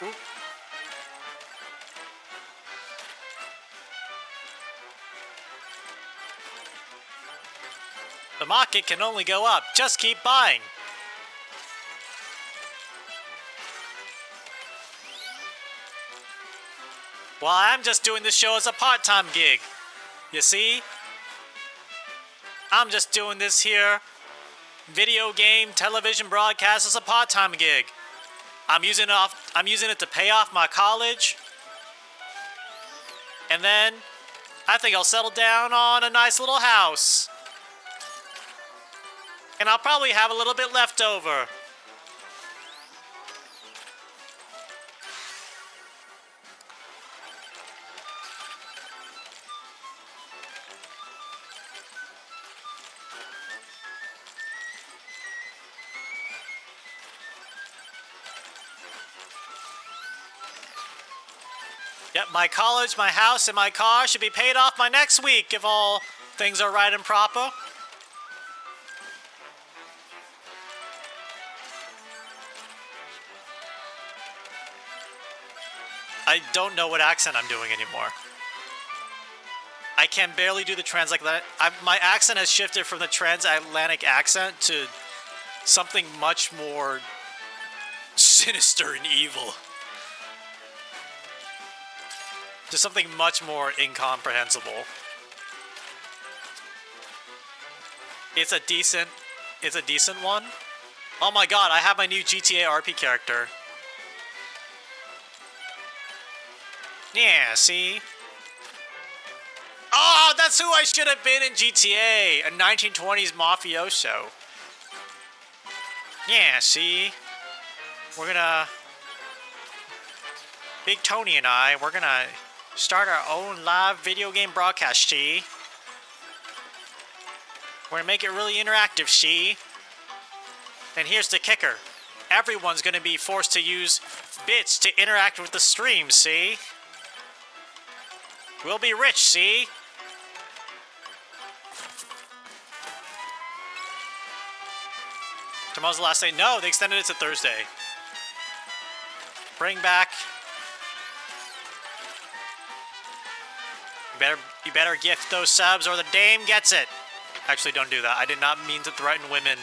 Speaker 1: Oop. The market can only go up. Just keep buying. Well, I'm just doing this show as a part-time gig. You see? I'm just doing this here video game television broadcast as a part-time gig. I'm using it to pay off my college. And then I think I'll settle down on a nice little house. And I'll probably have a little bit left over. Yep, my college, my house, and my car should be paid off by next week if all things are right and proper. I don't know what accent I'm doing anymore. I can barely do the transatlantic. My accent has shifted from the transatlantic accent to something much more sinister and evil. To something much more incomprehensible. It's a decent one. Oh my god, I have my new GTA RP character. Yeah, see? Oh, that's who I should have been in GTA, a 1920s mafioso. Yeah, see? We're gonna... Big Tony and I, we're gonna start our own live video game broadcast, see? We're gonna make it really interactive, see? And here's the kicker. Everyone's gonna be forced to use bits to interact with the stream, see? We'll be rich, see? Tomorrow's the last day. No, they extended it to Thursday. Bring back... You better gift those subs or the dame gets it. Actually, don't do that. I did not mean to threaten women.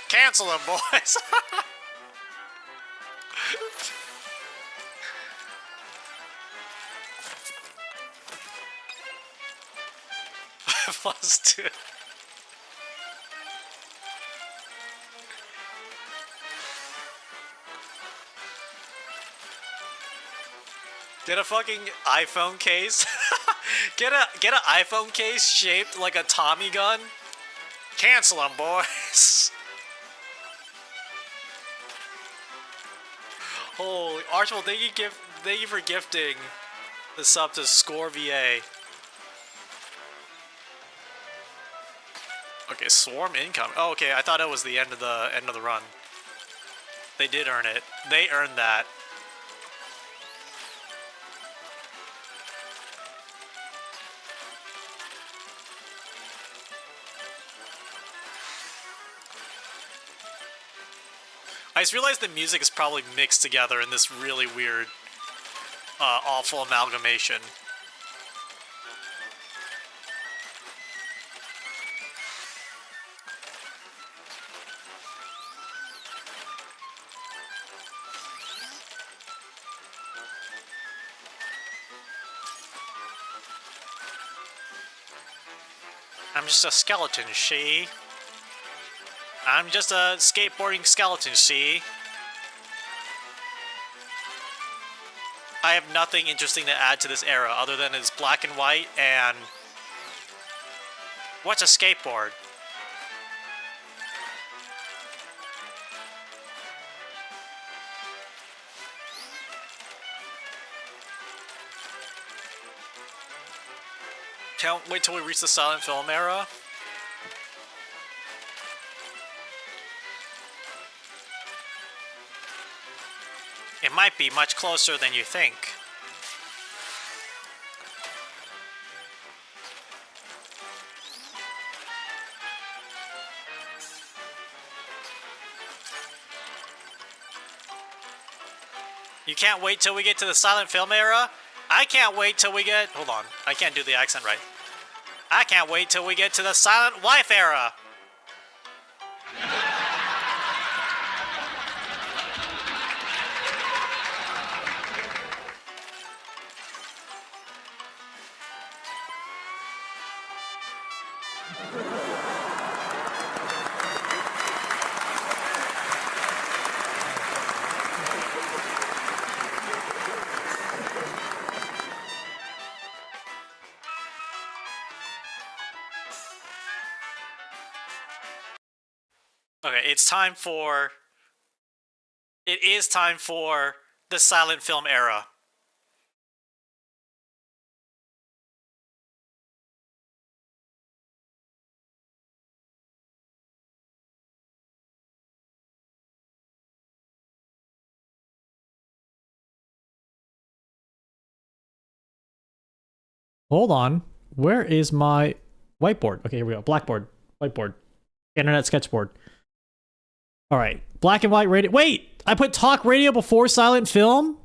Speaker 1: Cancel them, boys. +2. Get a fucking iPhone case. Get an iPhone case shaped like a Tommy gun. Cancel them, boys. Holy Archibald, thank you for gifting the sub to Score VA. Okay, Swarm income. Oh, okay, I thought it was the end of the run. They did earn it. They earned that. I just realized the music is probably mixed together in this really weird, awful amalgamation. I'm just a skeleton, see? I'm just a skateboarding skeleton, see? I have nothing interesting to add to this era other than it's black and white and... What's a skateboard? Can't wait till we reach the silent film era. It might be much closer than you think. You can't wait till we get to the silent film era? I can't wait till we get... Hold on. I can't do the accent right. I can't wait till we get to the silent wife era. Okay, it's time for... It is time for the silent film era. Hold on. Where is my whiteboard? Okay, here we go. Blackboard. Whiteboard. Internet sketchboard. All right. Black and white radio. Wait! I put talk radio before silent film?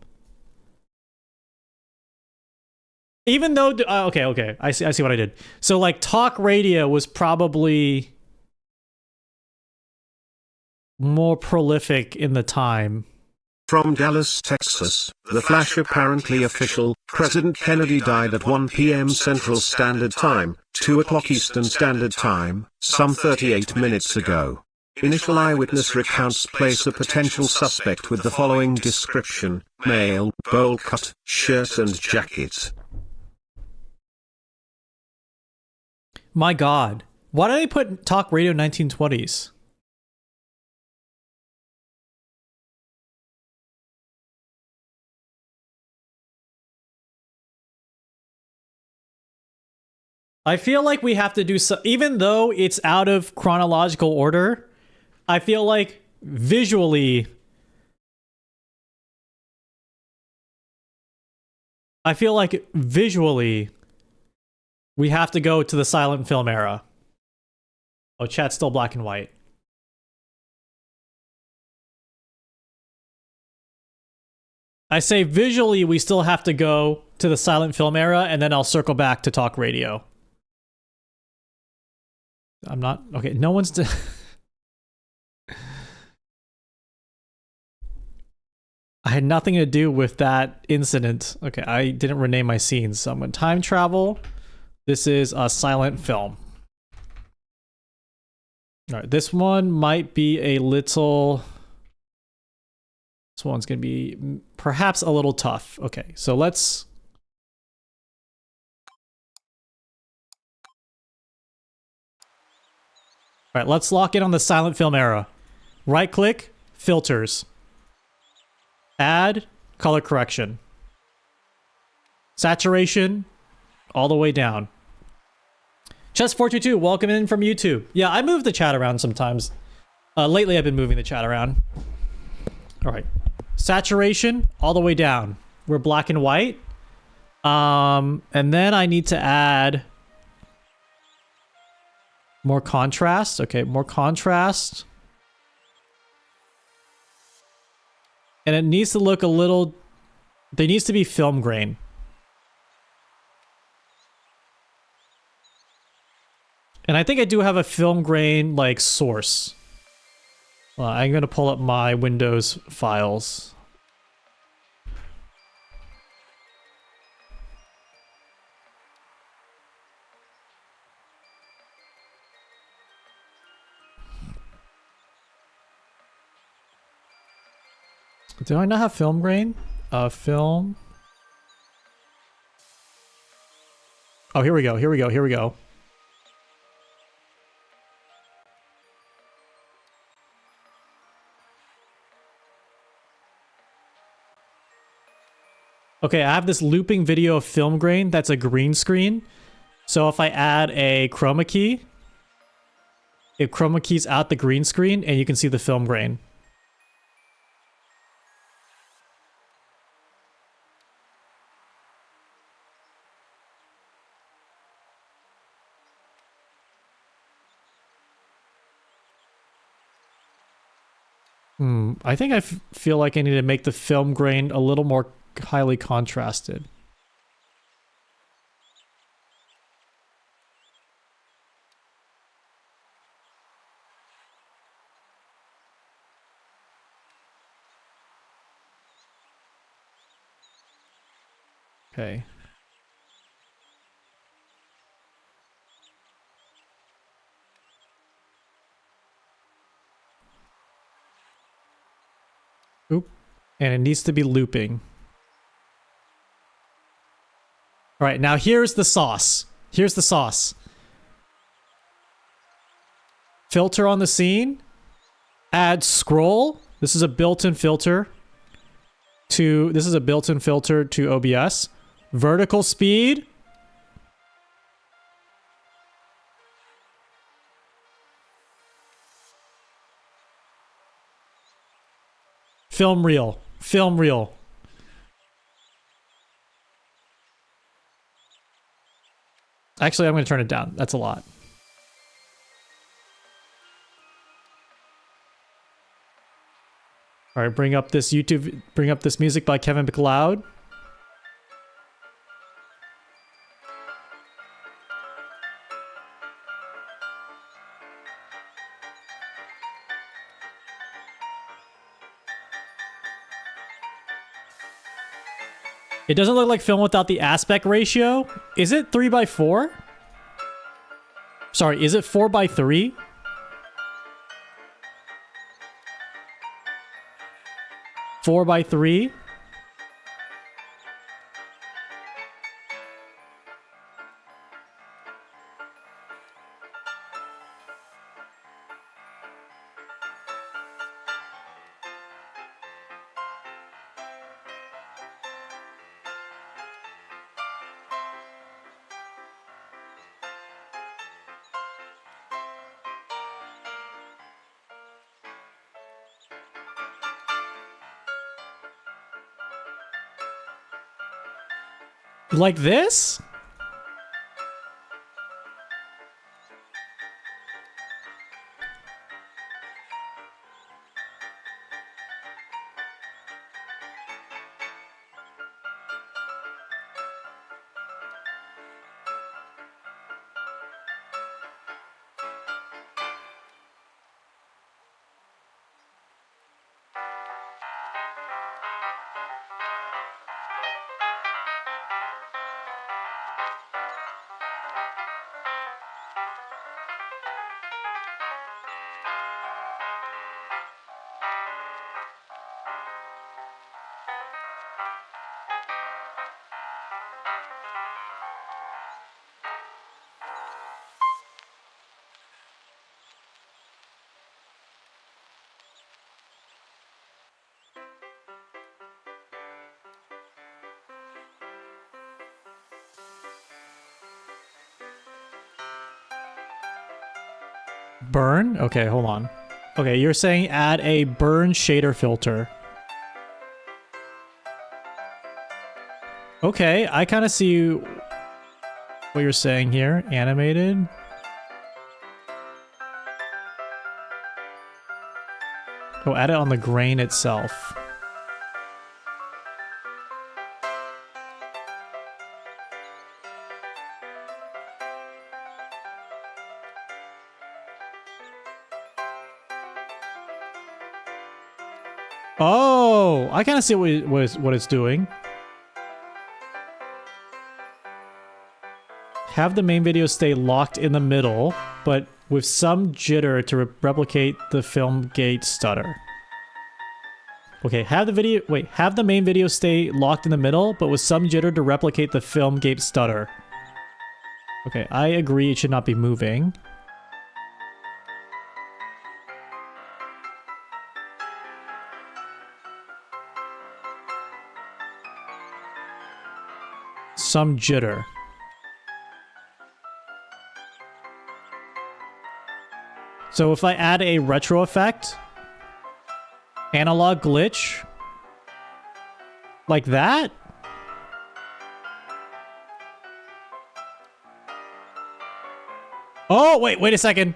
Speaker 1: Even though... okay. I see what I did. So, like, talk radio was probably more prolific in the time.
Speaker 2: From Dallas, Texas, the flash apparently official, President Kennedy died at 1 p.m. Central Standard Time, 2 o'clock Eastern Standard Time, some 38 minutes ago. Initial eyewitness recounts place a potential suspect with the following description: male, bowl cut, shirt and jacket.
Speaker 1: My God. Why did they put talk radio 1920s? I feel like we have to do so, even though it's out of chronological order, I feel like visually we have to go to the silent film era. Oh, chat's still black and white. I say visually we still have to go to the silent film era, and then I'll circle back to talk radio. I'm not... Okay, no one's... I had nothing to do with that incident. Okay, I didn't rename my scenes. So I'm going to time travel. This is a silent film. Alright, this one might be a little... This one's going to be perhaps a little tough. Okay, so let's... Alright, let's lock in on the silent film era. Right click, filters. Add, color correction. Saturation, all the way down. Chess422, welcome in from YouTube. Yeah, I move the chat around sometimes. Lately I've been moving the chat around. Alright. Saturation, all the way down. We're black and white. And then I need to add... more contrast. Okay, more contrast. And it needs to look a little... There needs to be film grain. And I think I do have a film grain, like, source. I'm going to pull up my Windows files. Do I not have film grain? Film. Oh, here we go. Here we go. Here we go. Okay, I have this looping video of film grain that's a green screen. So if I add a chroma key, it chroma keys out the green screen and you can see the film grain. I think I feel like I need to make the film grain a little more highly contrasted. Okay. Oop. And it needs to be looping. All right, now here's the sauce. Here's the sauce. Filter on the scene. Add scroll. This is a built-in filter to OBS. Vertical speed. Film reel. Film reel. Actually, I'm going to turn it down. That's a lot. All right, bring up this music by Kevin MacLeod. It doesn't look like film without the aspect ratio. Is it 3:4? Sorry, is it 4:3? Four by three. Like this? Burn? Okay, hold on. Okay, you're saying add a burn shader filter. Okay, I kind of see what you're saying here. Animated. Oh, add it on the grain itself. Oh, I kind of see what it's doing. Have the main video stay locked in the middle, but with some jitter to replicate the film gate stutter. Okay, have the main video stay locked in the middle, but with some jitter to replicate the film gate stutter. Okay, I agree it should not be moving. Some jitter. So if I add a retro effect, analog glitch, like that? Oh, wait a second.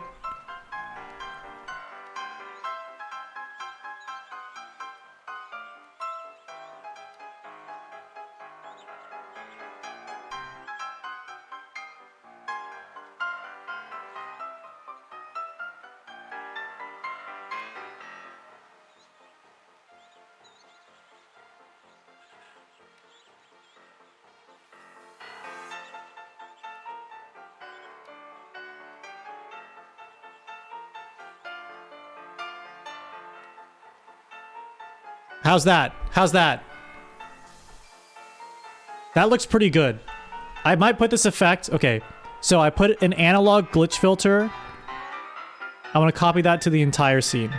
Speaker 1: How's that? How's that? That looks pretty good. I might put this effect. Okay, so I put an analog glitch filter. I want to copy that to the entire scene.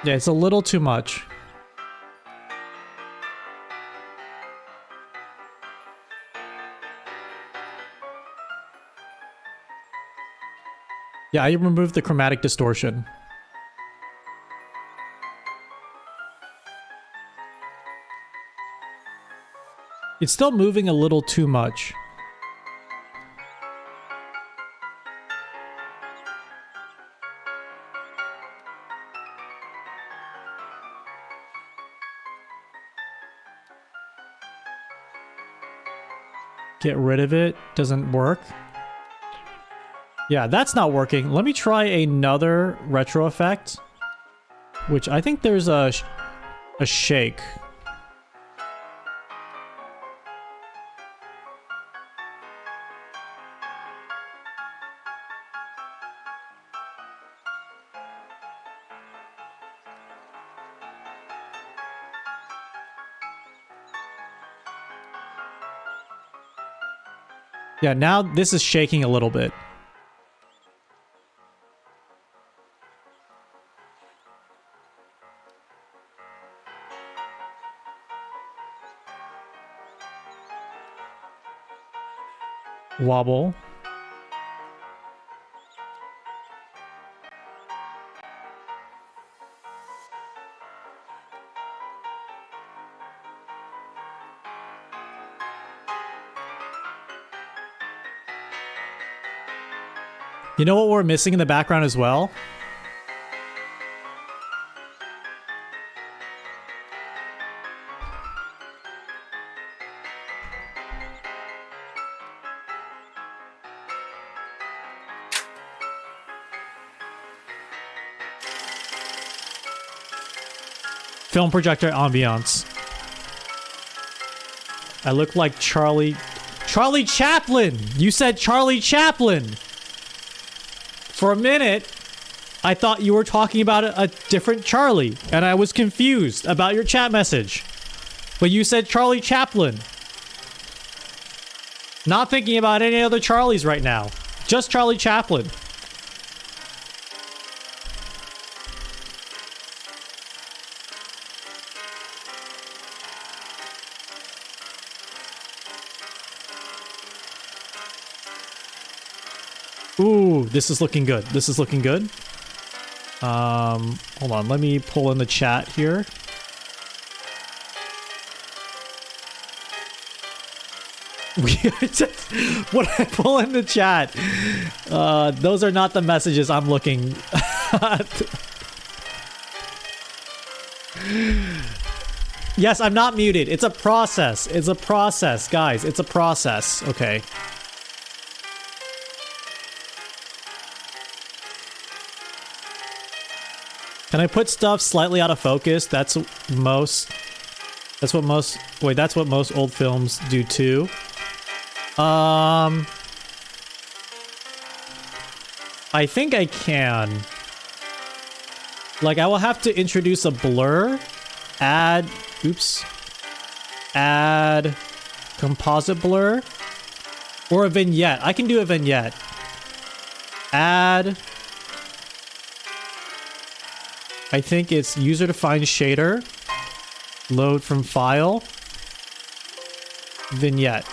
Speaker 1: Yeah, it's a little too much. Yeah, I removed the chromatic distortion. It's still moving a little too much. Get rid of it. Doesn't work. Yeah, that's not working. Let me try another retro effect, which I think there's a shake. Yeah, now this is shaking a little bit. Wobble. You know what we're missing in the background as well? Film projector ambiance. I look like Charlie Chaplin! You said Charlie Chaplin! For a minute, I thought you were talking about a different Charlie, and I was confused about your chat message. But you said Charlie Chaplin. Not thinking about any other Charlies right now. Just Charlie Chaplin. Ooh, this is looking good. This is looking good. Hold on. Let me pull in the chat here. When I pull in the chat, those are not the messages I'm looking at. Yes, I'm not muted. It's a process. It's a process, guys. It's a process. Okay. Can I put stuff slightly out of focus? That's what most old films do too. I think I can. Like, I will have to introduce a blur, add composite blur, or a vignette. I can do a vignette. Add, I think it's user-defined shader, load from file, vignette.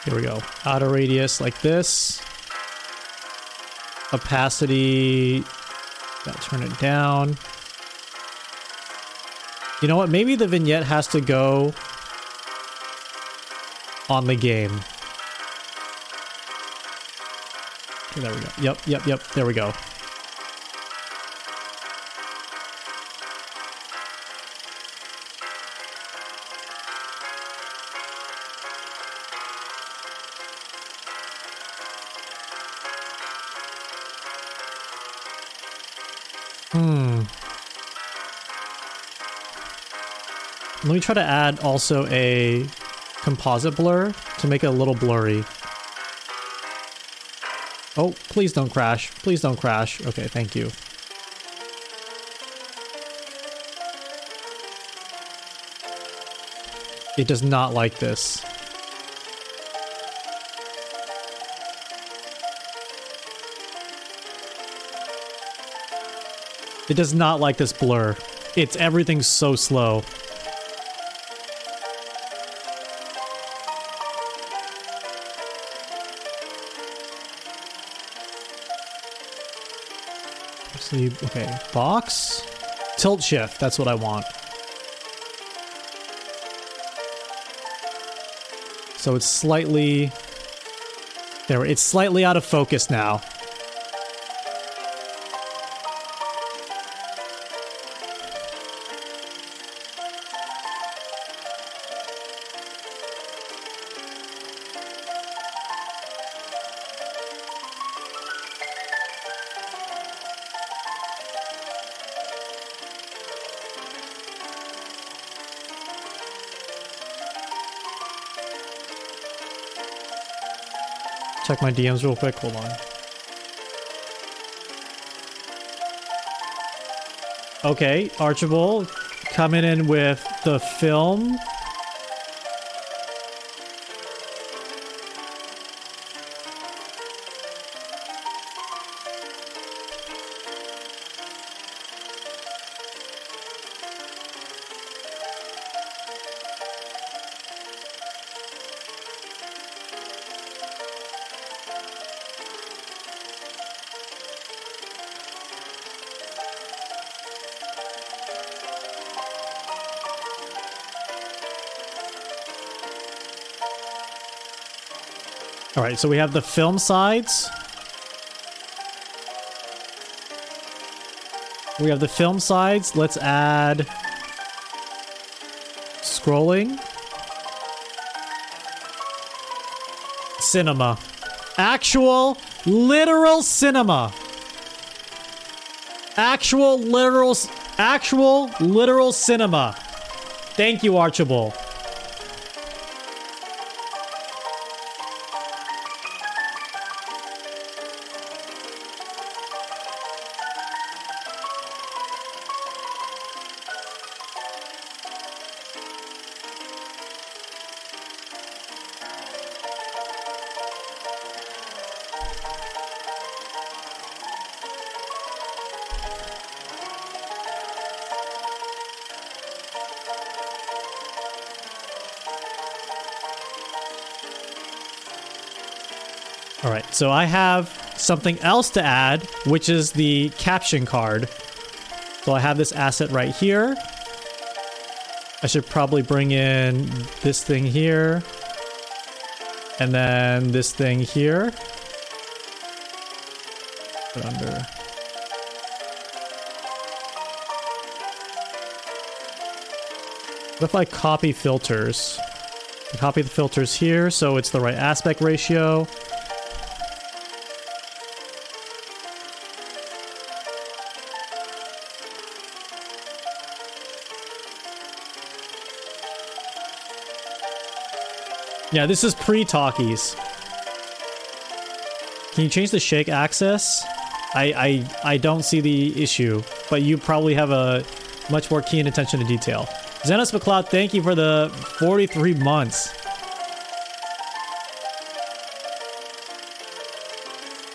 Speaker 1: Here we go. Outer radius like this. Opacity, gotta turn it down. You know what? Maybe the vignette has to go on the game. Okay, there we go. Yep. There we go. Let me try to add also a composite blur to make it a little blurry. Oh, please don't crash. Please don't crash. Okay, thank you. It does not like this. It does not like this blur. Everything's so slow. See, okay, box, tilt shift. That's what I want. So it's slightly there. It's slightly out of focus now. Check my DMs real quick. Hold on. Okay, Archibald coming in with the film. All right, so we have the film sides. We have the film sides. Let's add scrolling. Cinema. Actual, literal cinema. Actual, literal cinema. Thank you, Archibald. All right, so I have something else to add, which is the caption card. So I have this asset right here. I should probably bring in this thing here. And then this thing here. Put under. What if I copy filters? I copy the filters here so it's the right aspect ratio. Yeah, this is pre-talkies. Can you change the shake axis? I don't see the issue, but you probably have a much more keen attention to detail. Xenos McLeod, thank you for the 43 months.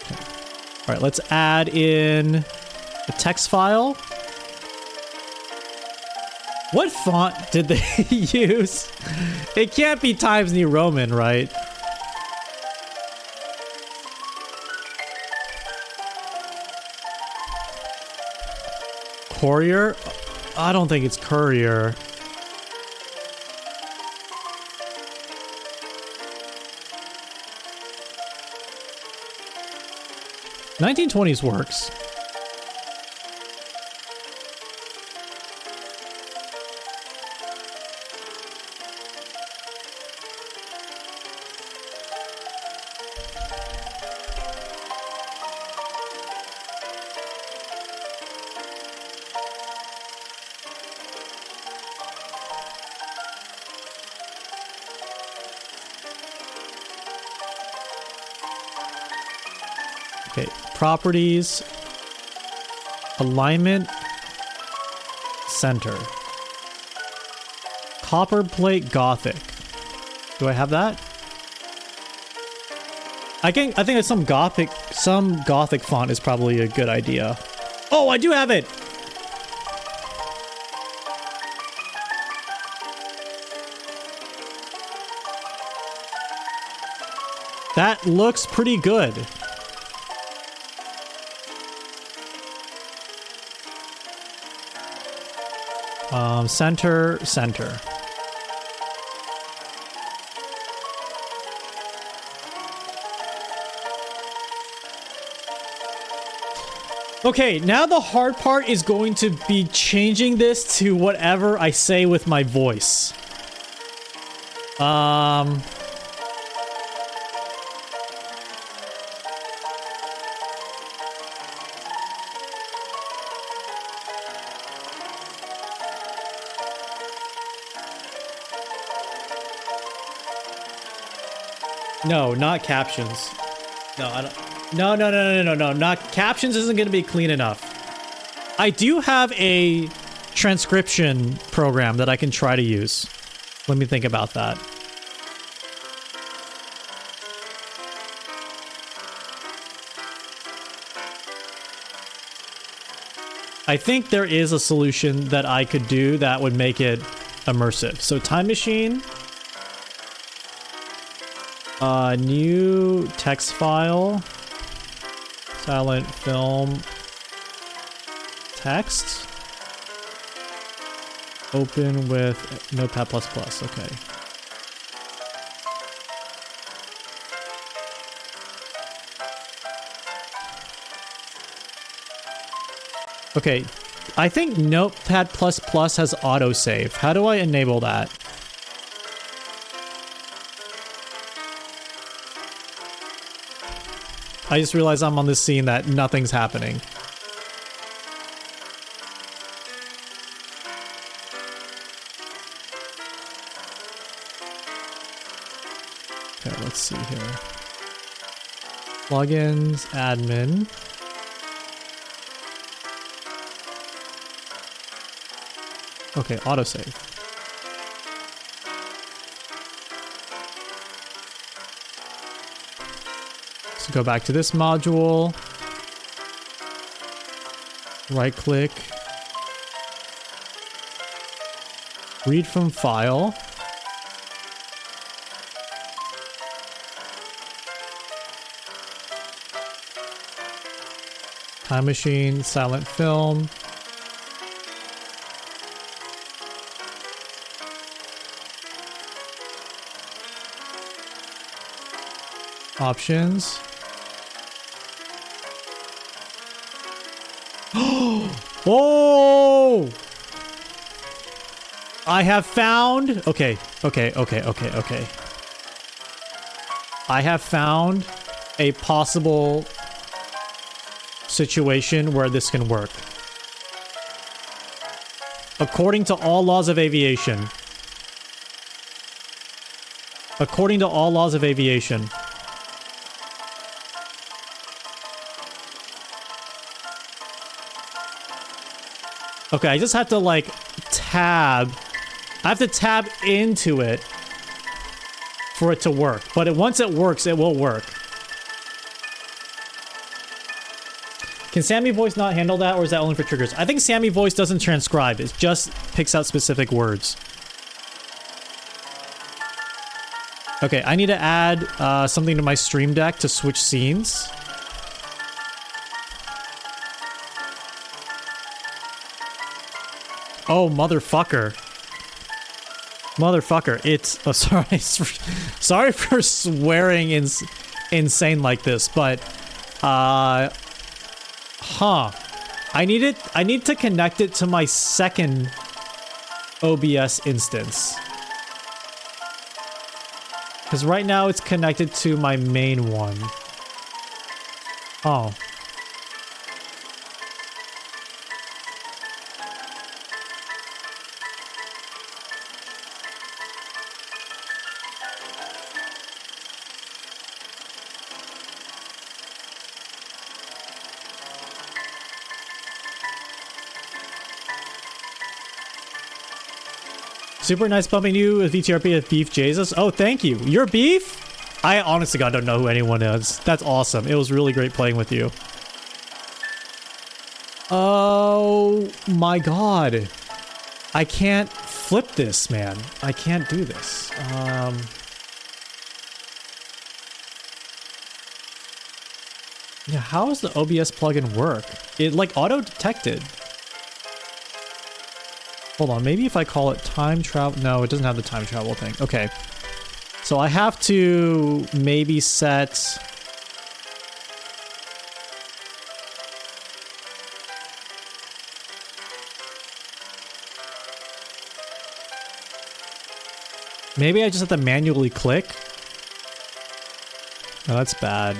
Speaker 1: Okay. All right, let's add in a text file. What font did they use? It can't be Times New Roman, right? Courier? I don't think it's Courier. $1920s works. Okay, properties, alignment, center. Copper plate Gothic. Do I have that? I think that some Gothic font is probably a good idea. Oh, I do have it. That looks pretty good. Center. Okay, now the hard part is going to be changing this to whatever I say with my voice. No, not captions. No, I don't. No. Not captions isn't going to be clean enough. I do have a transcription program that I can try to use. Let me think about that. I think there is a solution that I could do that would make it immersive. So time machine. New text file. Silent film. Text. Open with Notepad++. Okay. Okay. I think Notepad++ has autosave. How do I enable that? I just realized I'm on this scene that nothing's happening. Okay, let's see here. Plugins, admin. Okay, autosave. So go back to this module. Right click. Read from file. Time machine, silent film. Options. Oh! I have found... Okay. I have found a possible situation where this can work. According to all laws of aviation. According to all laws of aviation. Okay, I just have to, like, tab. I have to tab into it for it to work. But once it works, it will work. Can Sammy Voice not handle that, or is that only for triggers? I think Sammy Voice doesn't transcribe. It just picks out specific words. Okay, I need to add something to my stream deck to switch scenes. Oh, motherfucker. Motherfucker. It's... Oh, sorry. Sorry for swearing insane like this, but... Huh. I need to connect it to my second OBS instance. Because right now it's connected to my main one. Oh. Super nice bumping you with VTRP at Beef Jesus. Oh, thank you. You're Beef? I honestly God don't know who anyone is. That's awesome. It was really great playing with you. Oh my god. I can't flip this, man. I can't do this. Yeah, how does the OBS plugin work? It like auto-detected. Hold on, maybe if I call it time travel. No, it doesn't have the time travel thing. Okay. So I have to maybe set... Maybe I just have to manually click. Oh, that's bad.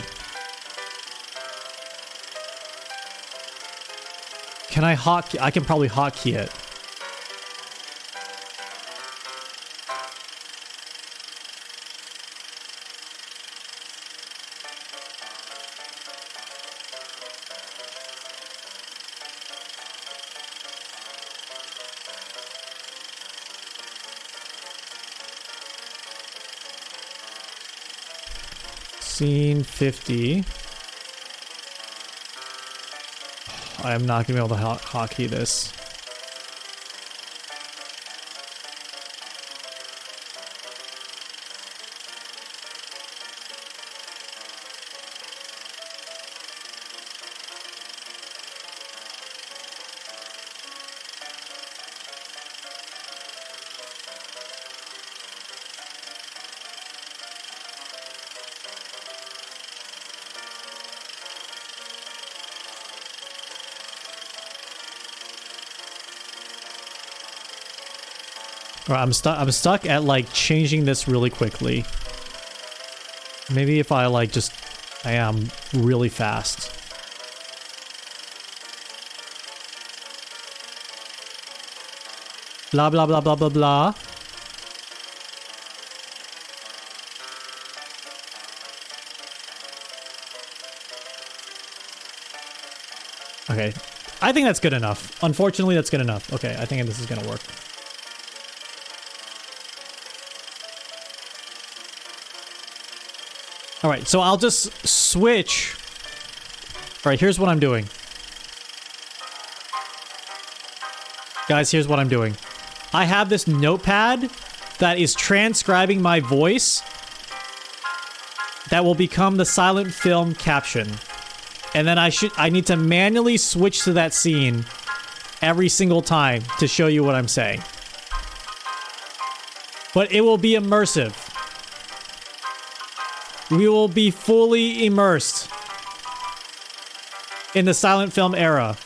Speaker 1: Can I hotkey? I can probably hotkey it. Scene 50. I am not gonna be able to hotkey this. Alright, I'm stuck at like changing this really quickly. Maybe if I like just I am really fast. Blah blah blah blah blah blah. Okay. I think that's good enough. Unfortunately, that's good enough. Okay, I think this is gonna work. All right, so I'll just switch. All right, here's what I'm doing. Guys, here's what I'm doing. I have this notepad that is transcribing my voice that will become the silent film caption. And then I need to manually switch to that scene every single time to show you what I'm saying. But it will be immersive. We will be fully immersed in the silent film era.